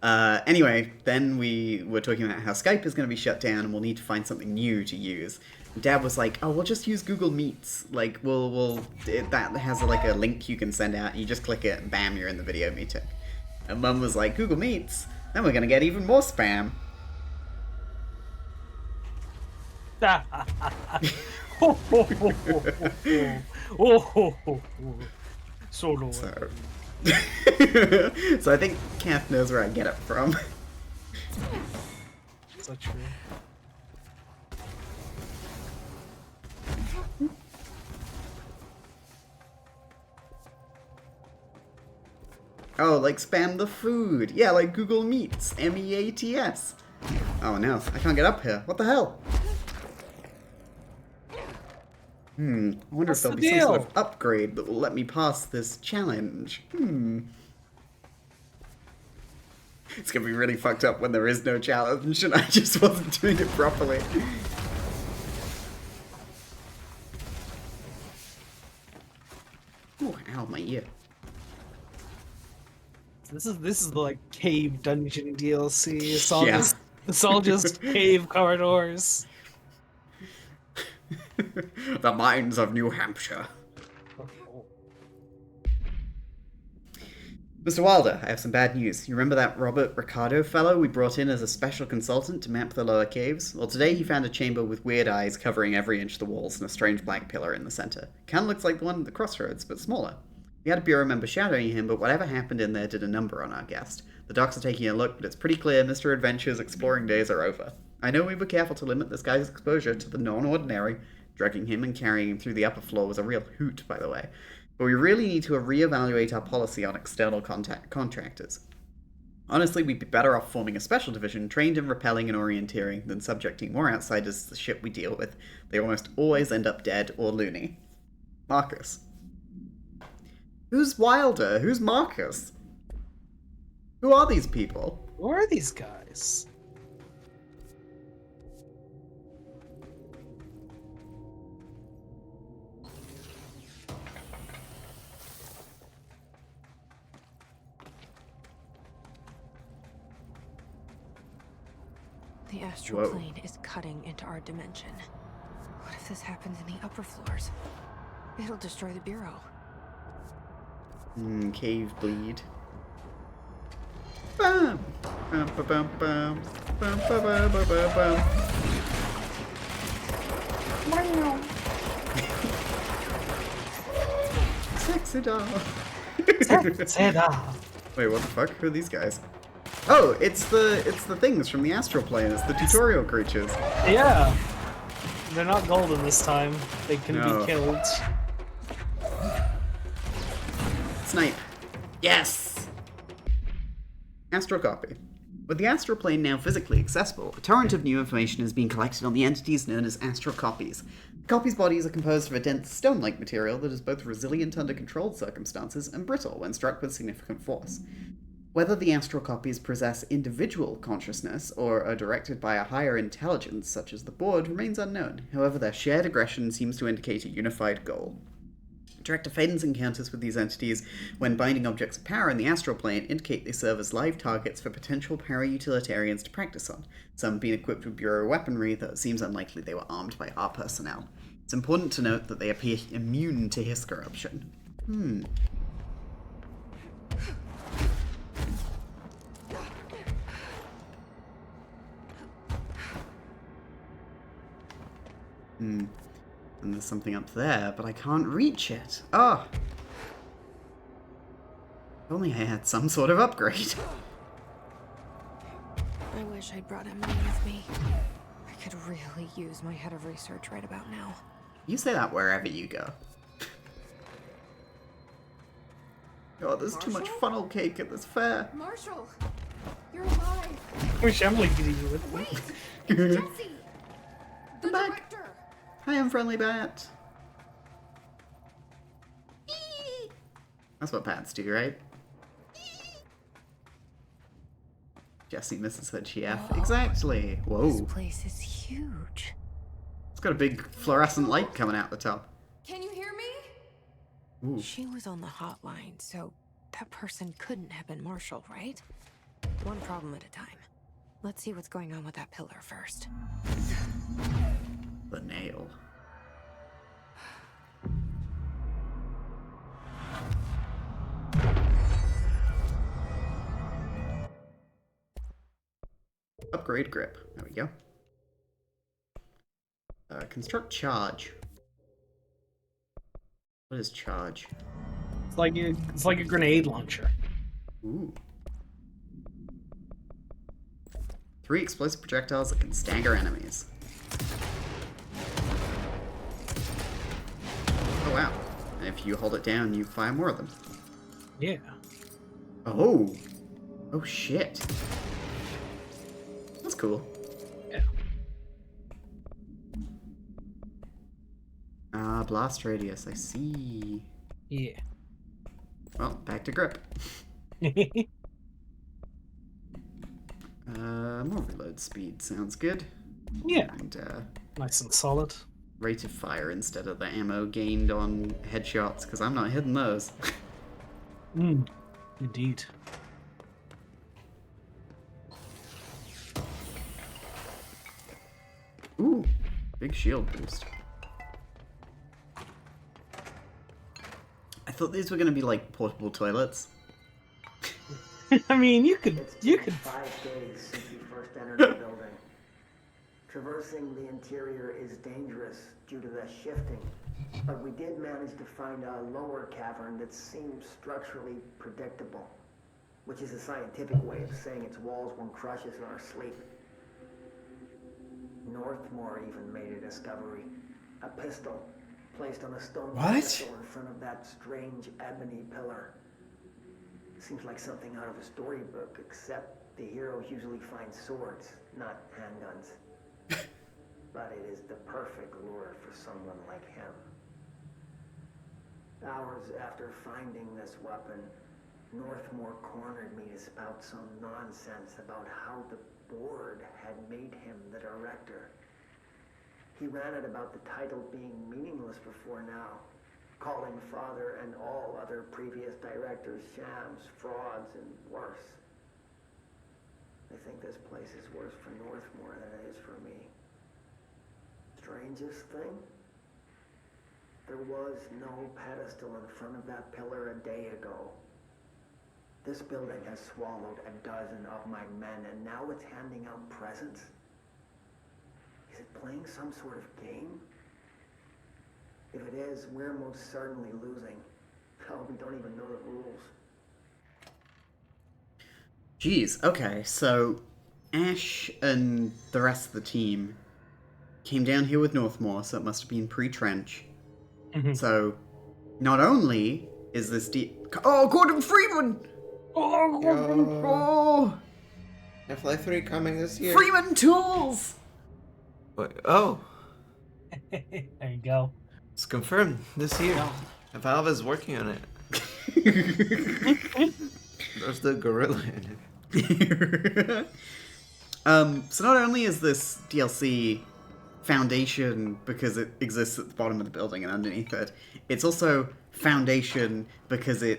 Anyway, then we were talking about how Skype is going to be shut down and we'll need to find something new to use. And Dad was like, oh, we'll just use Google Meets. Like, that has, like, a link you can send out. You just click it and bam, you're in the video meeting. And Mum was like, Google Meets? Then we're going to get even more spam. So low. So I think Kath knows where I get it from. Is that true? Oh, like spam the food. Yeah, like Google Meets. MEATS. Oh no, I can't get up here. What the hell? I wonder if there'll be some sort of upgrade that will let me pass this challenge. It's gonna be really fucked up when there is no challenge and I just wasn't doing it properly. Oh, ow, my ear. This is the, like, cave dungeon DLC. It's all just cave corridors. The mines of New Hampshire. Mr. Wilder, I have some bad news. You remember that Robert Ricardo fellow we brought in as a special consultant to map the lower caves? Well, today he found a chamber with weird eyes covering every inch of the walls and a strange black pillar in the center. Kinda looks like the one at the crossroads, but smaller. We had a bureau member shadowing him, but whatever happened in there did a number on our guest. The docs are taking a look, but it's pretty clear Mr. Adventure's exploring days are over. I know we were careful to limit this guy's exposure to the non-ordinary. Dragging him and carrying him through the upper floor was a real hoot, by the way. But we really need to reevaluate our policy on external contractors. Honestly, we'd be better off forming a special division trained in repelling and orienteering than subjecting more outsiders to the shit we deal with. They almost always end up dead or loony. Marcus. Who's Wilder? Who's Marcus? Who are these people? Who are these guys? astral Whoa. plane is cutting into our dimension. What if this happens in the upper floors? It'll destroy the Bureau. Cave bleed. Bam! Bum, ba, bum, bum. Bum, ba, ba, ba, ba, bum. Sexy doll. Sexy doll. Wait, what the fuck? Who are these guys? Oh, it's the things from the astral plane. It's the tutorial creatures. Yeah. They're not golden this time. They can No. be killed. Snipe. Yes! Astral copy. With the astral plane now physically accessible, a torrent of new information is being collected on the entities known as astral copies. The copies' bodies are composed of a dense stone-like material that is both resilient under controlled circumstances and brittle when struck with significant force. Whether the astral copies possess individual consciousness or are directed by a higher intelligence, such as the board, remains unknown. However, their shared aggression seems to indicate a unified goal. Director Faden's encounters with these entities when binding objects of power in the astral plane indicate they serve as live targets for potential para-utilitarians to practice on, some being equipped with Bureau weaponry, though it seems unlikely they were armed by our personnel. It's important to note that they appear immune to Hiss corruption. And there's something up there, but I can't reach it. Oh! If only I had some sort of upgrade. I wish I'd brought Emily with me. I could really use my head of research right about now. You say that wherever you go. God, there's too much funnel cake at this fair. Marshall, you're alive. Wish Emily could eat with me. Wait, it's Jesse, the director. Hi, I'm Friendly Bat. That's what bats do, right? Jessie misses her GF. Exactly. Whoa. This place is huge. It's got a big fluorescent light coming out the top. Can you hear me? Ooh. She was on the hotline, so that person couldn't have been Marshall, right? One problem at a time. Let's see what's going on with that pillar first. The nail. Upgrade grip. There we go. Construct charge. What is charge? It's like a grenade launcher. Ooh. 3 explosive projectiles that can stagger enemies. Oh wow. And if you hold it down, you fire more of them. Yeah. Oh! Oh shit. That's cool. Yeah. Ah, blast radius, I see. Yeah. Well, back to grip. More reload speed sounds good. Yeah. And, Nice and solid. rate of fire instead of the ammo gained on headshots, because I'm not hitting those. Indeed. Ooh, big shield boost. I thought these were going to be like portable toilets. I mean, you could. 5 days since you first entered the building. Traversing the interior is dangerous due to the shifting, but we did manage to find a lower cavern that seems structurally predictable, which is a scientific way of saying its walls won't crush us in our sleep. Northmore even made a discovery. A pistol placed on a stone pedestal in front of that strange ebony pillar. Seems like something out of a storybook, except the heroes usually find swords, not handguns. But it is the perfect lure for someone like him. Hours after finding this weapon, Northmore cornered me to spout some nonsense about how the board had made him the director. He ranted about the title being meaningless before now, calling Father and all other previous directors shams, frauds, and worse. I think this place is worse for Northmore than it is for me. Strangest thing? There was no pedestal in front of that pillar a day ago. This building has swallowed a dozen of my men, and now it's handing out presents? Is it playing some sort of game? If it is, we're most certainly losing. Oh, we don't even know the rules. Jeez, okay, so Ash and the rest of the team came down here with Northmore, so it must have been pre-trench. So, not only is this Oh, Gordon Freeman! Oh! FLI3 coming this year. Freeman Tools! What? Oh. There you go. It's confirmed this year. Valve is working on it. There's the gorilla in it. So not only is this DLC Foundation because it exists at the bottom of the building and underneath it, it's also Foundation because a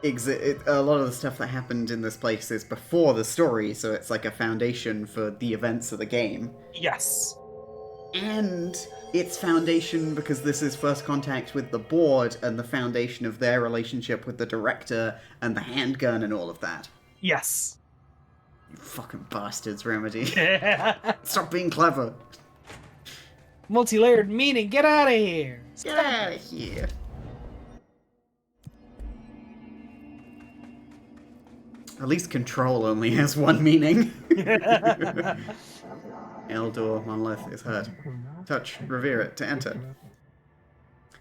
lot of the stuff that happened in this place is before the story, so it's like a foundation for the events of the game. Yes. And it's Foundation because this is first contact with the board and the foundation of their relationship with the director and the handgun and all of that. Yes. You fucking bastards, Remedy. Stop being clever. Multi-layered meaning, get out of here! Get out of here. At least Control only has one meaning. Eldor Monolith is heard. Touch, revere it to enter.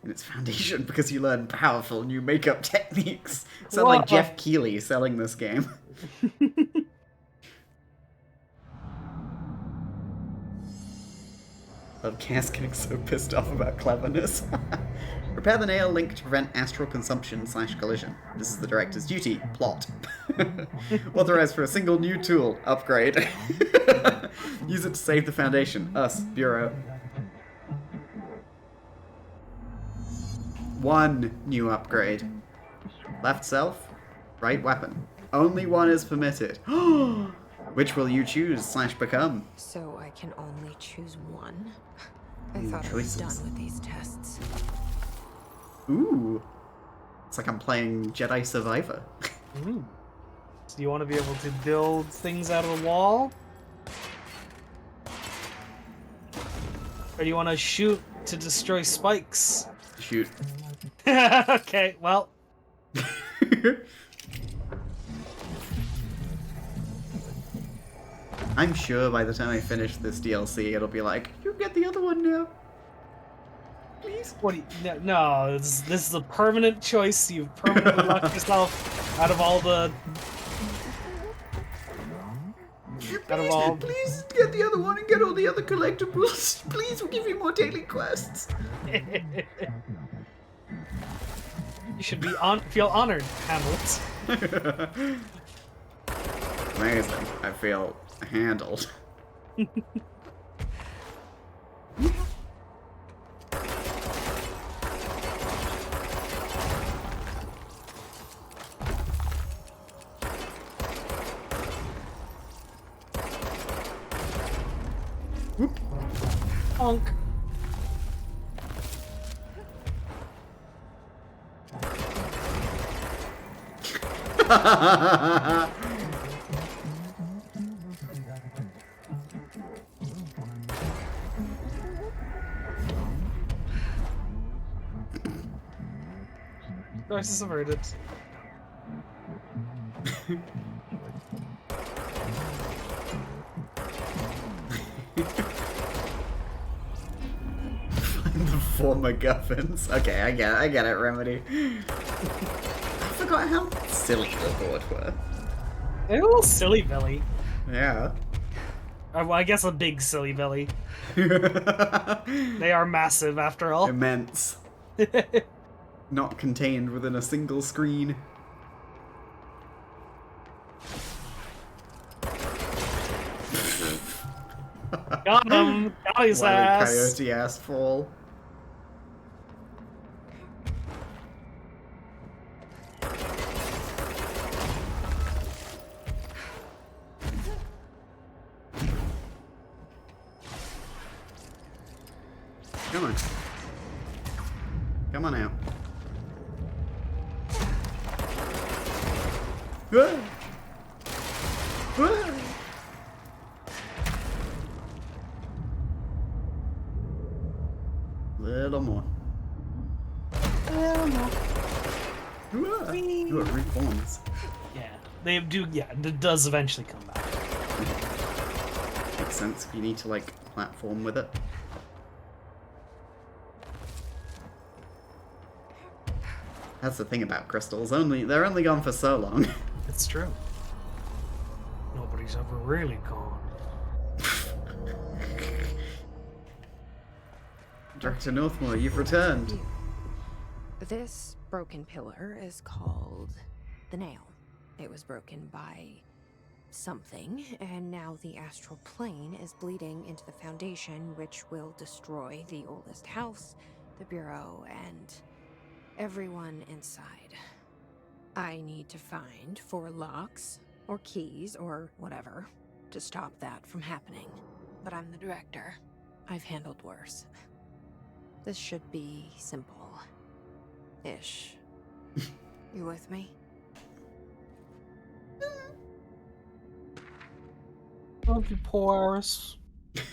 And it's Foundation because you learn powerful new makeup techniques. Sound like Jeff Keighley selling this game. Love Cass getting so pissed off about cleverness. Repair the nail link to prevent astral consumption / collision. This is the director's duty. Plot. Authorized for a single new tool. Upgrade. Use it to save the Foundation. Us. Bureau. 1 new upgrade. Left self. Right weapon. Only 1 is permitted. Which will you choose / become? So I can only choose one? I thought I was done with these tests. Ooh. It's like I'm playing Jedi Survivor. Ooh. So do you want to be able to build things out of the wall? Or do you want to shoot to destroy spikes? Shoot. Okay, well. I'm sure by the time I finish this DLC, it'll be like, you get the other one now. Please? What do you, no, this is a permanent choice. You've permanently locked yourself out of all the... Please get the other one and get all the other collectibles. Please, we'll give you more daily quests. You should be feel honored, Hamlet. Amazing. I feel handled. Whoop. Honk. Crisis averted. The 4 MacGuffins. Okay, I get it, Remedy. I forgot how silly the board were. They're a little silly, Billy. Yeah. Well, I guess a big silly Billy. They are massive, after all. Immense. Not contained within a single screen. Got him! Got his ass! Coyote ass fall. Come on. Come on out. Whoa. Whoa. Little more. Little more. Whoa. Ooh, it reforms. Yeah, they do. Yeah, it does eventually come back. Makes sense if you need to like platform with it. That's the thing about crystals. They're only gone for so long. It's true. Nobody's ever really gone. Director Northmore, you've returned. This broken pillar is called the Nail. It was broken by something, and now the astral plane is bleeding into the Foundation, which will destroy the oldest house, the Bureau, and everyone inside. I need to find 4 locks, or keys, or whatever, to stop that from happening. But I'm the director. I've handled worse. This should be simple. Ish. You with me? Love you, Pores.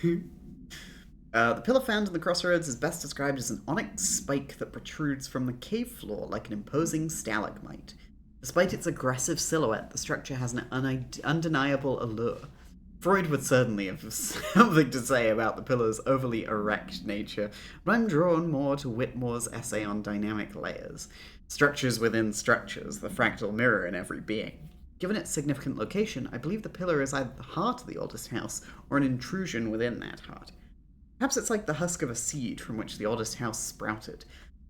The pillar found in the crossroads is best described as an onyx spike that protrudes from the cave floor like an imposing stalagmite. Despite its aggressive silhouette, the structure has an undeniable allure. Freud would certainly have something to say about the pillar's overly erect nature, but I'm drawn more to Whitmore's essay on dynamic layers. Structures within structures, the fractal mirror in every being. Given its significant location, I believe the pillar is either the heart of the oldest house, or an intrusion within that heart. Perhaps it's like the husk of a seed from which the oldest house sprouted.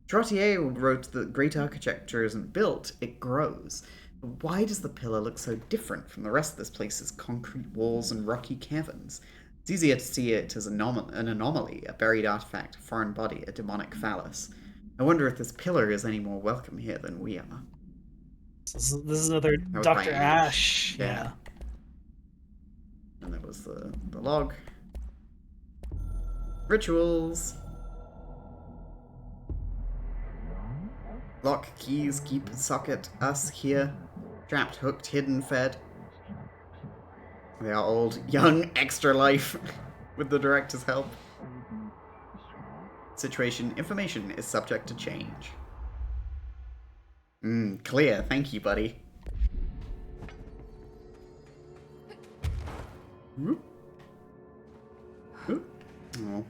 Trottier wrote that great architecture isn't built, it grows. But why does the pillar look so different from the rest of this place's concrete walls and rocky caverns? It's easier to see it as an anomaly, a buried artifact, a foreign body, a demonic phallus. I wonder if this pillar is any more welcome here than we are. This is another That was Dr. by Ash. Yeah. And there was the log. Rituals. Lock, keys, keep, socket, us, here. Trapped, hooked, hidden, fed. They are old, young, extra life. With the director's help. Situation, information is subject to change. Clear. Thank you, buddy. Whoop. Whoop. Oh.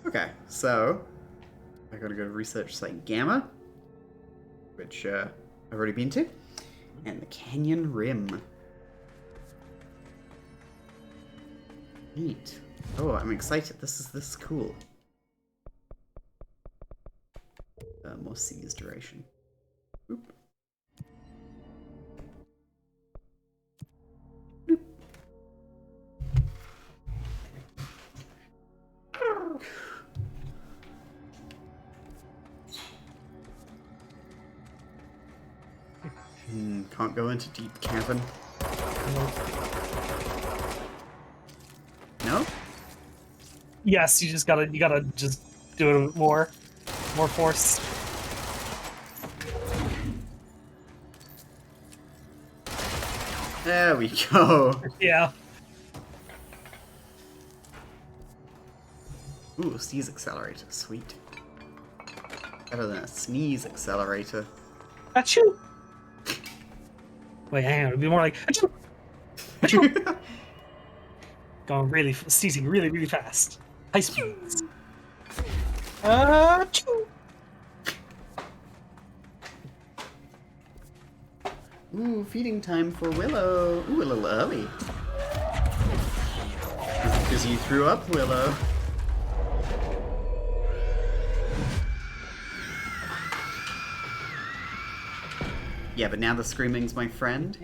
Okay, so I gotta go to research site Gamma, which I've already been to, and the Canyon Rim. Neat. Oh, I'm excited. This is cool. More C's duration. Oop. Oop. Can't go into deep cavern. No? Yes, you gotta just do it with more force. There we go. Yeah. Ooh, sneeze accelerator, sweet. Better than a sneeze accelerator. Achoo! Wait, hang on, it'd be more like achoo! Achoo! Going really, sneezing really, really fast. High speeds. Achoo! Ooh, feeding time for Willow. Ooh, a little early. Because you threw up, Willow. Yeah, but now the screaming's my friend.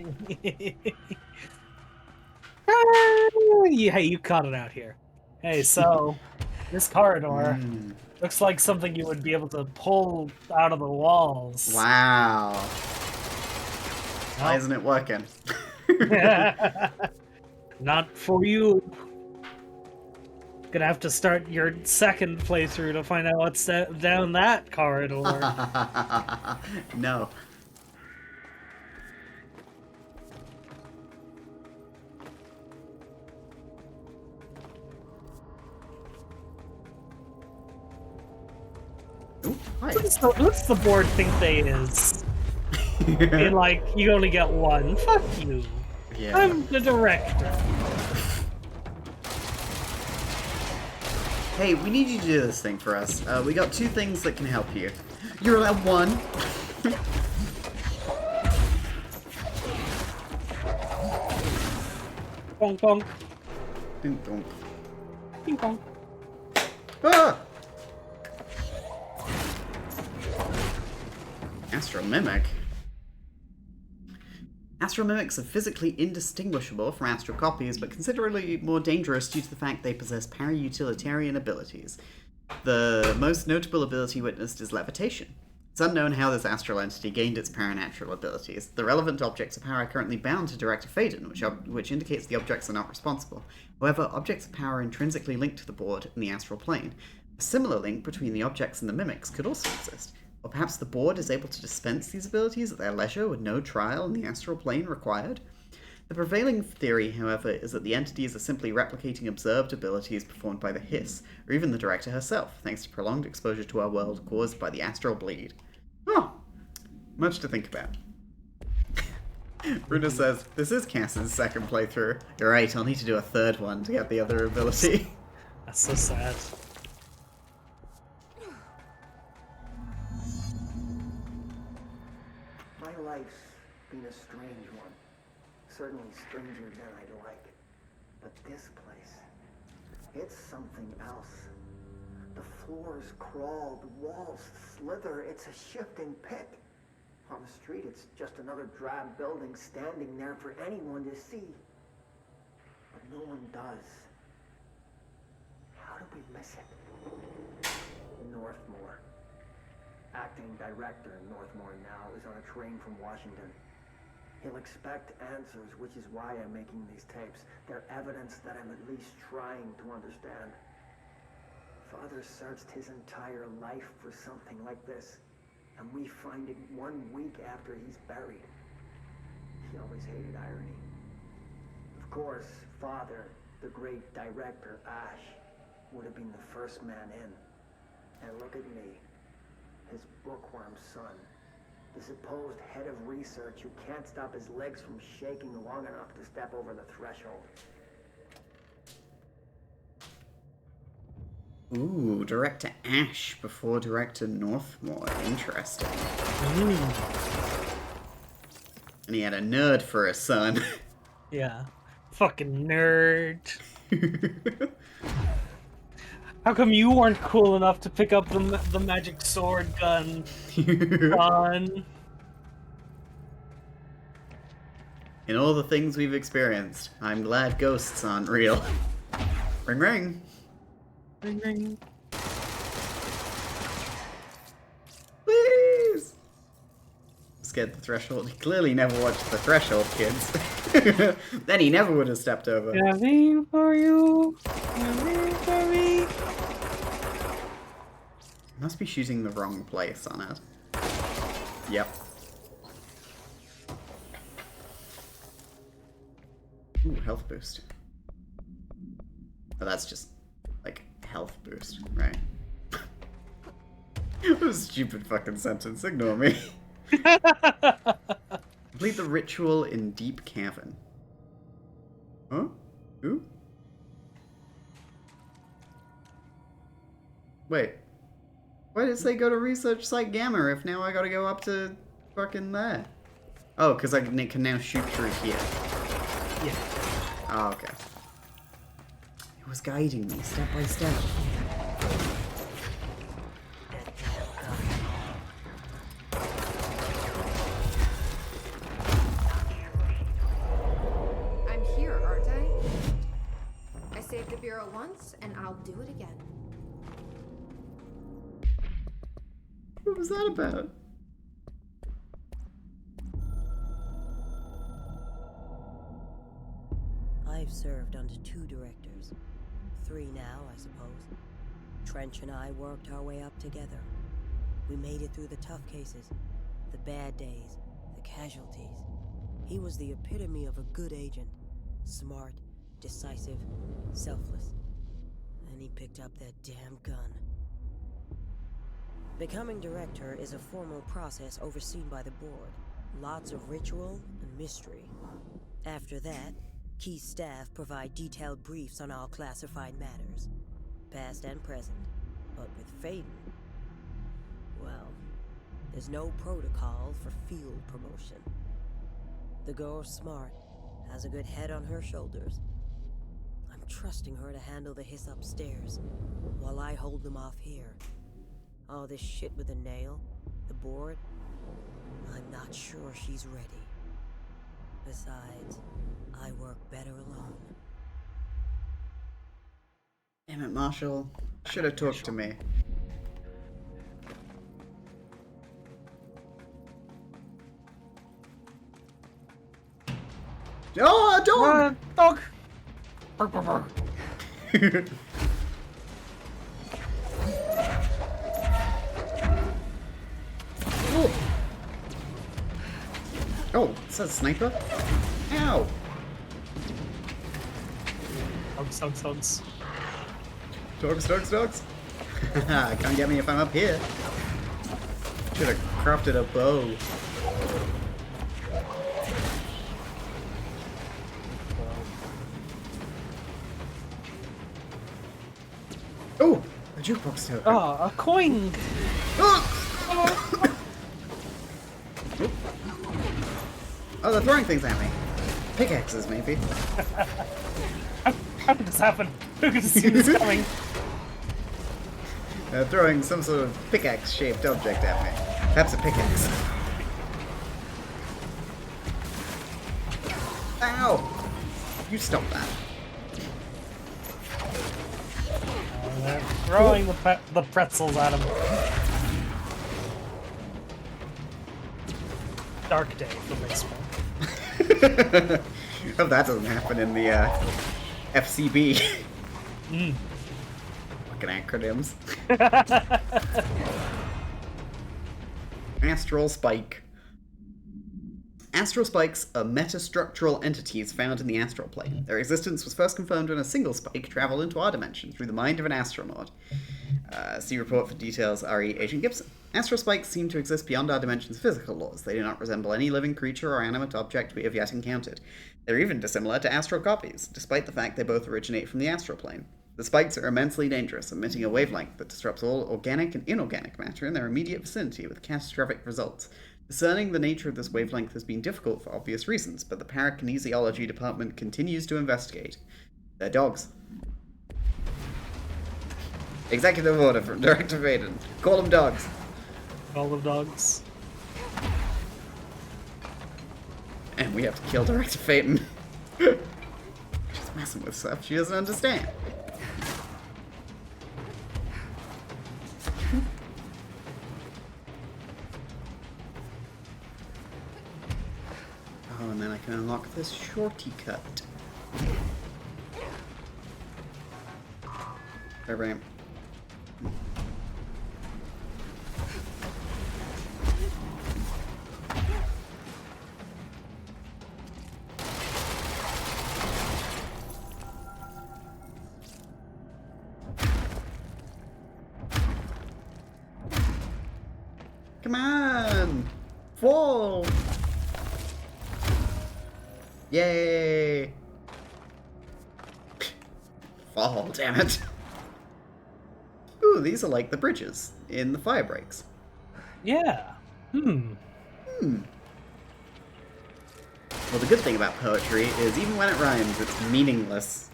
Yeah, you caught it out here. Hey, so this corridor looks like something you would be able to pull out of the walls. Wow. Why isn't it working? Not for you. Gonna have to start your second playthrough to find out what's down that corridor. No. Ooh, hi. What's the board think they is? And like, you only get one. Fuck you. Yeah. I'm the director. Hey, we need you to do this thing for us. We got 2 things that can help you. You're allowed 1. Bonk bonk. Ding dong. Ding dong. Ah! Astral Mimic? Astral Mimics are physically indistinguishable from astral copies, but considerably more dangerous due to the fact they possess para-utilitarian abilities. The most notable ability witnessed is levitation. It's unknown how this astral entity gained its paranatural abilities. The relevant objects of power are currently bound to Director Faden, which indicates the objects are not responsible. However, objects of power are intrinsically linked to the board in the astral plane. A similar link between the objects and the mimics could also exist. Or perhaps the board is able to dispense these abilities at their leisure with no trial in the astral plane required? The prevailing theory, however, is that the entities are simply replicating observed abilities performed by the Hiss, or even the Director herself, thanks to prolonged exposure to our world caused by the astral bleed. Oh, much to think about. Runa says, this is Cass's second playthrough. You're right, I'll need to do a third one to get the other ability. That's so sad. My life's been a strange one. Certainly stranger than I'd like. But this place, it's something else. The floors crawl, the walls slither. It's a shifting pit. On the street, it's just another drab building standing there for anyone to see. But no one does. How do we miss it? Northmore. Acting director Northmore now is on a train from Washington. He'll expect answers, which is why I'm making these tapes. They're evidence that I'm at least trying to understand. Father searched his entire life for something like this, and we find it 1 week after he's buried. He always hated irony. Of course, Father, the great director Ash, would have been the first man in. And look at me, his bookworm son. The supposed head of research who can't stop his legs from shaking long enough to step over the threshold. Ooh, Director Ash before Director Northmore. Interesting. And he had a nerd for a son. Yeah. Fucking nerd. How come you weren't cool enough to pick up the magic sword gun? Fun. In all the things we've experienced, I'm glad ghosts aren't real. Ring ring. Ring ring. Please! Scared the threshold. He clearly never watched The Threshold, kids. Then he never would have stepped over. Nothing for you. Nothing for me. Must be shooting the wrong place on it. Yep. Ooh, health boost. Oh, that's just, like, health boost, right? What a stupid fucking sentence. Ignore me. Complete the ritual in Deep Cavern. Huh? Who? Wait. Why did it say go to research site Gamma if now I gotta go up to fucking there? Oh, because I can now shoot through here. Yeah. Oh, okay. It was guiding me step by step. I'm here, aren't I? I saved the Bureau once, and I'll do it again. What was that about? I've served under 2 directors, 3 now, I suppose. Trench and I worked our way up together. We made it through the tough cases, the bad days, the casualties. He was the epitome of a good agent. Smart, decisive, selfless. And he picked up that damn gun. Becoming director is a formal process overseen by the board. Lots of ritual and mystery. After that, key staff provide detailed briefs on all classified matters, past and present. But with Faden, well, there's no protocol for field promotion. The girl's smart, has a good head on her shoulders. I'm trusting her to handle the hiss upstairs, while I hold them off here. All this shit with the nail, the board, I'm not sure she's ready. Besides, I work better alone. Damn it, Marshall. Should have talked to me. Oh, a dog! Dog! Bark, bark, bark. Oh, it says sniper? Ow! Dogs, dogs, dogs. Dogs, dogs, dogs! Can't get me if I'm up here. Should have crafted a bow. Oh! A jukebox token. Oh, a coin! Oh, they're throwing things at me. Pickaxes, maybe. How did this happen? Who could have seen this coming? They're throwing some sort of pickaxe-shaped object at me. Perhaps a pickaxe. Ow! You stop that. They're throwing the pretzels at him. Dark day for baseball. Oh, that doesn't happen in the FCB. Fucking acronyms. Astral Spike. Astral spikes are metastructural entities found in the astral plane. Their existence was first confirmed when a single spike traveled into our dimension through the mind of an astronaut. See report for details, RE Agent Gibson. Astral spikes seem to exist beyond our dimension's physical laws. They do not resemble any living creature or animate object we have yet encountered. They're even dissimilar to astral copies, despite the fact they both originate from the astral plane. The spikes are immensely dangerous, emitting a wavelength that disrupts all organic and inorganic matter in their immediate vicinity with catastrophic results. Discerning the nature of this wavelength has been difficult for obvious reasons, but the parakinesiology department continues to investigate. They're dogs. Executive order from Director Vaden. Call them dogs. All the dogs. And we have to kill Director Phaeton. She's messing with stuff she doesn't understand. Oh, and then I can unlock this shorty cut. Right. Come on! Fall! Yay! Fall, damn it. Ooh, these are like the bridges in the fire breaks. Yeah. Well, the good thing about poetry is even when it rhymes, it's meaningless.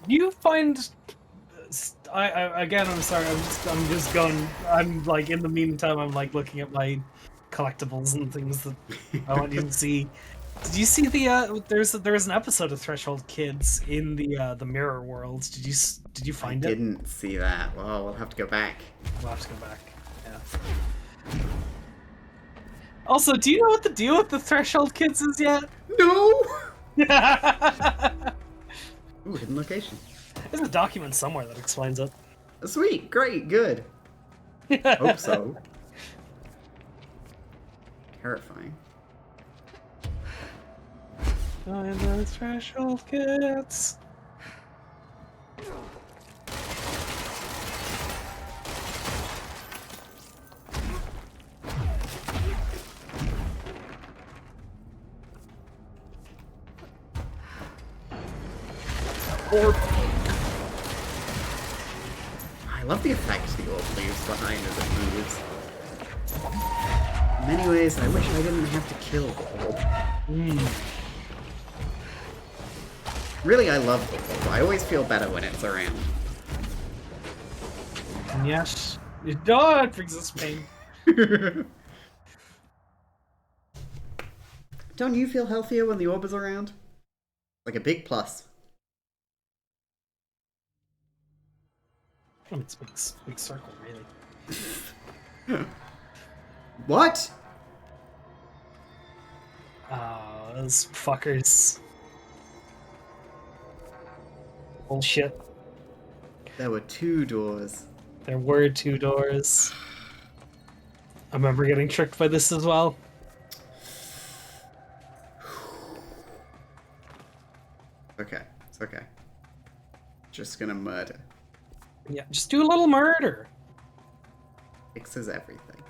You find... Again, I'm sorry, I'm just going... I'm, like, in the meantime, I'm, like, looking at my collectibles and things that I want you to see. Did you see the, there's an episode of Threshold Kids in the Mirror World. Did you find it? I didn't see that. Well, we'll have to go back. We'll have to go back, yeah. Also, do you know what the deal with the Threshold Kids is yet? No! Ooh, hidden location. There's a document somewhere that explains it. Sweet, great, good. Hope so. Terrifying. Find the Threshold Kids. I love the effect the orb leaves behind as it moves. In many ways, I wish I didn't have to kill the orb. Really, I love the orb. I always feel better when it's around. Yes. Oh, it brings us pain. Don't you feel healthier when the orb is around? Like a big plus. Oh, it's a big circle, really. What? Those fuckers. Bullshit. There were 2 doors. There were 2 doors. I remember getting tricked by this as well. Okay, it's okay. Just gonna murder. Yeah, just do a little murder. Fixes everything.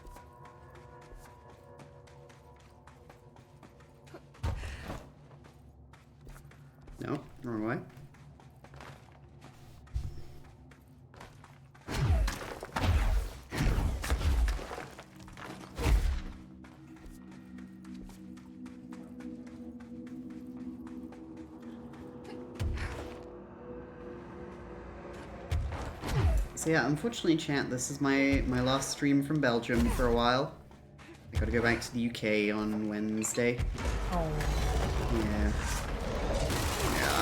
No, wrong way. So yeah, unfortunately, chat, this is my last stream from Belgium for a while. I gotta go back to the UK on Wednesday. Oh. Yeah. Yeah.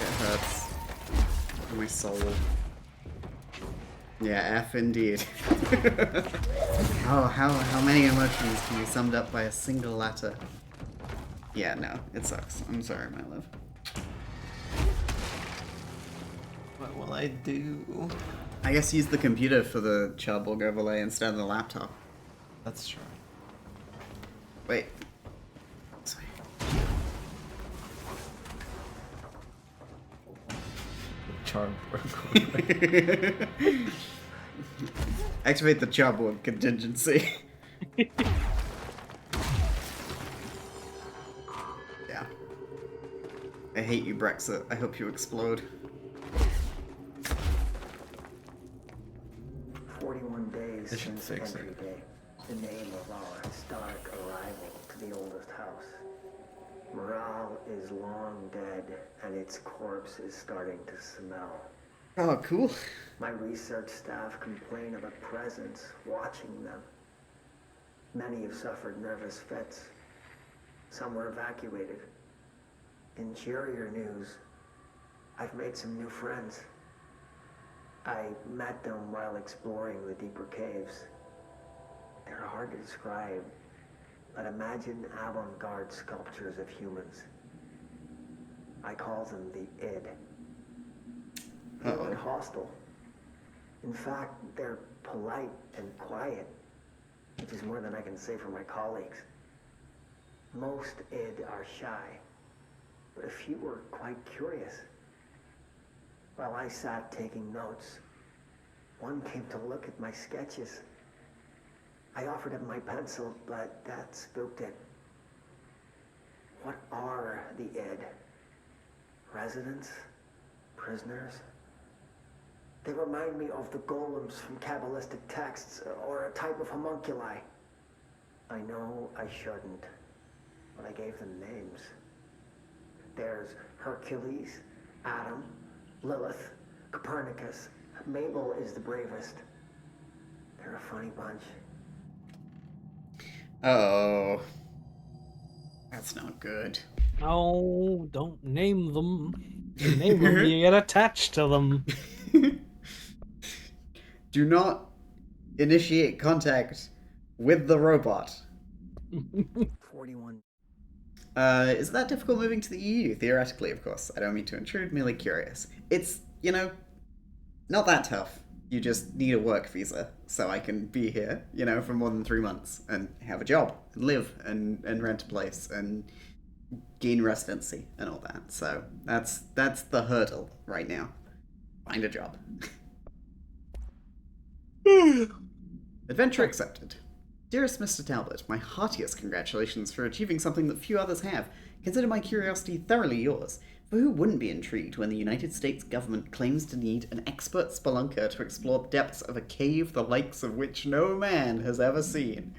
It hurts. My soul. Yeah, F indeed. Oh, how many emotions can be summed up by a single letter? Yeah, no, it sucks. I'm sorry, my love. What will I do? I guess use the computer for the Childborg overlay instead of the laptop. That's true. Wait. Childborg. Activate the Childborg contingency. Yeah. I hate you, Brexit. I hope you explode. 41 days They should since fix entry it. day. The name of our historic arrival to the oldest house. Morale is long dead, and its corpse is starting to smell. Oh, cool. My research staff complain of a presence watching them. Many have suffered nervous fits. Some were evacuated. In cheerier news, I've made some new friends. I met them while exploring the deeper caves. They're hard to describe, but imagine avant-garde sculptures of humans. I call them the id. They're not hostile. In fact, they're polite and quiet, which is more than I can say for my colleagues. Most id are shy, but a few were quite curious. While I sat taking notes, one came to look at my sketches. I offered him my pencil, but that spooked it. What are the id? Residents? Prisoners? They remind me of the golems from Kabbalistic texts, or a type of homunculi. I know I shouldn't, but I gave them names. There's Hercules, Adam, Lilith, Copernicus. Mabel is the bravest. They're a funny bunch. Oh. That's not good. No, don't name them. You name them, you get attached to them. Do not initiate contact with the robot. 41. Is that difficult moving to the EU? Theoretically, of course. I don't mean to intrude, merely curious. It's, not that tough. You just need a work visa, so I can be here, for more than 3 months, and have a job, and live, and rent a place, and gain residency, and all that. So, that's the hurdle right now. Find a job. Adventure accepted. Dearest Mr. Talbot, my heartiest congratulations for achieving something that few others have. Consider my curiosity thoroughly yours. For who wouldn't be intrigued when the United States government claims to need an expert spelunker to explore depths of a cave the likes of which no man has ever seen?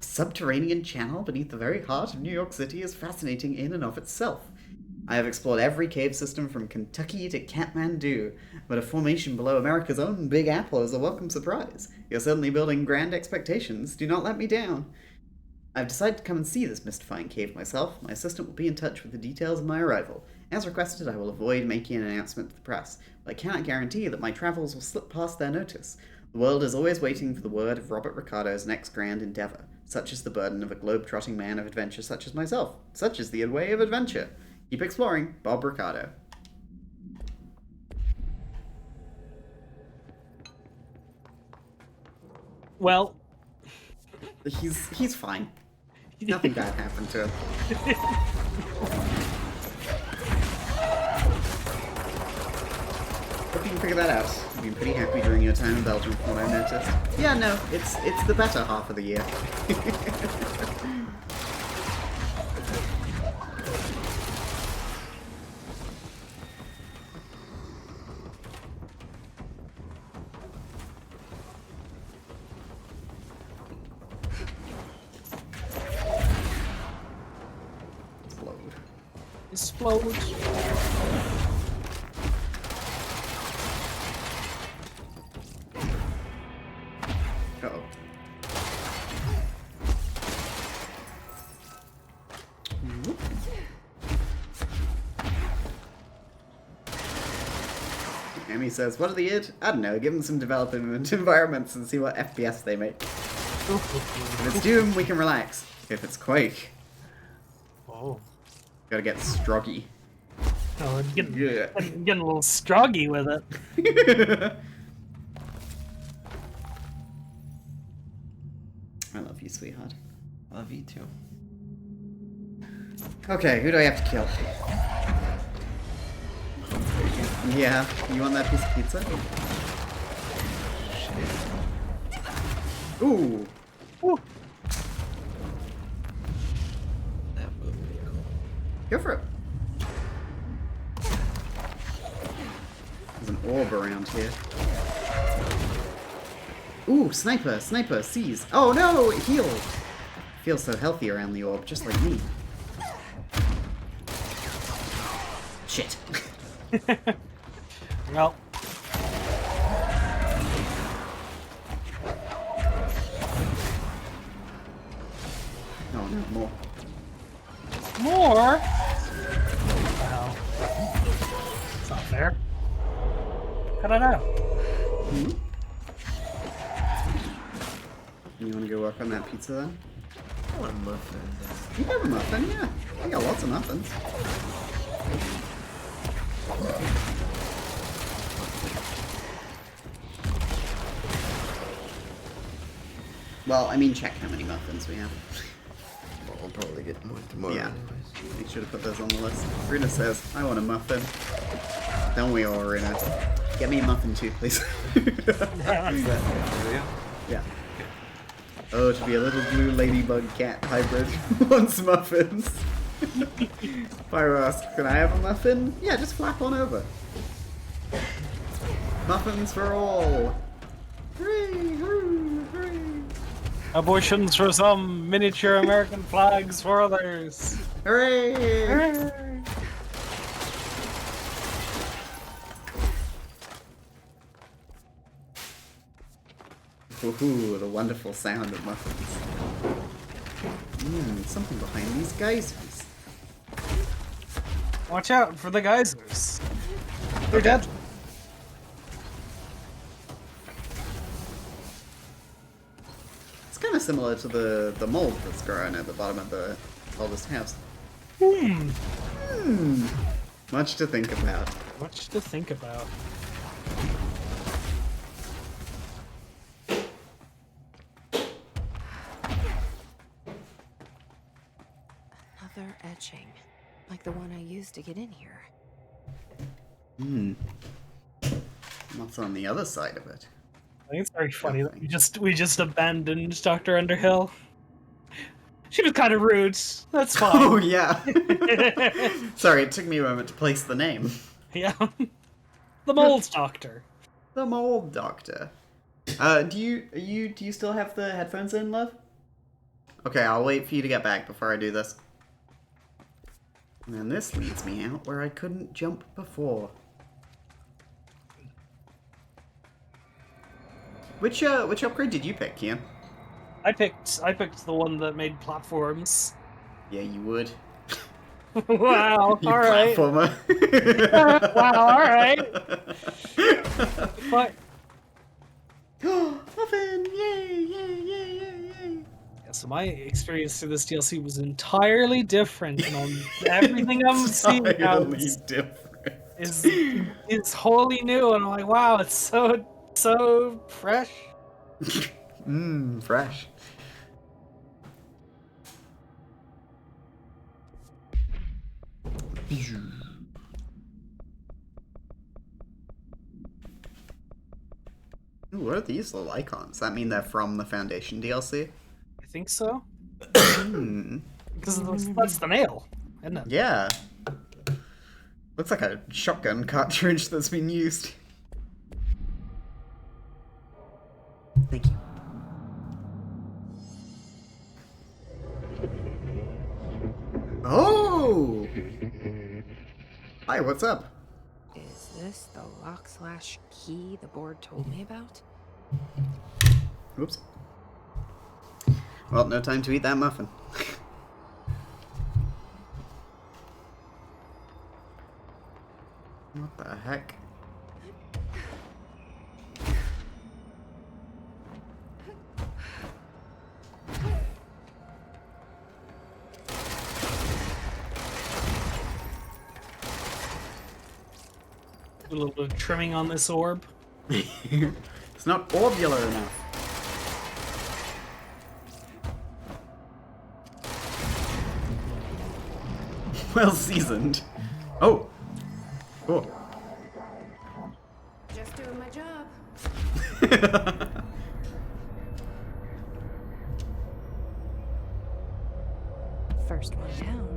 A subterranean channel beneath the very heart of New York City is fascinating in and of itself. I have explored every cave system from Kentucky to Kathmandu, but a formation below America's own Big Apple is a welcome surprise. You're certainly building grand expectations. Do not let me down. I've decided to come and see this mystifying cave myself. My assistant will be in touch with the details of my arrival. As requested, I will avoid making an announcement to the press, but I cannot guarantee that my travels will slip past their notice. The world is always waiting for the word of Robert Ricardo's next grand endeavor. Such is the burden of a globe-trotting man of adventure such as myself. Such is the way of adventure. Keep exploring, Bob Ricardo. Well, he's fine. Nothing bad happened to him. Hope you can figure that out. You've been pretty happy during your time in Belgium, from what I noticed. Yeah, no, it's the better half of the year. Explode. Uh-oh. Amy says, what are the id? I don't know, give them some development environments and see what FPS they make. If it's Doom, we can relax. If it's Quake... Oh. Gotta get stroggy. Oh, I'm getting a little stroggy with it. I love you, sweetheart. I love you too. Okay, who do I have to kill? Yeah, you want that piece of pizza? Ooh! Ooh. Go for it. There's an orb around here. Ooh, sniper, seize. Oh no, it healed. Feels so healthy around the orb, just like me. Shit. Well. Oh no, more. More? Wow. It's not fair. How'd I know? Hmm? You wanna go work on that pizza then? I want a muffin. You have a muffin, yeah. I got lots of muffins. Well, I mean, check how many muffins we have. Well, we'll probably get more tomorrow. Yeah. Anyways. Make sure to put those on the list. Runa says, I want a muffin. Don't we all, Runa? Get me a muffin too, please. Yeah. Oh, to be a little blue ladybug cat hybrid wants muffins. Pyro asks, can I have a muffin? Yeah, just flap on over. Muffins for all. Hooray, hooray, hooray. Abortions for some, miniature American flags for others. Hooray! Hooray. Ooh, the wonderful sound of muffins. Something behind these geysers. Watch out for the geysers. They're dead. It's kind of similar to the mold that's growing at the bottom of the oldest house. Much to think about. Much to think about. Another etching, like the one I used to get in here. What's on the other side of it? I think it's very funny that we just abandoned Dr. Underhill. She was kind of rude. That's fine. Oh yeah. Sorry, it took me a moment to place the name. Yeah. The mold doctor. The mold doctor. Do you still have the headphones in, love? Okay, I'll wait for you to get back before I do this. And then this leads me out where I couldn't jump before. Which upgrade did you pick, Kian? I picked the one that made platforms. Yeah, you would. Wow, You alright. platformer. Wow, alright. But Muffin! Yay! Yay! Yay! Yay! Yay! yeah, so my experience through this DLC was entirely different, and on everything I'm seeing now Entirely different. is wholly new, and I'm like, wow, it's so fresh. Fresh. Ooh, what are these little icons? Does that mean they're from the Foundation DLC? I think so. Because that's the nail, isn't it? Yeah. Looks like a shotgun cartridge that's been used. Thank you. Oh! Hi, what's up? Is this the lock/key the board told me about? Oops. Well, no time to eat that muffin. What the heck? A little bit of trimming on this orb. It's not orbular enough. Well seasoned. Oh. Cool. Just doing my job. First one down.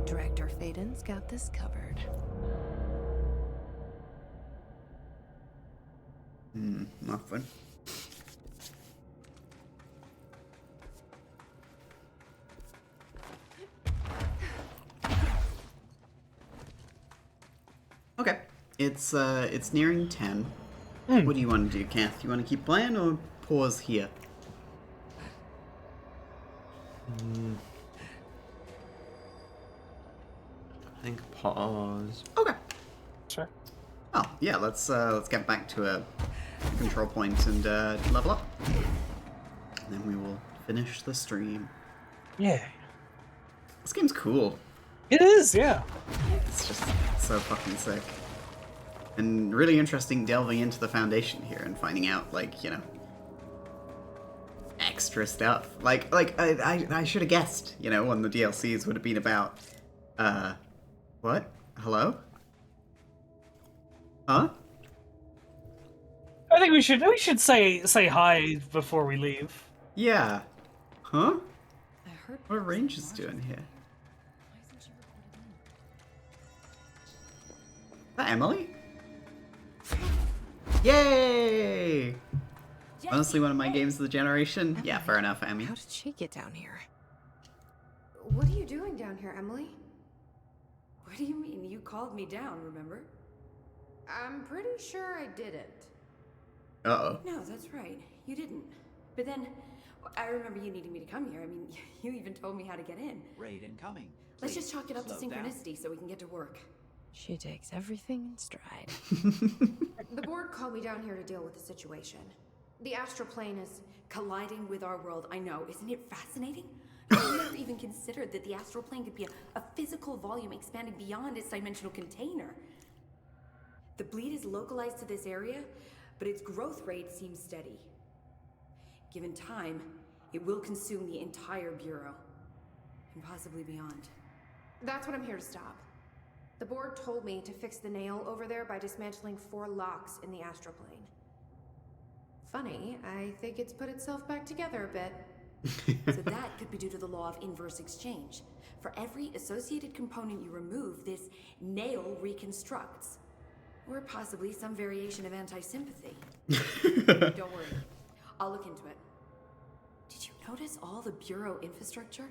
Director Faden's got this covered. Muffin. Okay. It's nearing 10. What do you want to do, Kath? You want to keep playing or pause here? I think pause. Okay. Sure. Oh, yeah, let's get back to a control point and level up. And then we will finish the stream. Yeah. This game's cool. It is, yeah. It's just so fucking sick. And really interesting delving into the Foundation here and finding out, like, you know, extra stuff. Like I should have guessed, you know, when the DLCs would have been about, what? Hello? Huh? I think we should say hi before we leave. Yeah. Huh? What are Rangers doing here? Is that Emily? Yay! Honestly, one of my games of the generation. Yeah, fair enough, Emmy. How did she get down here? What are you doing down here, Emily? What do you mean? You called me down, remember? I'm pretty sure I didn't. Uh-oh. No, that's right. You didn't. But then, I remember you needing me to come here. I mean, you even told me how to get in. Raid incoming. Let's Please, just chalk it up to slow down. synchronicity so we can get to work. She takes everything in stride. The board called me down here to deal with the situation. The astral plane is colliding with our world. I know. Isn't it fascinating? I've never even considered that the astral plane could be a physical volume expanding beyond its dimensional container. The bleed is localized to this area, but its growth rate seems steady. Given time, it will consume the entire Bureau, and possibly beyond. That's what I'm here to stop. The board told me to fix the nail over there by dismantling 4 locks in the astral plane. Funny, I think it's put itself back together a bit. So that could be due to the law of inverse exchange. For every associated component you remove, this nail reconstructs. Or possibly some variation of anti-sympathy. Don't worry. I'll look into it. Did you notice all the Bureau infrastructure?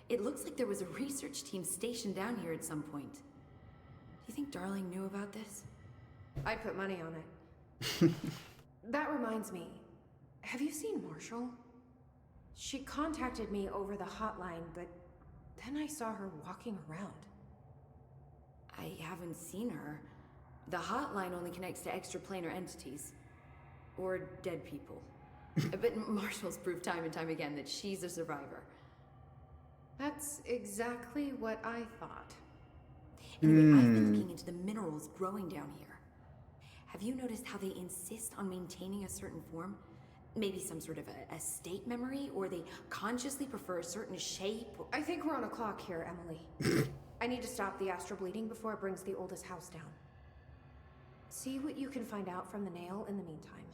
It looks like there was a research team stationed down here at some point. Do you think Darling knew about this? I put money on it. That reminds me. Have you seen Marshall? She contacted me over the hotline, but then I saw her walking around. I haven't seen her. The hotline only connects to extraplanar entities. Or dead people. But Marshall's proved time and time again that she's a survivor. That's exactly what I thought. Anyway, I've been looking into the minerals growing down here. Have you noticed how they insist on maintaining a certain form? Maybe some sort of a state memory, or they consciously prefer a certain shape? I think we're on a clock here, Emily. I need to stop the astral bleeding before it brings the oldest house down. See what you can find out from the nail in the meantime.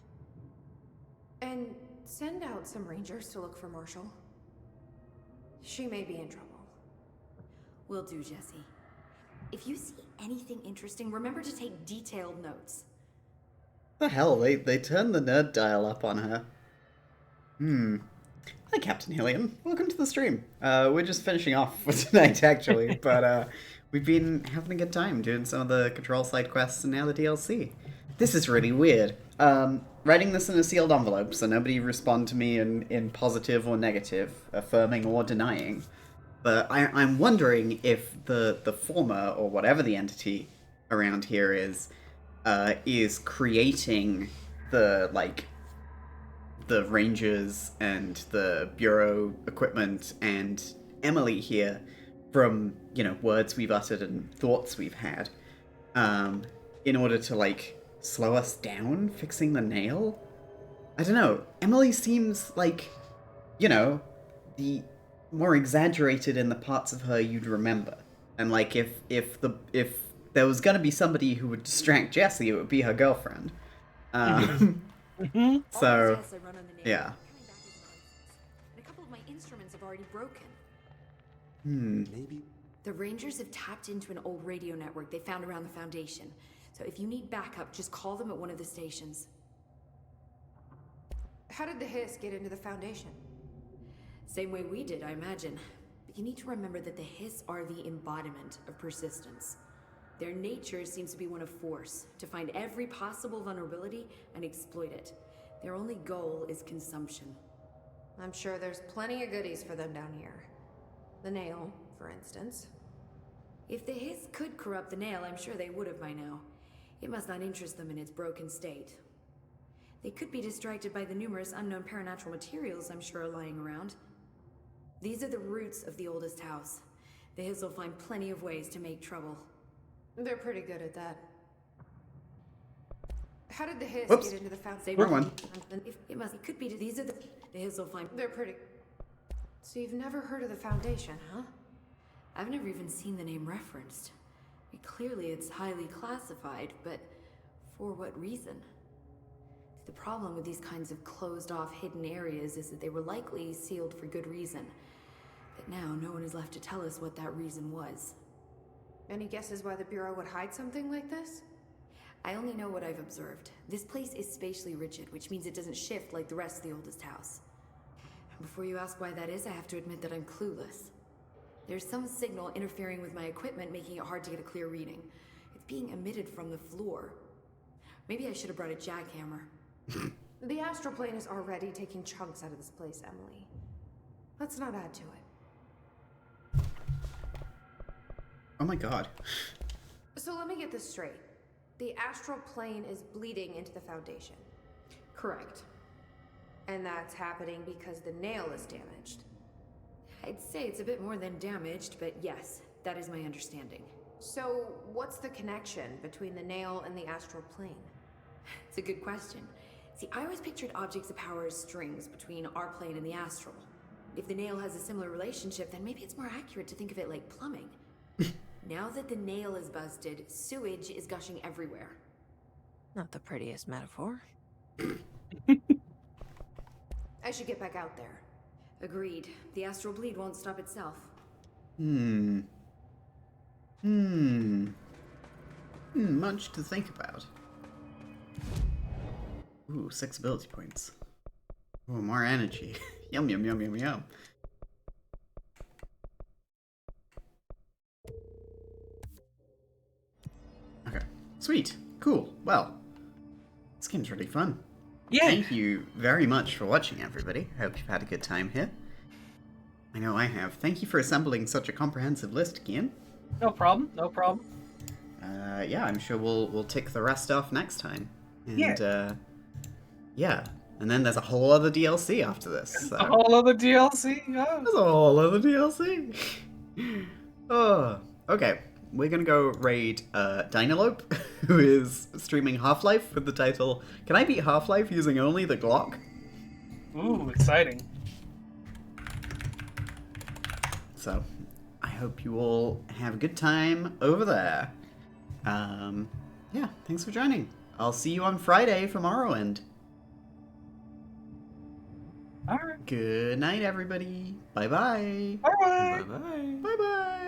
And send out some rangers to look for Marshall. She may be in trouble. Will do, Jesse. If you see anything interesting, remember to take detailed notes. The hell, they turned the nerd dial up on her. Hi, Captain Helium. Welcome to the stream. We're just finishing off for tonight, actually, but we've been having a good time doing some of the Control side quests and now the DLC. This is really weird. Writing this in a sealed envelope, so nobody respond to me in positive or negative, affirming or denying. But I'm wondering if the former, or whatever the entity around here is creating the Rangers and the Bureau equipment and Emily here from, words we've uttered and thoughts we've had, in order to, slow us down fixing the nail? I don't know. Emily seems like, the more exaggerated in the parts of her you'd remember. And, if there was gonna be somebody who would distract Jessie, it would be her girlfriend. So, yeah. A couple of my instruments have already broken. Maybe. The Rangers have tapped into an old radio network they found around the Foundation. So if you need backup, just call them at one of the stations. How did the Hiss get into the Foundation? Same way we did, I imagine. But you need to remember that the Hiss are the embodiment of persistence. Their nature seems to be one of force, to find every possible vulnerability and exploit it. Their only goal is consumption. I'm sure there's plenty of goodies for them down here. The nail, for instance. If the Hiss could corrupt the nail, I'm sure they would have by now. It must not interest them in its broken state. They could be distracted by the numerous unknown paranatural materials I'm sure are lying around. These are the roots of the oldest house. The Hiss will find plenty of ways to make trouble. They're pretty good at that. How did the Hiss Whoops. get into the Foundation? Wrong one. It could be. These are the Hiss will find. They're pretty. So you've never heard of the Foundation, huh? I've never even seen the name referenced. Clearly it's highly classified, but for what reason? The problem with these kinds of closed-off hidden areas is that they were likely sealed for good reason. But now no one is left to tell us what that reason was. Any guesses why the Bureau would hide something like this? I only know what I've observed. This place is spatially rigid, which means it doesn't shift like the rest of the oldest house. And before you ask why that is, I have to admit that I'm clueless. There's some signal interfering with my equipment, making it hard to get a clear reading. It's being emitted from the floor. Maybe I should have brought a jackhammer. The astral plane is already taking chunks out of this place, Emily. Let's not add to it. Oh my god. So let me get this straight. The astral plane is bleeding into the Foundation. Correct. And that's happening because the nail is damaged. I'd say it's a bit more than damaged, but yes, that is my understanding. So, what's the connection between the nail and the astral plane? It's a good question. See, I always pictured objects of power as strings between our plane and the astral. If the nail has a similar relationship, then maybe it's more accurate to think of it like plumbing. Now that the nail is busted, sewage is gushing everywhere. Not the prettiest metaphor. I should get back out there. Agreed. The astral bleed won't stop itself. Much to think about. Ooh, 6 ability points. Ooh, more energy. Yum, yum, yum, yum, yum. Okay. Sweet. Cool. Well, this game's really fun. Yeah. Thank you very much for watching, everybody. I hope you've had a good time here. I know I have. Thank you for assembling such a comprehensive list, Kian. No problem. No problem. Yeah, I'm sure we'll tick the rest off next time. And, yeah. And then there's a whole other DLC after this. So. A whole other DLC? Yeah. There's a whole other DLC. Oh, okay. We're gonna go raid Dynalope, who is streaming Half-Life with the title, "Can I beat Half-Life using only the Glock?" Ooh, exciting. So, I hope you all have a good time over there. Yeah, thanks for joining. I'll see you on Friday for Morrowind. Alright. Good night, everybody. Bye-bye. Bye-bye. Bye-bye. Bye-bye.